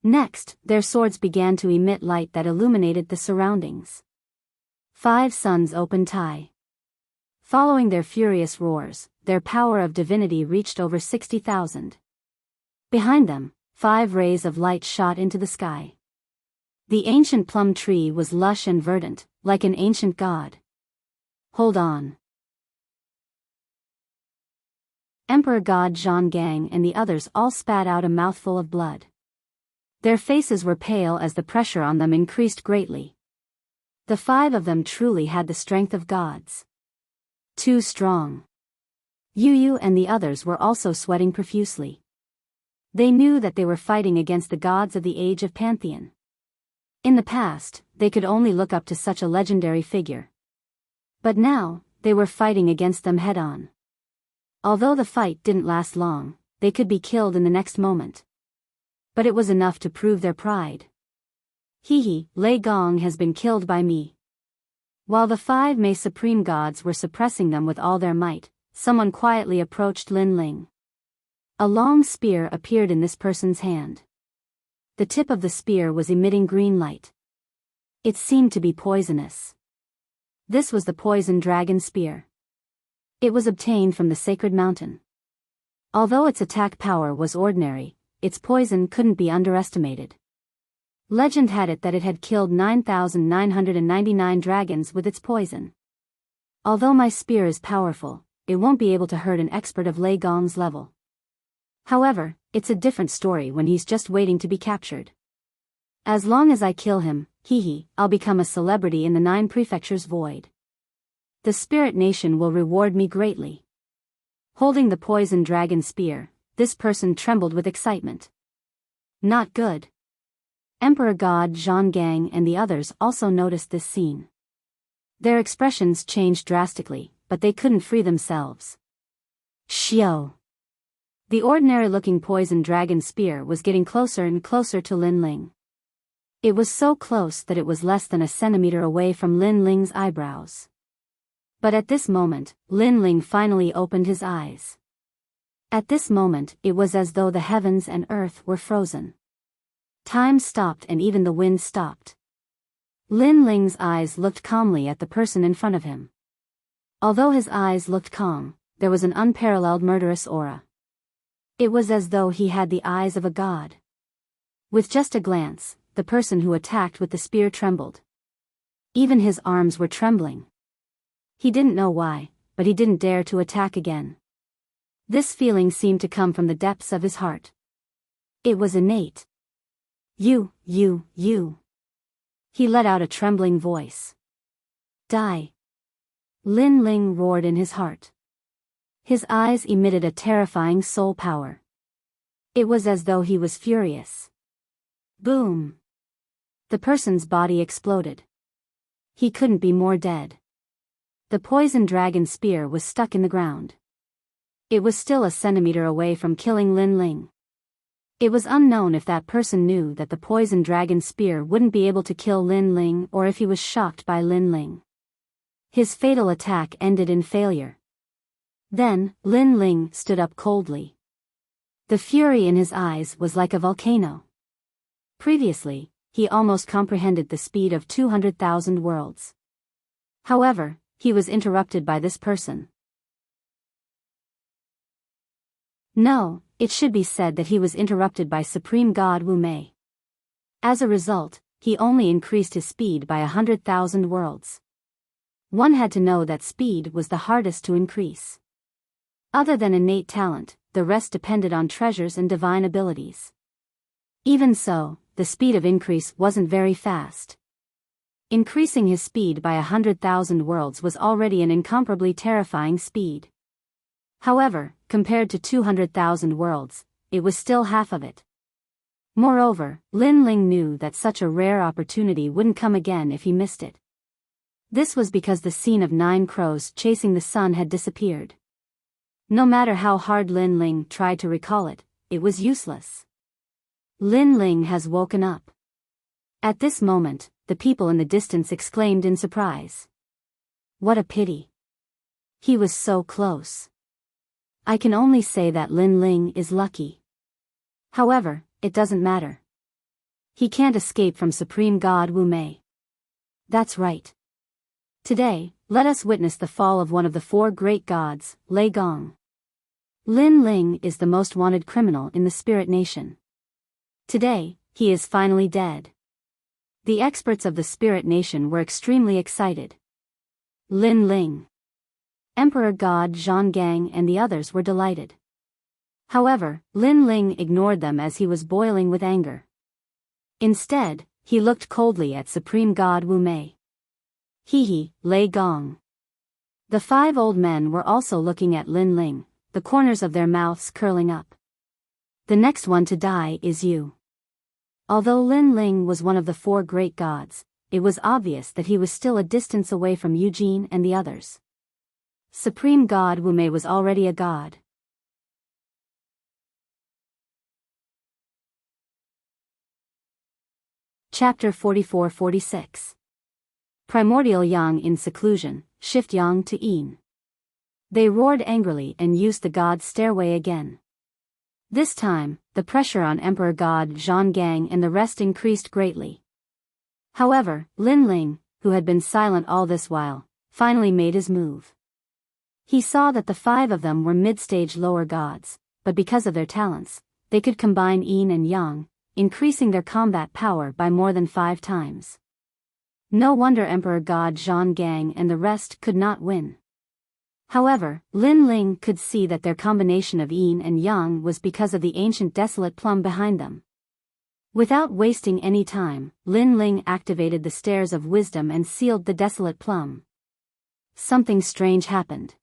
[SPEAKER 1] Next, their swords began to emit light that illuminated the surroundings. 5 suns opened high. Following their furious roars, their power of divinity reached over 60,000. Behind them, 5 rays of light shot into the sky. The ancient plum tree was lush and verdant, like an ancient god. Hold on. Emperor God Zhang Gang and the others all spat out a mouthful of blood. Their faces were pale as the pressure on them increased greatly. The 5 of them truly had the strength of gods. Too strong. Yu and the others were also sweating profusely. They knew that they were fighting against the gods of the age of Pantheon. In the past, they could only look up to such a legendary figure. But now, they were fighting against them head-on. Although the fight didn't last long, they could be killed in the next moment. But it was enough to prove their pride. Hehe, Lei Gong has been killed by me. While the 5 Mei supreme gods were suppressing them with all their might, someone quietly approached Lin Ling. A long spear appeared in this person's hand. The tip of the spear was emitting green light. It seemed to be poisonous. This was the poison dragon spear. It was obtained from the sacred mountain. Although its attack power was ordinary, its poison couldn't be underestimated. Legend had it that it had killed 9,999 dragons with its poison. Although my spear is powerful, it won't be able to hurt an expert of Lei Gong's level. However, it's a different story when he's just waiting to be captured. As long as I kill him, I'll become a celebrity in the 9 prefectures void. The spirit nation will reward me greatly. Holding the poison dragon spear, this person trembled with excitement. Not good. Emperor God Zhang Gang and the others also noticed this scene. Their expressions changed drastically, but they couldn't free themselves. Xiao. The ordinary-looking poison dragon spear was getting closer and closer to Lin Ling. It was so close that it was less than a centimeter away from Lin Ling's eyebrows. But at this moment, Lin Ling finally opened his eyes. At this moment, it was as though the heavens and earth were frozen. Time stopped and even the wind stopped. Lin Ling's eyes looked calmly at the person in front of him. Although his eyes looked calm, there was an unparalleled murderous aura. It was as though he had the eyes of a god. With just a glance, the person who attacked with the spear trembled. Even his arms were trembling. He didn't know why, but he didn't dare to attack again. This feeling seemed to come from the depths of his heart. It was innate. You. He let out a trembling voice. Die. Lin Ling roared in his heart. His eyes emitted a terrifying soul power. It was as though he was furious. Boom. The person's body exploded. He couldn't be more dead. The poison dragon spear was stuck in the ground. It was still a centimeter away from killing Lin Ling. It was unknown if that person knew that the poison dragon spear wouldn't be able to kill Lin Ling or if he was shocked by Lin Ling. His fatal attack ended in failure. Then, Lin Ling stood up coldly. The fury in his eyes was like a volcano. Previously, he almost comprehended the speed of 200,000 worlds. However, he was interrupted by this person. No, it should be said that he was interrupted by Supreme God Wu Mei. As a result, he only increased his speed by 100,000 worlds. One had to know that speed was the hardest to increase. Other than innate talent, the rest depended on treasures and divine abilities. Even so, the speed of increase wasn't very fast. Increasing his speed by 100,000 worlds was already an incomparably terrifying speed. However, compared to 200,000 worlds, it was still half of it. Moreover, Lin Ling knew that such a rare opportunity wouldn't come again if he missed it. This was because the scene of 9 crows chasing the sun had disappeared. No matter how hard Lin Ling tried to recall it, it was useless. Lin Ling has woken up. At this moment, the people in the distance exclaimed in surprise. What a pity. He was so close. I can only say that Lin Ling is lucky. However, it doesn't matter. He can't escape from Supreme God Wu Mei. That's right. Today, let us witness the fall of one of the 4 great gods, Lei Gong. Lin Ling is the most wanted criminal in the spirit nation. Today, he is finally dead. The experts of the spirit nation were extremely excited. Lin Ling, Emperor God Zhang Gang and the others were delighted. However, Lin Ling ignored them as he was boiling with anger. Instead, he looked coldly at Supreme God Wu Mei. Lei Gong. The 5 old men were also looking at Lin Ling, the corners of their mouths curling up. The next one to die is you. Although Lin Ling was one of the 4 great gods, it was obvious that he was still a distance away from Eugene and the others. Supreme God Wu Mei was already a god. Chapter 44-46. Primordial Yang in seclusion, shift Yang to Yin. They roared angrily and used the god's stairway again. This time, the pressure on Emperor God Zhang Gang and the rest increased greatly. However, Lin Ling, who had been silent all this while, finally made his move. He saw that the 5 of them were mid-stage lower gods, but because of their talents, they could combine Yin and Yang, increasing their combat power by more than 5 times. No wonder Emperor God Zhang Gang and the rest could not win. However, Lin Ling could see that their combination of Yin and Yang was because of the ancient desolate plum behind them. Without wasting any time, Lin Ling activated the stairs of wisdom and sealed the desolate plum. Something strange happened.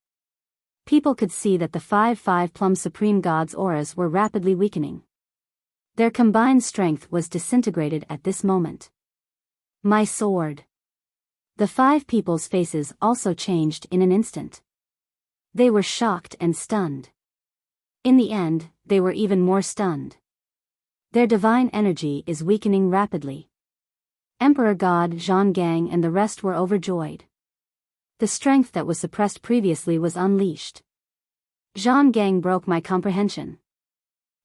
[SPEAKER 1] People could see that the 5 plum supreme gods' auras were rapidly weakening. Their combined strength was disintegrated at this moment. My sword. The 5 people's faces also changed in an instant. They were shocked and stunned. In the end, they were even more stunned. Their divine energy is weakening rapidly. Emperor God Zhang Gang and the rest were overjoyed. The strength that was suppressed previously was unleashed. Zhang Gang broke my comprehension.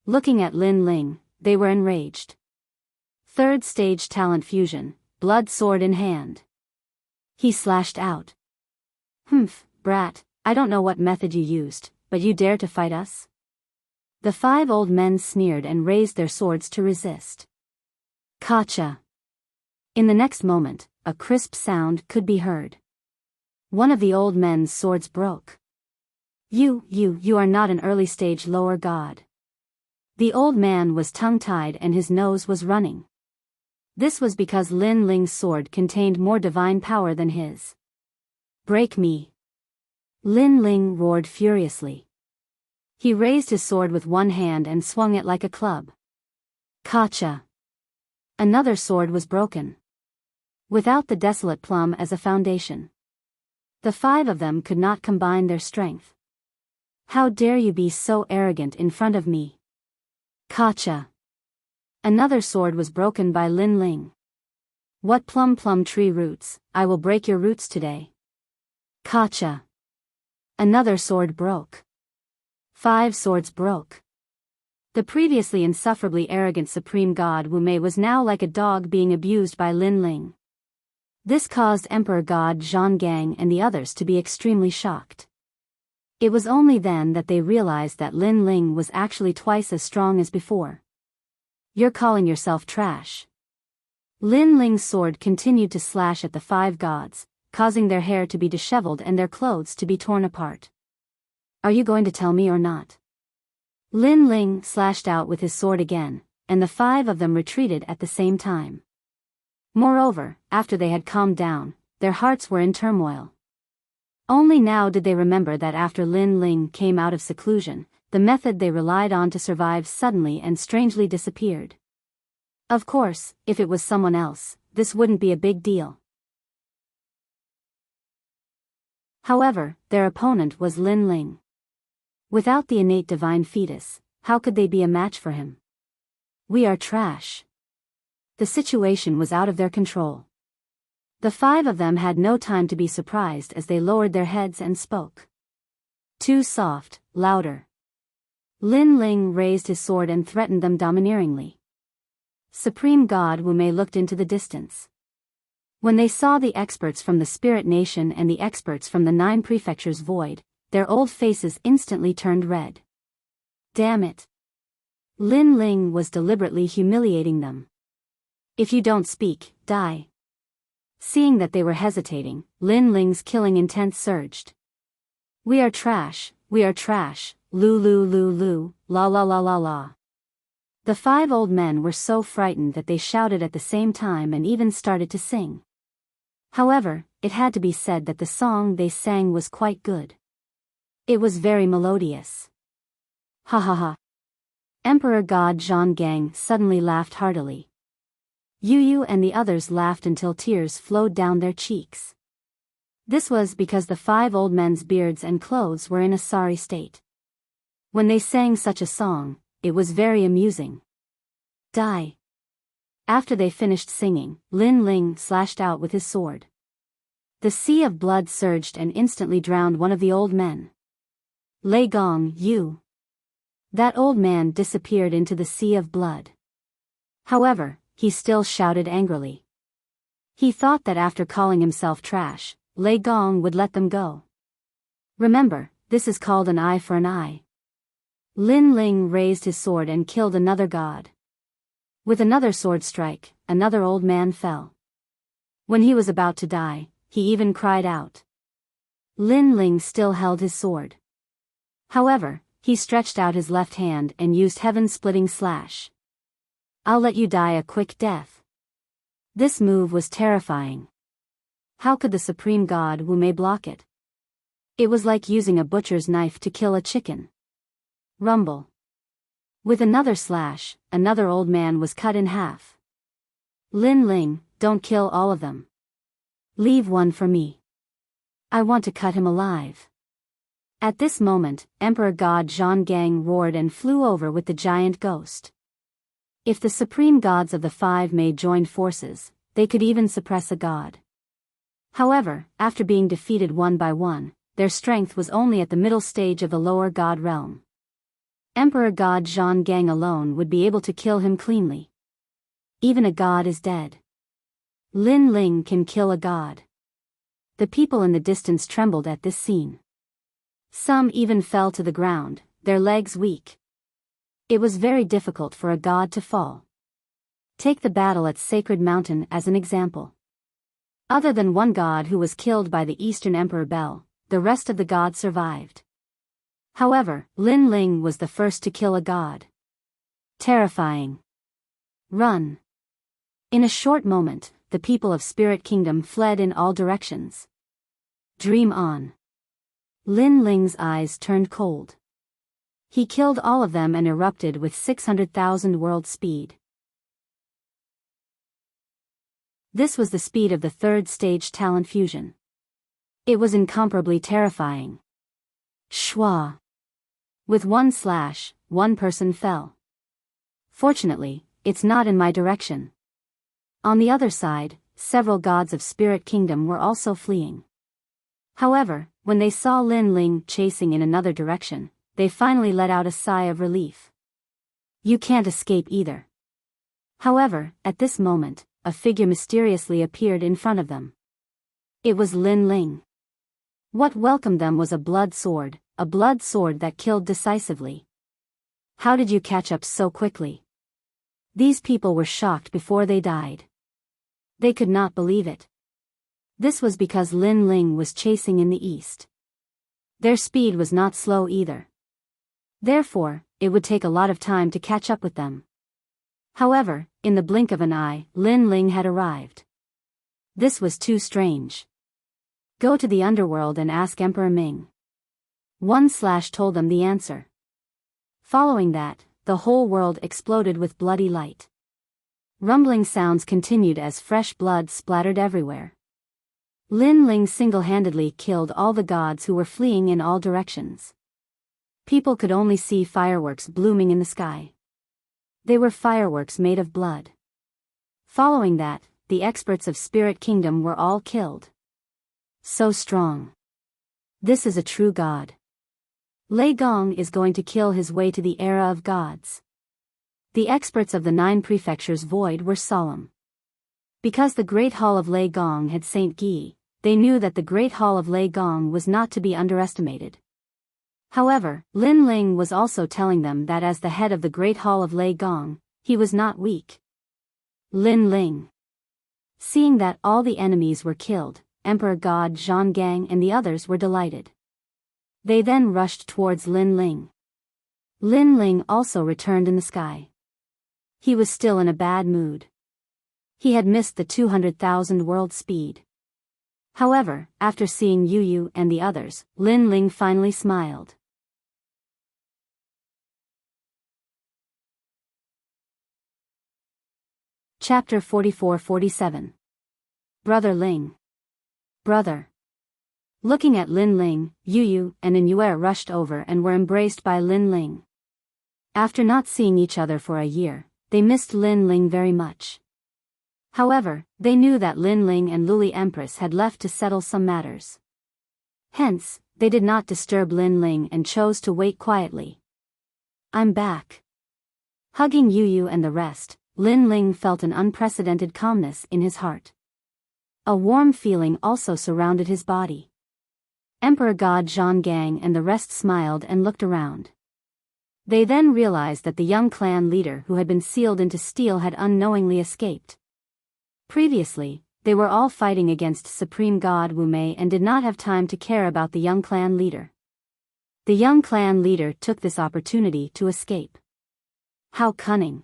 [SPEAKER 1] Looking at Lin Ling, they were enraged. 3rd stage talent fusion, blood sword in hand. He slashed out. Humph, brat, I don't know what method you used, but you dare to fight us? The 5 old men sneered and raised their swords to resist. Kacha. In the next moment, a crisp sound could be heard. One of the old men's swords broke. You are not an early-stage lower god. The old man was tongue-tied and his nose was running. This was because Lin Ling's sword contained more divine power than his. Break me. Lin Ling roared furiously. He raised his sword with one hand and swung it like a club. Kacha. Another sword was broken. Without the desolate plum as a foundation, the 5 of them could not combine their strength. How dare you be so arrogant in front of me? Kacha. Another sword was broken by Lin Ling. What plum tree roots, I will break your roots today. Kacha. Another sword broke. 5 swords broke. The previously insufferably arrogant supreme god Wu Mei was now like a dog being abused by Lin Ling. This caused Emperor God Zhang Gang and the others to be extremely shocked. It was only then that they realized that Lin Ling was actually twice as strong as before. You're calling yourself trash. Lin Ling's sword continued to slash at the 5 gods, causing their hair to be disheveled and their clothes to be torn apart. Are you going to tell me or not? Lin Ling slashed out with his sword again, and the 5 of them retreated at the same time. Moreover, after they had calmed down, their hearts were in turmoil. Only now did they remember that after Lin Ling came out of seclusion, the method they relied on to survive suddenly and strangely disappeared. Of course, if it was someone else, this wouldn't be a big deal. However, their opponent was Lin Ling. Without the innate divine fetus, how could they be a match for him? We are trash. The situation was out of their control. The 5 of them had no time to be surprised as they lowered their heads and spoke. Too soft, louder. Lin Ling raised his sword and threatened them domineeringly. Supreme God Wu Mei looked into the distance. When they saw the experts from the Spirit Nation and the experts from the 9 prefectures void, their old faces instantly turned red. Damn it. Lin Ling was deliberately humiliating them. If you don't speak, die. Seeing that they were hesitating, Lin Ling's killing intent surged. We are trash, lu, la la la la la. The 5 old men were so frightened that they shouted at the same time and even started to sing. However, it had to be said that the song they sang was quite good. It was very melodious. Ha ha ha. Emperor God Zhang Gang suddenly laughed heartily. Yu and the others laughed until tears flowed down their cheeks. This was because the 5 old men's beards and clothes were in a sorry state. When they sang such a song, it was very amusing. Die. After they finished singing, Lin Ling slashed out with his sword. The sea of blood surged and instantly drowned one of the old men. Lei Gong, you! That old man disappeared into the sea of blood. However, he still shouted angrily. He thought that after calling himself trash, Lei Gong would let them go. Remember, this is called an eye for an eye. Lin Ling raised his sword and killed another god. With another sword strike, another old man fell. When he was about to die, he even cried out. Lin Ling still held his sword. However, he stretched out his left hand and used heaven-splitting slash. I'll let you die a quick death. This move was terrifying. How could the supreme god Wu Mei block it? It was like using a butcher's knife to kill a chicken. Rumble. With another slash, another old man was cut in half. Lin Ling, don't kill all of them. Leave one for me. I want to cut him alive. At this moment, Emperor God Zhang Gang roared and flew over with the giant ghost. If the supreme gods of the five made joined forces, they could even suppress a god. However, after being defeated one by one, their strength was only at the middle stage of the lower god realm. Emperor God Zhang Gang alone would be able to kill him cleanly. Even a god is dead. Lin Ling can kill a god. The people in the distance trembled at this scene. Some even fell to the ground, their legs weak. It was very difficult for a god to fall. Take the battle at Sacred Mountain as an example. Other than one god who was killed by the Eastern Emperor Bel, the rest of the gods survived. However, Lin Ling was the first to kill a god. Terrifying. Run. In a short moment, the people of Spirit Kingdom fled in all directions. Dream on. Lin Ling's eyes turned cold. He killed all of them and erupted with 600,000 world speed. This was the speed of the third stage talent fusion. It was incomparably terrifying. Shwa. With one slash, one person fell. Fortunately, it's not in my direction. On the other side, several gods of Spirit Kingdom were also fleeing. However, when they saw Lin Ling chasing in another direction, they finally let out a sigh of relief. You can't escape either. However, at this moment, a figure mysteriously appeared in front of them. It was Lin Ling. What welcomed them was a blood sword that killed decisively. How did you catch up so quickly? These people were shocked before they died. They could not believe it. This was because Lin Ling was chasing in the east. Their speed was not slow either. Therefore, it would take a lot of time to catch up with them. However, in the blink of an eye, Lin Ling had arrived. This was too strange. Go to the underworld and ask Emperor Ming. One slash told them the answer. Following that, the whole world exploded with bloody light. Rumbling sounds continued as fresh blood splattered everywhere. Lin Ling single-handedly killed all the gods who were fleeing in all directions. People could only see fireworks blooming in the sky. They were fireworks made of blood. Following that, the experts of Spirit Kingdom were all killed. So strong. This is a true god. Lei Gong is going to kill his way to the era of gods. The experts of the 9 prefectures void were solemn. Because the Great Hall of Lei Gong had Saint Guy, they knew that the Great Hall of Lei Gong was not to be underestimated. However, Lin Ling was also telling them that as the head of the Great Hall of Lei Gong, he was not weak. Lin Ling. Seeing that all the enemies were killed, Emperor God Zhang Gang and the others were delighted. They then rushed towards Lin Ling. Lin Ling also returned in the sky. He was still in a bad mood. He had missed the 200,000 world speed. However, after seeing Yu Yu and the others, Lin Ling finally smiled. Chapter 44-47. Brother Ling. Brother. Looking at Lin Ling, Yu Yu and Yue rushed over and were embraced by Lin Ling. After not seeing each other for a year, they missed Lin Ling very much. However, they knew that Lin Ling and Luli Empress had left to settle some matters. Hence, they did not disturb Lin Ling and chose to wait quietly. I'm back. Hugging Yu and the rest, Lin Ling felt an unprecedented calmness in his heart. A warm feeling also surrounded his body. Emperor God Zhang Gang and the rest smiled and looked around. They then realized that the young clan leader who had been sealed into steel had unknowingly escaped. Previously, they were all fighting against Supreme God Wu Mei and did not have time to care about the young clan leader. The young clan leader took this opportunity to escape. How cunning!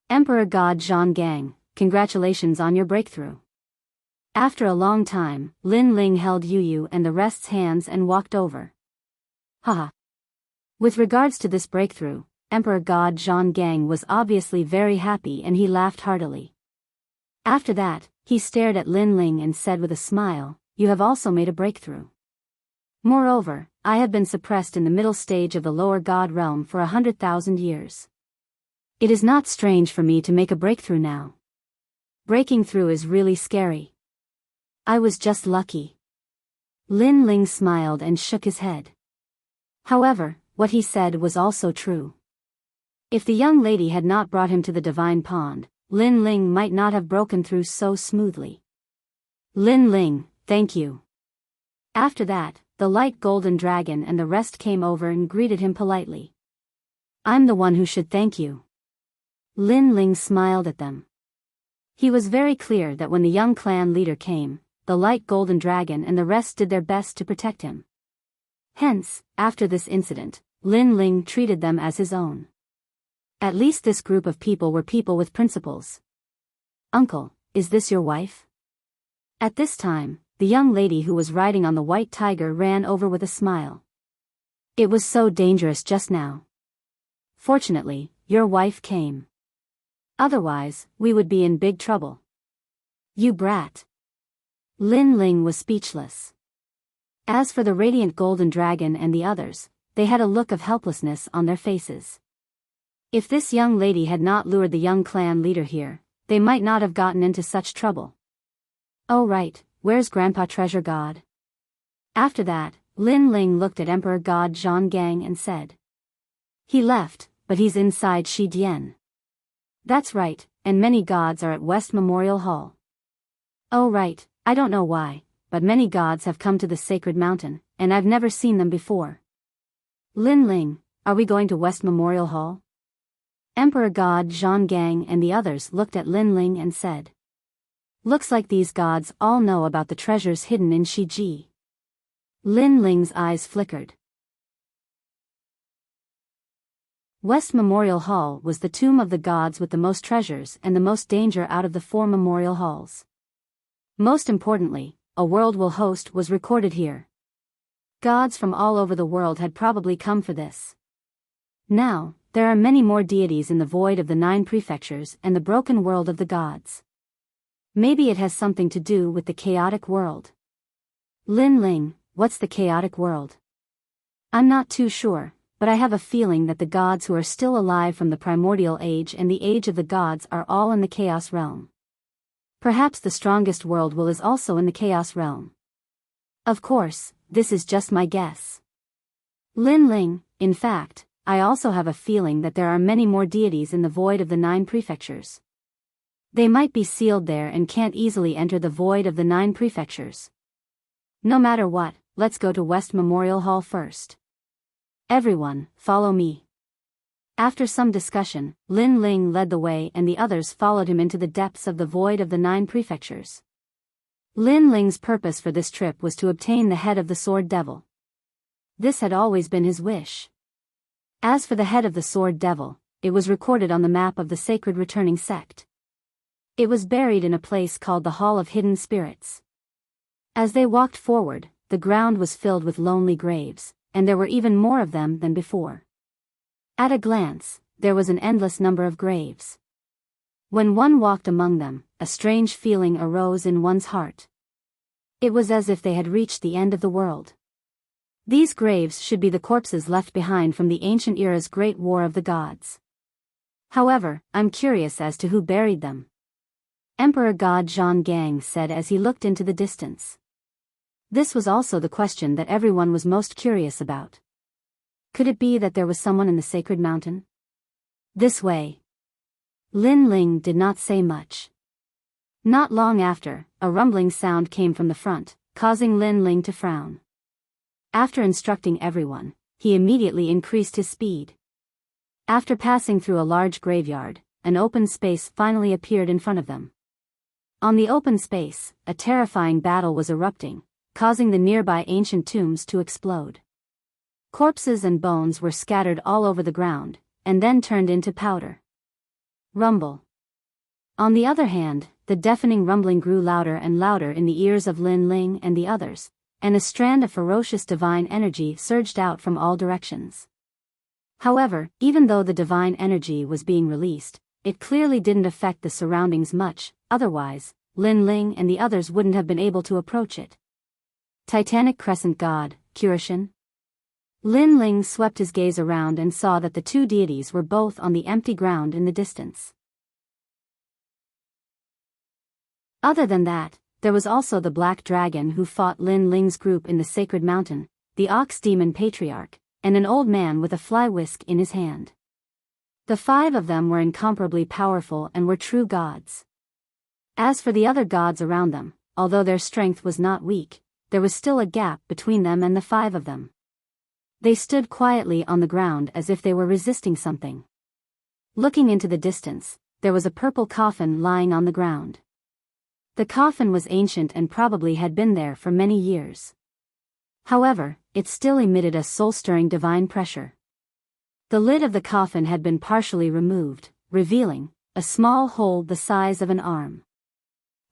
[SPEAKER 1] Emperor God Zhang Gang, congratulations on your breakthrough. After a long time, Lin Ling held Yu and the rest's hands and walked over. Haha. With regards to this breakthrough, Emperor God Zhang Gang was obviously very happy and he laughed heartily. After that, he stared at Lin Ling and said with a smile, you have also made a breakthrough. Moreover, I have been suppressed in the middle stage of the lower god realm for 100,000 years. It is not strange for me to make a breakthrough now. Breaking through is really scary. I was just lucky. Lin Ling smiled and shook his head. However, what he said was also true. If the young lady had not brought him to the divine pond, Lin Ling might not have broken through so smoothly. Lin Ling, thank you. After that, the light golden dragon and the rest came over and greeted him politely. I'm the one who should thank you. Lin Ling smiled at them. He was very clear that when the young clan leader came, the light golden dragon and the rest did their best to protect him. Hence, after this incident, Lin Ling treated them as his own. At least this group of people were people with principles. Uncle, is this your wife? At this time, the young lady who was riding on the white tiger ran over with a smile. It was so dangerous just now. Fortunately, your wife came. Otherwise, we would be in big trouble. You brat. Lin Ling was speechless. As for the radiant golden dragon and the others, they had a look of helplessness on their faces. If this young lady had not lured the young clan leader here, they might not have gotten into such trouble. Oh right, where's Grandpa Treasure God? After that, Lin Ling looked at Emperor God Zhang Gang and said. He left, but he's inside Shi Dian. That's right, and many gods are at West Memorial Hall. Oh right, I don't know why, but many gods have come to the sacred mountain, and I've never seen them before. Lin Ling, are we going to West Memorial Hall? Emperor God Zhang Gang and the others looked at Lin Ling and said. Looks like these gods all know about the treasures hidden in Shiji. Lin Ling's eyes flickered. West Memorial Hall was the tomb of the gods with the most treasures and the most danger out of the 4 memorial halls. Most importantly, a world will host was recorded here. Gods from all over the world had probably come for this. Now, there are many more deities in the void of the 9 prefectures and the broken world of the gods. Maybe it has something to do with the chaotic world. Lin Ling, what's the chaotic world? I'm not too sure, but I have a feeling that the gods who are still alive from the primordial age and the age of the gods are all in the chaos realm. Perhaps the strongest world will is also in the chaos realm. Of course, this is just my guess. Lin Ling, in fact, I also have a feeling that there are many more deities in the void of the 9 prefectures. They might be sealed there and can't easily enter the void of the 9 prefectures. No matter what, let's go to West Memorial Hall first. Everyone, follow me. After some discussion, Lin Ling led the way and the others followed him into the depths of the void of the 9 prefectures. Lin Ling's purpose for this trip was to obtain the head of the Sword Devil. This had always been his wish. As for the head of the Sword Devil, it was recorded on the map of the Sacred Returning Sect. It was buried in a place called the Hall of Hidden Spirits. As they walked forward, the ground was filled with lonely graves, and there were even more of them than before. At a glance, there was an endless number of graves. When one walked among them, a strange feeling arose in one's heart. It was as if they had reached the end of the world. These graves should be the corpses left behind from the ancient era's great war of the gods. However, I'm curious as to who buried them. Emperor God Zhang Gang said as he looked into the distance. This was also the question that everyone was most curious about. Could it be that there was someone in the sacred mountain? This way. Lin Ling did not say much. Not long after, a rumbling sound came from the front, causing Lin Ling to frown. After instructing everyone, he immediately increased his speed. After passing through a large graveyard, an open space finally appeared in front of them. On the open space, a terrifying battle was erupting, causing the nearby ancient tombs to explode. Corpses and bones were scattered all over the ground, and then turned into powder. Rumble. On the other hand, the deafening rumbling grew louder and louder in the ears of Lin Ling and the others, and a strand of ferocious divine energy surged out from all directions. However, even though the divine energy was being released, it clearly didn't affect the surroundings much, otherwise, Lin Ling and the others wouldn't have been able to approach it. Titanic Crescent God, Kurishin. Lin Ling swept his gaze around and saw that the two deities were both on the empty ground in the distance. Other than that, there was also the Black Dragon who fought Lin Ling's group in the Sacred Mountain, the Ox Demon Patriarch, and an old man with a fly whisk in his hand. The 5 of them were incomparably powerful and were true gods. As for the other gods around them, although their strength was not weak, there was still a gap between them and the 5 of them. They stood quietly on the ground as if they were resisting something. Looking into the distance, there was a purple coffin lying on the ground. The coffin was ancient and probably had been there for many years. However, it still emitted a soul-stirring divine pressure. The lid of the coffin had been partially removed, revealing a small hole the size of an arm.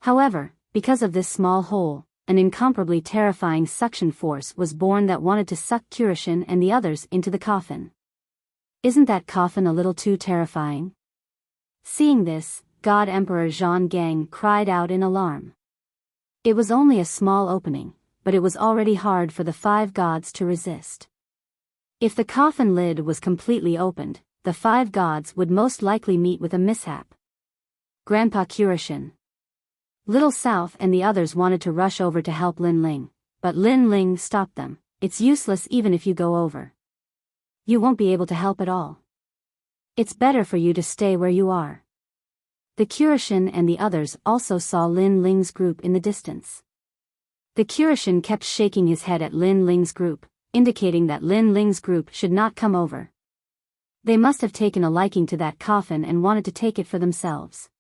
[SPEAKER 1] However, because of this small hole, an incomparably terrifying suction force was born that wanted to suck Kurishin and the others into the coffin. Isn't that coffin a little too terrifying? Seeing this, God Emperor Zhang Gang cried out in alarm. It was only a small opening, but it was already hard for the 5 gods to resist. If the coffin lid was completely opened, the 5 gods would most likely meet with a mishap. Grandpa Kurishin. Little South and the others wanted to rush over to help Lin Ling, but Lin Ling stopped them. It's useless even if you go over. You won't be able to help at all. It's better for you to stay where you are. The Kurishin and the others also saw Lin Ling's group in the distance. The Kurishin kept shaking his head at Lin Ling's group, indicating that Lin Ling's group should not come over. They must have taken a liking to that coffin and wanted to take it for themselves.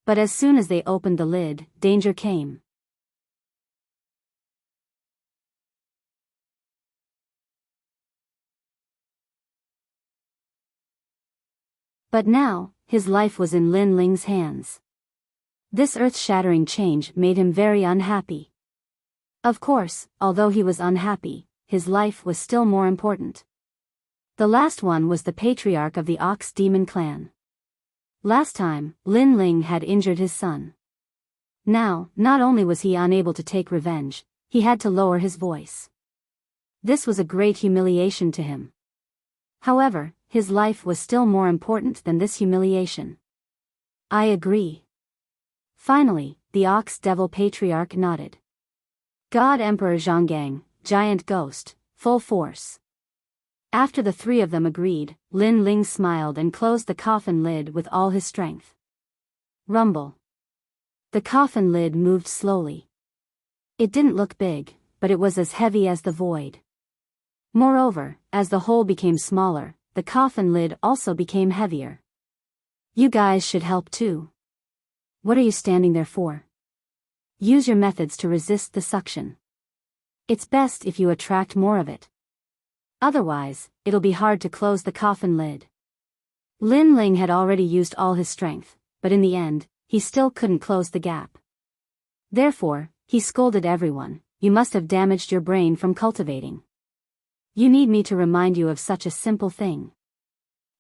[SPEAKER 1] But as soon as they opened the lid, danger came. But now, his life was in Lin Ling's hands. This earth-shattering change made him very unhappy. Of course, although he was unhappy, his life was still more important. The last one was the patriarch of the Ox Demon clan. Last time, Lin Ling had injured his son. Now, not only was he unable to take revenge, he had to lower his voice. This was a great humiliation to him. However, his life was still more important than this humiliation. I agree. Finally, the Ox Devil Patriarch nodded. God Emperor Zhanggang, Giant Ghost, full force. After the 3 of them agreed, Lin Ling smiled and closed the coffin lid with all his strength. Rumble. The coffin lid moved slowly. It didn't look big, but it was as heavy as the void. Moreover, as the hole became smaller, the coffin lid also became heavier. You guys should help too. What are you standing there for? Use your methods to resist the suction. It's best if you attract more of it. Otherwise, it'll be hard to close the coffin lid. Lin Ling had already used all his strength, but in the end, he still couldn't close the gap. Therefore, he scolded everyone, you must have damaged your brain from cultivating. You need me to remind you of such a simple thing.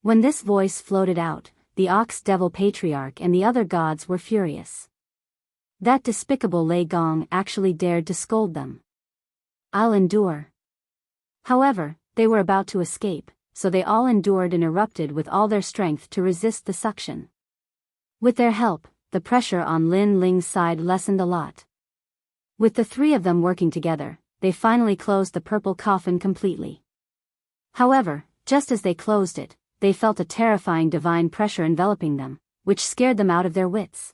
[SPEAKER 1] When this voice floated out, the Ox Devil Patriarch and the other gods were furious. That despicable Lei Gong actually dared to scold them. I'll endure. However, they were about to escape, so they all endured and erupted with all their strength to resist the suction. With their help, the pressure on Lin Ling's side lessened a lot. With the three of them working together, they finally closed the purple coffin completely. However, just as they closed it, they felt a terrifying divine pressure enveloping them, which scared them out of their wits.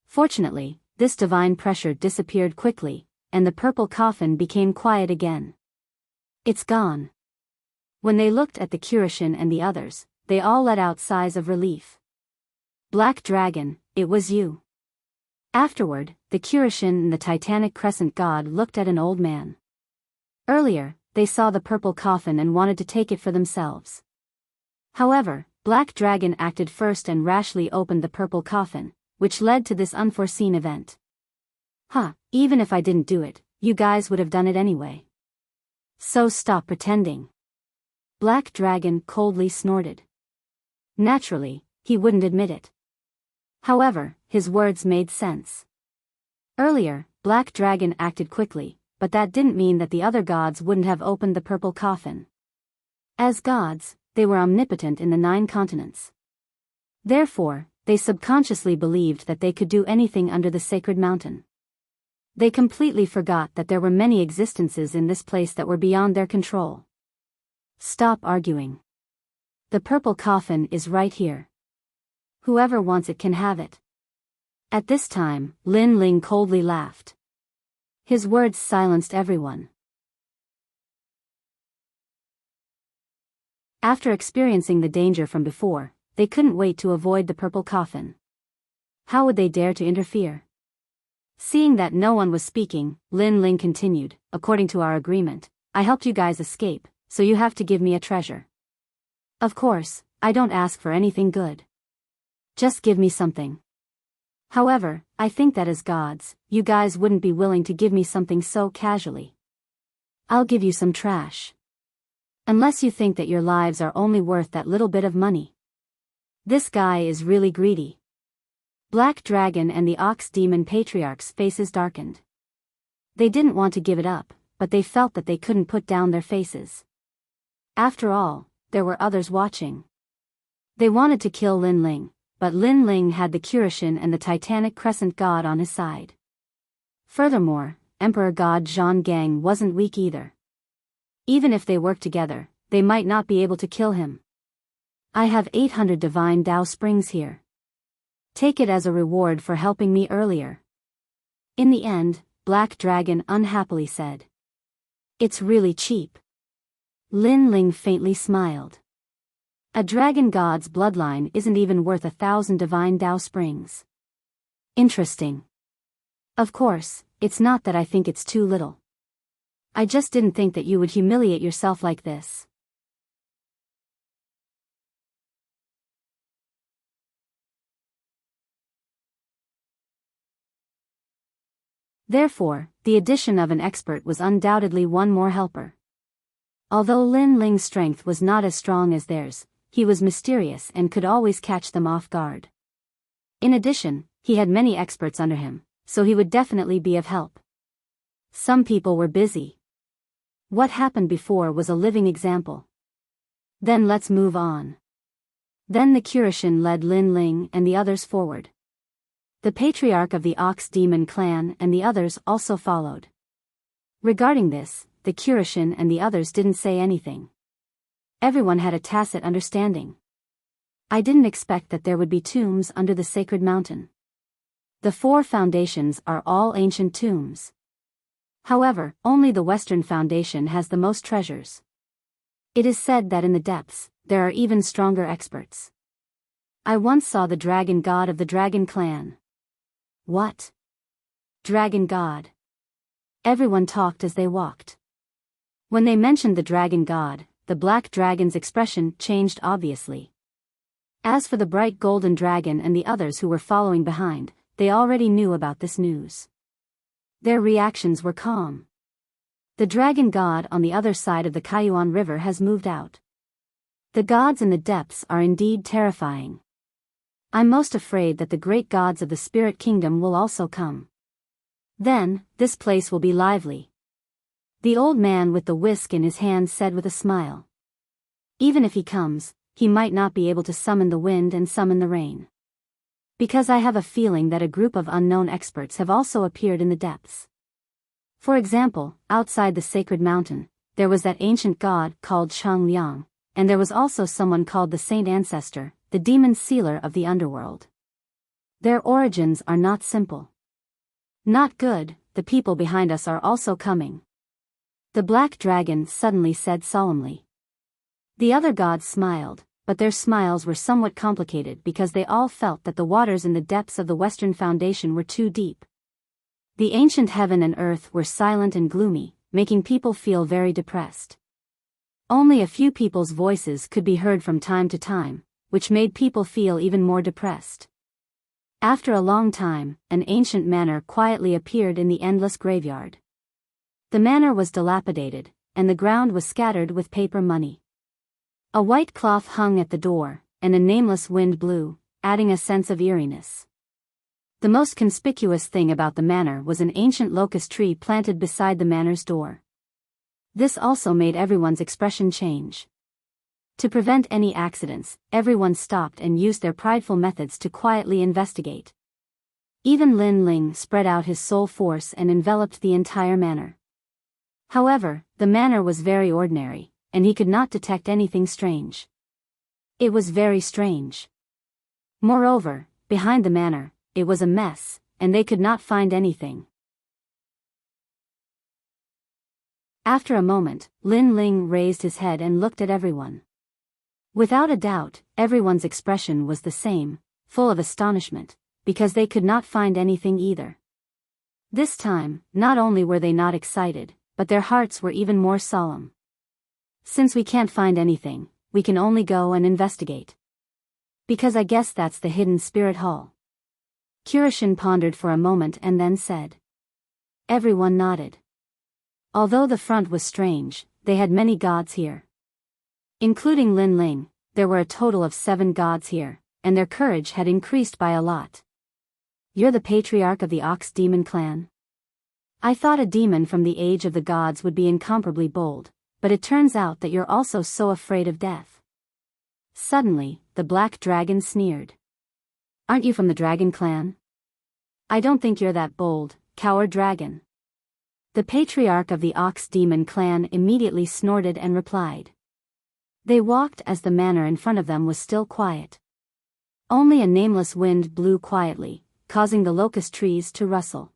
[SPEAKER 1] Fortunately, this divine pressure disappeared quickly, and the purple coffin became quiet again. It's gone. When they looked at the Kyushin and the others, they all let out sighs of relief. Black Dragon, it was you. Afterward, the Kyushin and the Titanic Crescent God looked at an old man. Earlier, they saw the purple coffin and wanted to take it for themselves. However, Black Dragon acted first and rashly opened the purple coffin, which led to this unforeseen event. Even if I didn't do it, you guys would have done it anyway. So stop pretending. Black Dragon coldly snorted. Naturally, he wouldn't admit it. However, his words made sense. Earlier, Black Dragon acted quickly, but that didn't mean that the other gods wouldn't have opened the purple coffin. As gods, they were omnipotent in the 9 continents. Therefore, they subconsciously believed that they could do anything under the sacred mountain. They completely forgot that there were many existences in this place that were beyond their control. Stop arguing. The purple coffin is right here. Whoever wants it can have it. At this time, Lin Ling coldly laughed. His words silenced everyone. After experiencing the danger from before, they couldn't wait to avoid the purple coffin. How would they dare to interfere? Seeing that no one was speaking, Lin Ling continued, according to our agreement, I helped you guys escape, so you have to give me a treasure. Of course, I don't ask for anything good. Just give me something. However, I think that as gods, you guys wouldn't be willing to give me something so casually. I'll give you some trash. Unless you think that your lives are only worth that little bit of money. This guy is really greedy. Black Dragon and the Ox Demon Patriarch's faces darkened. They didn't want to give it up, but they felt that they couldn't put down their faces. After all, there were others watching. They wanted to kill Lin Ling, but Lin Ling had the Kyushin and the Titanic Crescent God on his side. Furthermore, Emperor God Zhang Gang wasn't weak either. Even if they worked together, they might not be able to kill him. I have 800 divine Dao springs here. Take it as a reward for helping me earlier. In the end, Black Dragon unhappily said. It's really cheap. Lin Ling faintly smiled. A dragon god's bloodline isn't even worth 1,000 divine Dao springs. Interesting. Of course, it's not that I think it's too little. I just didn't think that you would humiliate yourself like this. Therefore, the addition of an expert was undoubtedly one more helper. Although Lin Ling's strength was not as strong as theirs, he was mysterious and could always catch them off guard. In addition, he had many experts under him, so he would definitely be of help. Some people were busy. What happened before was a living example. Then let's move on. Then the Kyushin led Lin Ling and the others forward. The Patriarch of the Ox Demon clan and the others also followed. Regarding this, the Kyushin and the others didn't say anything. Everyone had a tacit understanding. I didn't expect that there would be tombs under the sacred mountain. The 4 foundations are all ancient tombs. However, only the Western Foundation has the most treasures. It is said that in the depths, there are even stronger experts. I once saw the dragon god of the dragon clan. What? Dragon god. Everyone talked as they walked. When they mentioned the dragon god, the black dragon's expression changed obviously. As for the bright golden dragon and the others who were following behind, they already knew about this news. Their reactions were calm. The dragon god on the other side of the Kaiyuan River has moved out. The gods in the depths are indeed terrifying. I'm most afraid that the great gods of the spirit kingdom will also come. Then, this place will be lively. The old man with the whisk in his hand said with a smile. Even if he comes, he might not be able to summon the wind and summon the rain. Because I have a feeling that a group of unknown experts have also appeared in the depths. For example, outside the sacred mountain, there was that ancient god called Shang Liang, and there was also someone called the Saint Ancestor, the demon sealer of the underworld. Their origins are not simple. Not good, the people behind us are also coming. The black dragon suddenly said solemnly. The other gods smiled, but their smiles were somewhat complicated because they all felt that the waters in the depths of the Western Foundation were too deep. The ancient heaven and earth were silent and gloomy, making people feel very depressed. Only a few people's voices could be heard from time to time, which made people feel even more depressed. After a long time, an ancient manor quietly appeared in the endless graveyard. The manor was dilapidated, and the ground was scattered with paper money. A white cloth hung at the door, and a nameless wind blew, adding a sense of eeriness. The most conspicuous thing about the manor was an ancient locust tree planted beside the manor's door. This also made everyone's expression change. To prevent any accidents, everyone stopped and used their prideful methods to quietly investigate. Even Lin Ling spread out his soul force and enveloped the entire manor. However, the manor was very ordinary, and he could not detect anything strange. It was very strange. Moreover, behind the manor, it was a mess, and they could not find anything. After a moment, Lin Ling raised his head and looked at everyone. Without a doubt, everyone's expression was the same, full of astonishment, because they could not find anything either. This time, not only were they not excited, but their hearts were even more solemn. Since we can't find anything, we can only go and investigate. Because I guess that's the hidden spirit hall. Kurishin pondered for a moment and then said. Everyone nodded. Although the front was strange, they had many gods here. Including Lin Ling, there were a total of 7 gods here, and their courage had increased by a lot. You're the patriarch of the Ox Demon clan? I thought a demon from the age of the gods would be incomparably bold, but it turns out that you're also so afraid of death. Suddenly, the black dragon sneered. Aren't you from the dragon clan? I don't think you're that bold, coward dragon. The patriarch of the Ox Demon clan immediately snorted and replied. They walked as the manor in front of them was still quiet. Only a nameless wind blew quietly, causing the locust trees to rustle.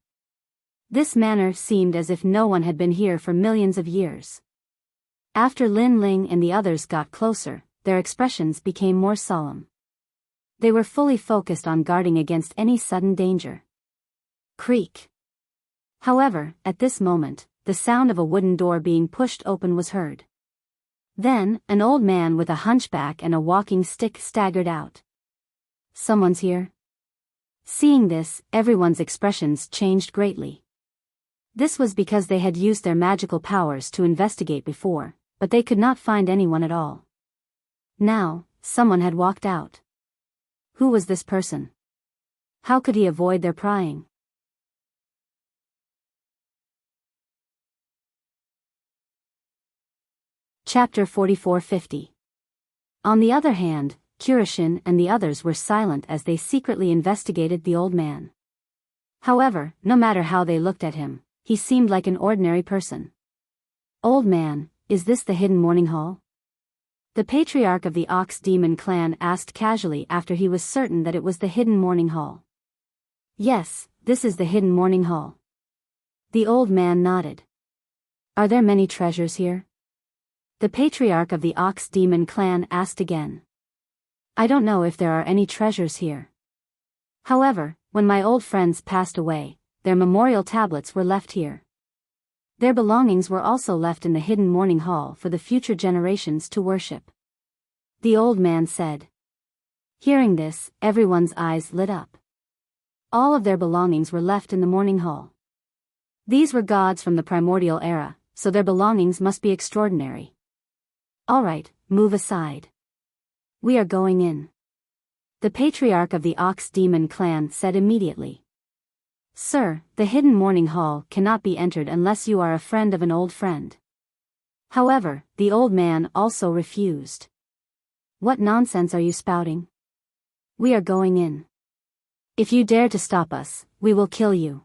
[SPEAKER 1] This manor seemed as if no one had been here for millions of years. After Lin Ling and the others got closer, their expressions became more solemn. They were fully focused on guarding against any sudden danger. Creak. However, at this moment, the sound of a wooden door being pushed open was heard. Then, an old man with a hunchback and a walking stick staggered out. Someone's here? Seeing this, everyone's expressions changed greatly. This was because they had used their magical powers to investigate before, but they could not find anyone at all. Now, someone had walked out. Who was this person? How could he avoid their prying? Chapter 4450. On the other hand, Kurishin and the others were silent as they secretly investigated the old man. However, no matter how they looked at him, he seemed like an ordinary person. Old man, is this the hidden morning hall? The patriarch of the Ox Demon clan asked casually after he was certain that it was the hidden morning hall. Yes, this is the hidden morning hall. The old man nodded. Are there many treasures here? The patriarch of the Ox Demon clan asked again. I don't know if there are any treasures here. However, when my old friends passed away, their memorial tablets were left here. Their belongings were also left in the hidden morning hall for the future generations to worship. The old man said. Hearing this, everyone's eyes lit up. All of their belongings were left in the morning hall. These were gods from the primordial era, so their belongings must be extraordinary. Alright, move aside. We are going in. The patriarch of the Ox Demon clan said immediately. Sir, the hidden morning hall cannot be entered unless you are a friend of an old friend. However, the old man also refused. What nonsense are you spouting? We are going in. If you dare to stop us, we will kill you.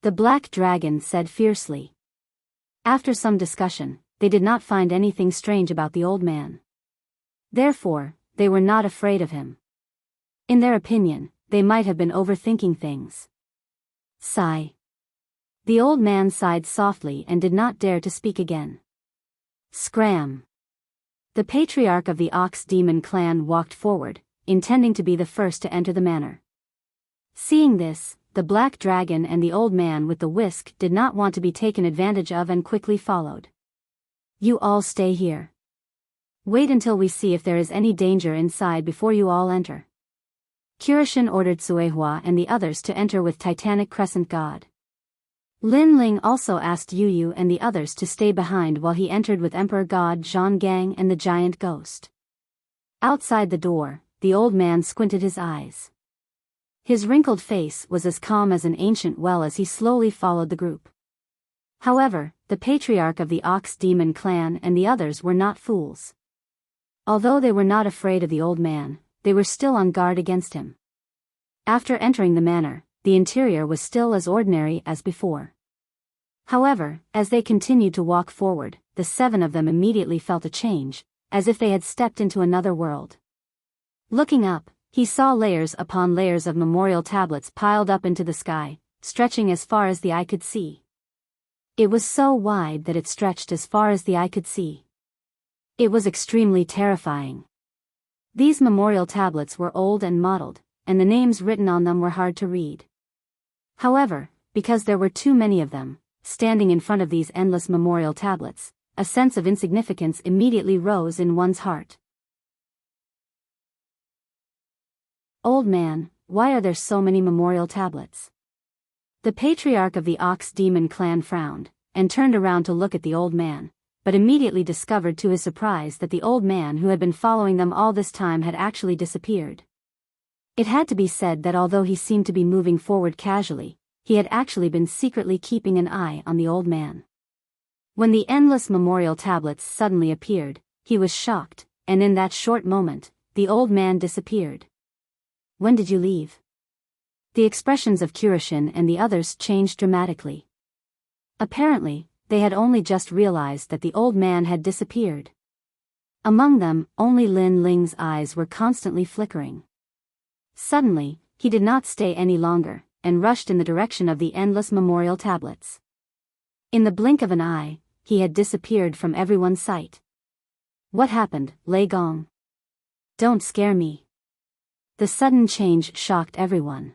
[SPEAKER 1] The black dragon said fiercely. After some discussion, they did not find anything strange about the old man. Therefore, they were not afraid of him. In their opinion, they might have been overthinking things. Sigh. The old man sighed softly and did not dare to speak again. Scram. The patriarch of the Ox Demon clan walked forward, intending to be the first to enter the manor. Seeing this, the black dragon and the old man with the whisk did not want to be taken advantage of and quickly followed. You all stay here. Wait until we see if there is any danger inside before you all enter. Kirashin ordered Suehua and the others to enter with Titanic Crescent God. Lin Ling also asked Yu Yu and the others to stay behind while he entered with Emperor God Zhang Gang and the giant ghost. Outside the door, the old man squinted his eyes. His wrinkled face was as calm as an ancient well as he slowly followed the group. However, the patriarch of the Ox Demon clan and the others were not fools. Although they were not afraid of the old man, they were still on guard against him. After entering the manor, the interior was still as ordinary as before. However, as they continued to walk forward, the 7 of them immediately felt a change, as if they had stepped into another world. Looking up, he saw layers upon layers of memorial tablets piled up into the sky, stretching as far as the eye could see. It was so wide that it stretched as far as the eye could see. It was extremely terrifying. These memorial tablets were old and mottled, and the names written on them were hard to read. However, because there were too many of them, standing in front of these endless memorial tablets, a sense of insignificance immediately rose in one's heart. Old man, why are there so many memorial tablets? The patriarch of the Ox Demon clan frowned, and turned around to look at the old man, but immediately discovered to his surprise that the old man who had been following them all this time had actually disappeared. It had to be said that although he seemed to be moving forward casually, he had actually been secretly keeping an eye on the old man. When the endless memorial tablets suddenly appeared, he was shocked, and in that short moment, the old man disappeared. When did you leave? The expressions of Kirashin and the others changed dramatically. Apparently, they had only just realized that the old man had disappeared. Among them, only Lin Ling's eyes were constantly flickering. Suddenly, he did not stay any longer, and rushed in the direction of the endless memorial tablets. In the blink of an eye, he had disappeared from everyone's sight. What happened, Lei Gong? Don't scare me. The sudden change shocked everyone.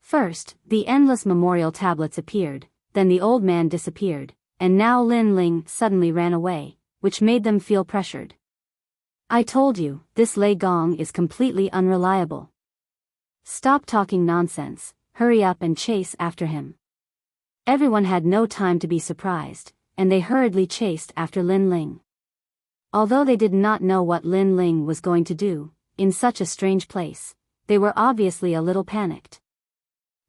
[SPEAKER 1] First, the endless memorial tablets appeared, then the old man disappeared, and now Lin Ling suddenly ran away, which made them feel pressured. I told you, this Lei Gong is completely unreliable. Stop talking nonsense, hurry up and chase after him. Everyone had no time to be surprised, and they hurriedly chased after Lin Ling. Although they did not know what Lin Ling was going to do, in such a strange place, they were obviously a little panicked.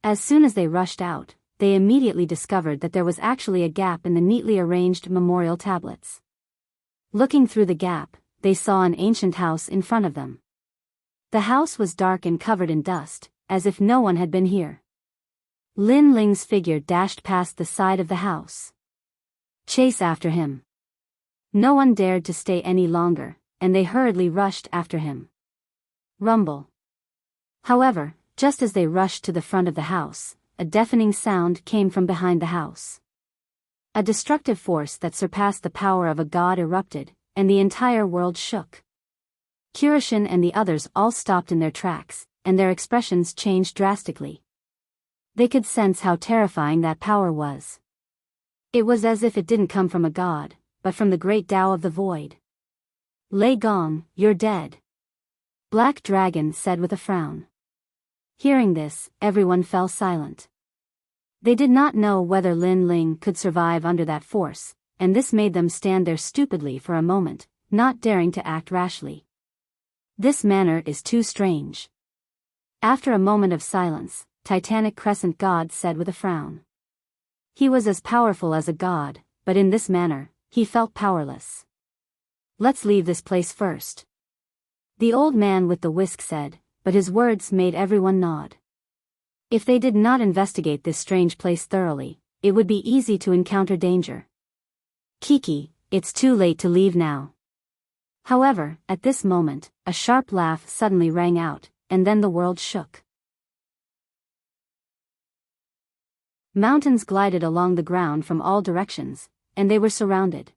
[SPEAKER 1] As soon as they rushed out, they immediately discovered that there was actually a gap in the neatly arranged memorial tablets. Looking through the gap, they saw an ancient house in front of them. The house was dark and covered in dust, as if no one had been here. Lin Ling's figure dashed past the side of the house. Chase after him. No one dared to stay any longer, and they hurriedly rushed after him. Rumble. However, just as they rushed to the front of the house, a deafening sound came from behind the house. A destructive force that surpassed the power of a god erupted, and the entire world shook. Kirashin and the others all stopped in their tracks, and their expressions changed drastically. They could sense how terrifying that power was. It was as if it didn't come from a god, but from the great Tao of the void. Lei Gong, you're dead. Black Dragon said with a frown. Hearing this, everyone fell silent. They did not know whether Lin Ling could survive under that force, and this made them stand there stupidly for a moment, not daring to act rashly. This manner is too strange. After a moment of silence, Titanic Crescent God said with a frown. He was as powerful as a god, but in this manner, he felt powerless. Let's leave this place first. The old man with the whisk said, but his words made everyone nod. If they did not investigate this strange place thoroughly, it would be easy to encounter danger. Kiki, it's too late to leave now. However, at this moment, a sharp laugh suddenly rang out, and then the world shook. Mountains glided along the ground from all directions, and they were surrounded.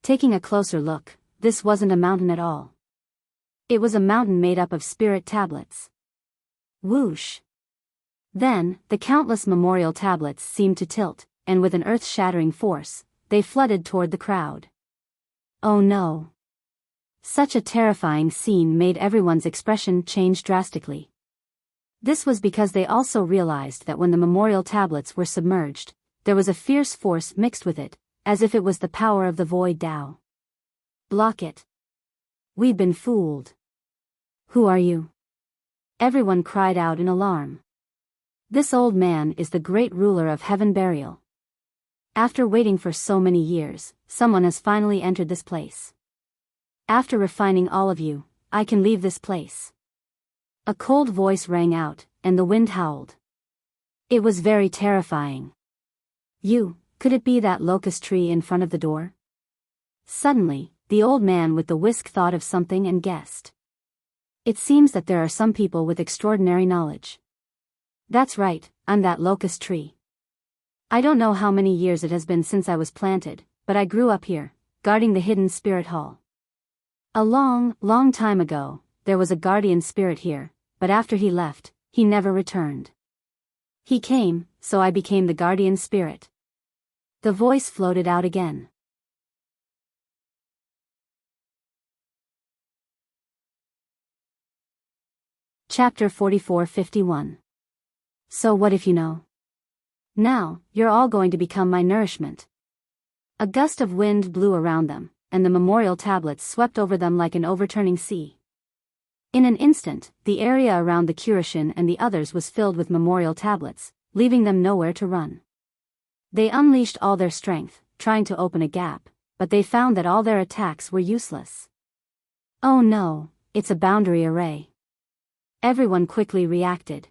[SPEAKER 1] Taking a closer look, this wasn't a mountain at all. It was a mountain made up of spirit tablets. Whoosh! Then, the countless memorial tablets seemed to tilt, and with an earth-shattering force, they flooded toward the crowd. Oh no! Such a terrifying scene made everyone's expression change drastically. This was because they also realized that when the memorial tablets were submerged, there was a fierce force mixed with it, as if it was the power of the void Tao. Block it. We've been fooled. Who are you? Everyone cried out in alarm. This old man is the great ruler of Heaven Burial. After waiting for so many years, someone has finally entered this place. After refining all of you, I can leave this place. A cold voice rang out, and the wind howled. It was very terrifying. Could it be that locust tree in front of the door? Suddenly, the old man with the whisk thought of something and guessed. It seems that there are some people with extraordinary knowledge. That's right, I'm that locust tree. I don't know how many years it has been since I was planted, but I grew up here, guarding the hidden spirit hall. A long, long time ago, there was a guardian spirit here, but after he left, he never returned. He came, so I became the guardian spirit. The voice floated out again. Chapter 44-51. So what if you know? Now, you're all going to become my nourishment. A gust of wind blew around them, and the memorial tablets swept over them like an overturning sea. In an instant, the area around the Kurishin and the others was filled with memorial tablets, leaving them nowhere to run. They unleashed all their strength, trying to open a gap, but they found that all their attacks were useless. Oh no, it's a boundary array. Everyone quickly reacted.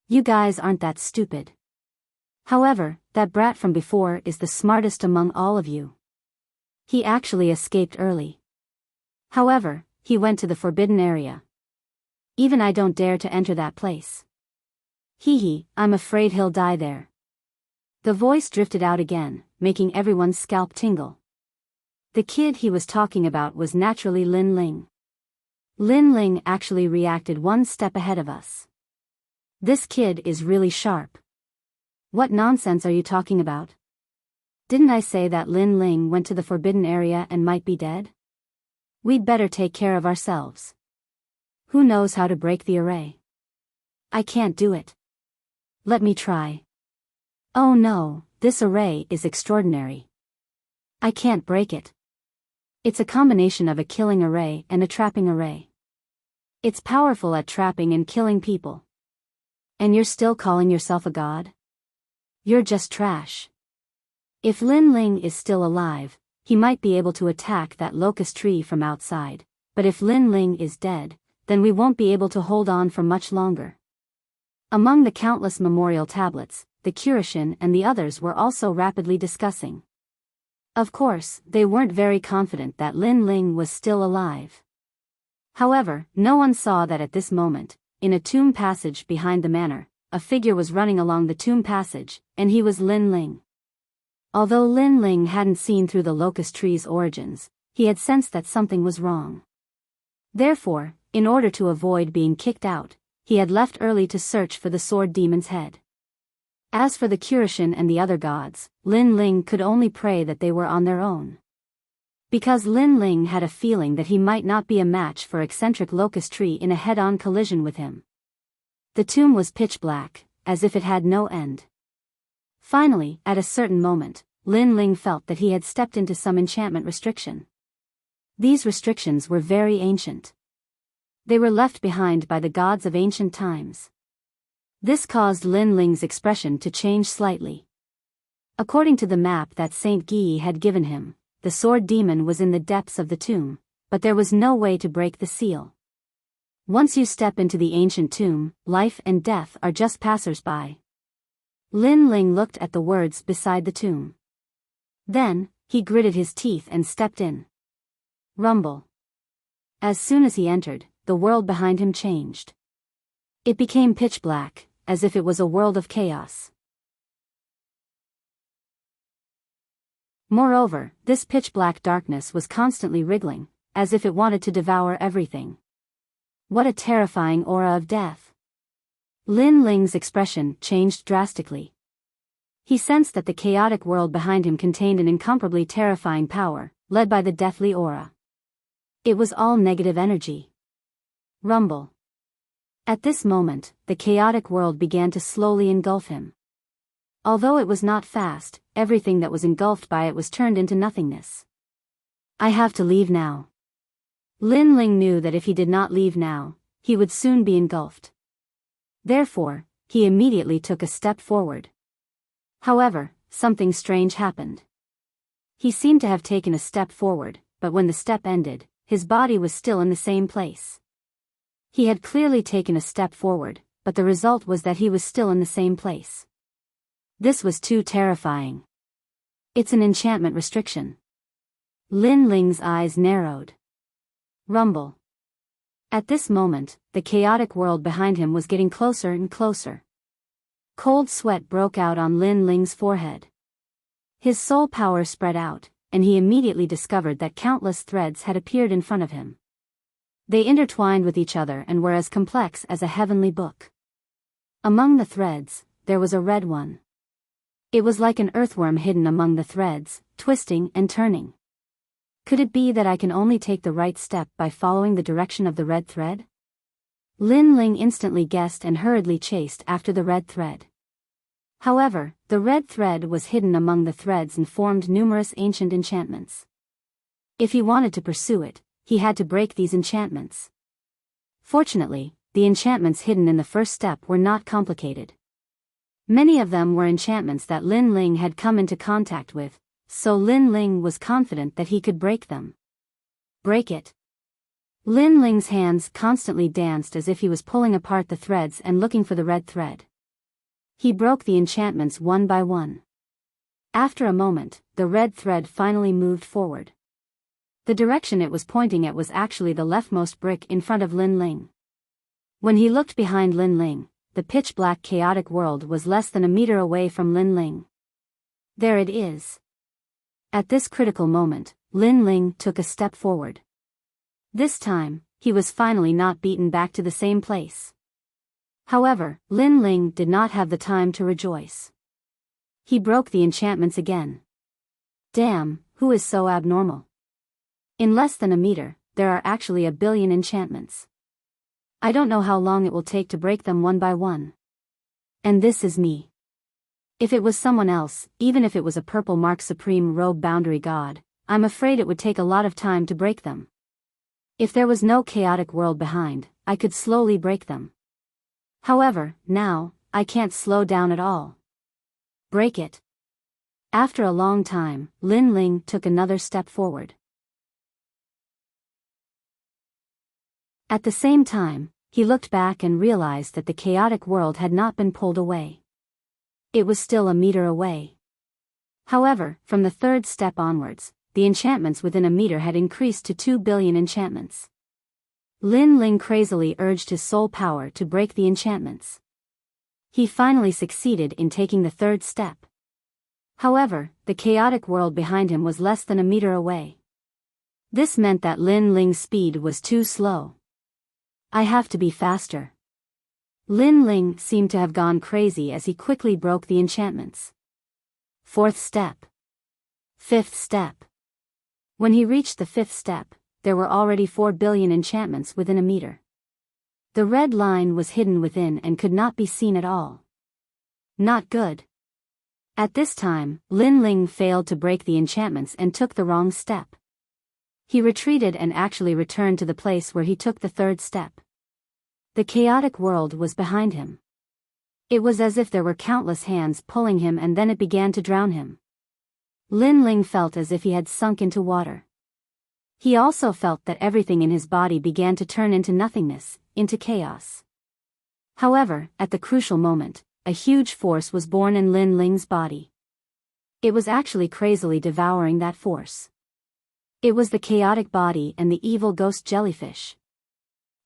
[SPEAKER 1] You guys aren't that stupid. However, that brat from before is the smartest among all of you. He actually escaped early. However, he went to the forbidden area. Even I don't dare to enter that place. Hee, I'm afraid he'll die there. The voice drifted out again, making everyone's scalp tingle. The kid he was talking about was naturally Lin Ling. Lin Ling actually reacted one step ahead of us. This kid is really sharp. What nonsense are you talking about? Didn't I say that Lin Ling went to the forbidden area and might be dead? We'd better take care of ourselves. Who knows how to break the array? I can't do it. Let me try. Oh no, this array is extraordinary. I can't break it. It's a combination of a killing array and a trapping array. It's powerful at trapping and killing people. And you're still calling yourself a god? You're just trash. If Lin Ling is still alive, he might be able to attack that locust tree from outside, but if Lin Ling is dead, then we won't be able to hold on for much longer. Among the countless memorial tablets, the Kurishin and the others were also rapidly discussing. Of course, they weren't very confident that Lin Ling was still alive. However, no one saw that at this moment, in a tomb passage behind the manor, a figure was running along the tomb passage, and he was Lin Ling. Although Lin Ling hadn't seen through the locust tree's origins, he had sensed that something was wrong. Therefore, in order to avoid being kicked out, he had left early to search for the sword demon's head. As for the Kurishin and the other gods, Lin Ling could only pray that they were on their own. Because Lin Ling had a feeling that he might not be a match for eccentric locust tree in a head-on collision with him. The tomb was pitch black, as if it had no end. Finally, at a certain moment, Lin Ling felt that he had stepped into some enchantment restriction. These restrictions were very ancient. They were left behind by the gods of ancient times. This caused Lin Ling's expression to change slightly. According to the map that Saint Guy had given him, the sword demon was in the depths of the tomb, but there was no way to break the seal. Once you step into the ancient tomb, life and death are just passers-by. Lin Ling looked at the words beside the tomb. Then, he gritted his teeth and stepped in. Rumble. As soon as he entered, the world behind him changed. It became pitch black, as if it was a world of chaos. Moreover, this pitch-black darkness was constantly wriggling, as if it wanted to devour everything. What a terrifying aura of death! Lin Ling's expression changed drastically. He sensed that the chaotic world behind him contained an incomparably terrifying power, led by the deathly aura. It was all negative energy. Rumble. At this moment, the chaotic world began to slowly engulf him. Although it was not fast, everything that was engulfed by it was turned into nothingness. I have to leave now. Lin Ling knew that if he did not leave now, he would soon be engulfed. Therefore, he immediately took a step forward. However, something strange happened. He seemed to have taken a step forward, but when the step ended, his body was still in the same place. He had clearly taken a step forward, but the result was that he was still in the same place. This was too terrifying. It's an enchantment restriction. Lin Ling's eyes narrowed. Rumble. At this moment, the chaotic world behind him was getting closer and closer. Cold sweat broke out on Lin Ling's forehead. His soul power spread out, and he immediately discovered that countless threads had appeared in front of him. They intertwined with each other and were as complex as a heavenly book. Among the threads, there was a red one. It was like an earthworm hidden among the threads, twisting and turning. Could it be that I can only take the right step by following the direction of the red thread? Lin Ling instantly guessed and hurriedly chased after the red thread. However, the red thread was hidden among the threads and formed numerous ancient enchantments. If he wanted to pursue it, he had to break these enchantments. Fortunately, the enchantments hidden in the first step were not complicated. Many of them were enchantments that Lin Ling had come into contact with, so Lin Ling was confident that he could break them. Break it. Lin Ling's hands constantly danced as if he was pulling apart the threads and looking for the red thread. He broke the enchantments one by one. After a moment, the red thread finally moved forward. The direction it was pointing at was actually the leftmost brick in front of Lin Ling. When he looked behind Lin Ling, the pitch-black chaotic world was less than a meter away from Lin Ling. There it is. At this critical moment, Lin Ling took a step forward. This time, he was finally not beaten back to the same place. However, Lin Ling did not have the time to rejoice. He broke the enchantments again. Damn, who is so abnormal? In less than a meter, there are actually 1 billion enchantments. I don't know how long it will take to break them one by one. And this is me. If it was someone else, even if it was a purple mark supreme robe boundary god, I'm afraid it would take a lot of time to break them. If there was no chaotic world behind, I could slowly break them. However, now, I can't slow down at all. Break it. After a long time, Lin Ling took another step forward. At the same time, he looked back and realized that the chaotic world had not been pulled away. It was still a meter away. However, from the third step onwards, the enchantments within a meter had increased to 2 billion enchantments. Lin Ling crazily urged his soul power to break the enchantments. He finally succeeded in taking the third step. However, the chaotic world behind him was less than a meter away. This meant that Lin Ling's speed was too slow. I have to be faster. Lin Ling seemed to have gone crazy as he quickly broke the enchantments. Fourth step. Fifth step. When he reached the fifth step, there were already 4 billion enchantments within a meter. The red line was hidden within and could not be seen at all. Not good. At this time, Lin Ling failed to break the enchantments and took the wrong step. He retreated and actually returned to the place where he took the third step. The chaotic world was behind him. It was as if there were countless hands pulling him and then it began to drown him. Lin Ling felt as if he had sunk into water. He also felt that everything in his body began to turn into nothingness, into chaos. However, at the crucial moment, a huge force was born in Lin Ling's body. It was actually crazily devouring that force. It was the chaotic body and the evil ghost jellyfish.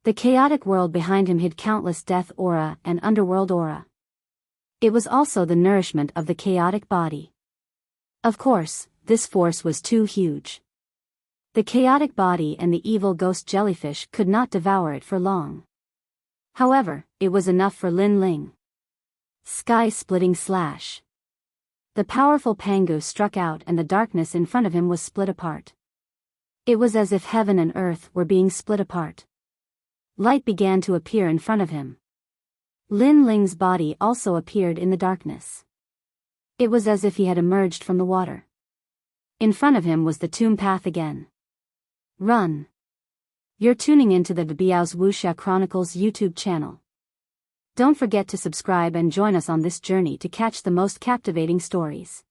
[SPEAKER 1] The chaotic world behind him hid countless death aura and underworld aura. It was also the nourishment of the chaotic body. Of course, this force was too huge. The chaotic body and the evil ghost jellyfish could not devour it for long. However, it was enough for Lin Ling. Sky-splitting slash. The powerful Pangu struck out and the darkness in front of him was split apart. It was as if heaven and earth were being split apart. Light began to appear in front of him. Lin Ling's body also appeared in the darkness. It was as if he had emerged from the water. In front of him was the tomb path again. Run. You're tuning into the Biyao's Wuxia Chronicles YouTube channel. Don't forget to subscribe and join us on this journey to catch the most captivating stories.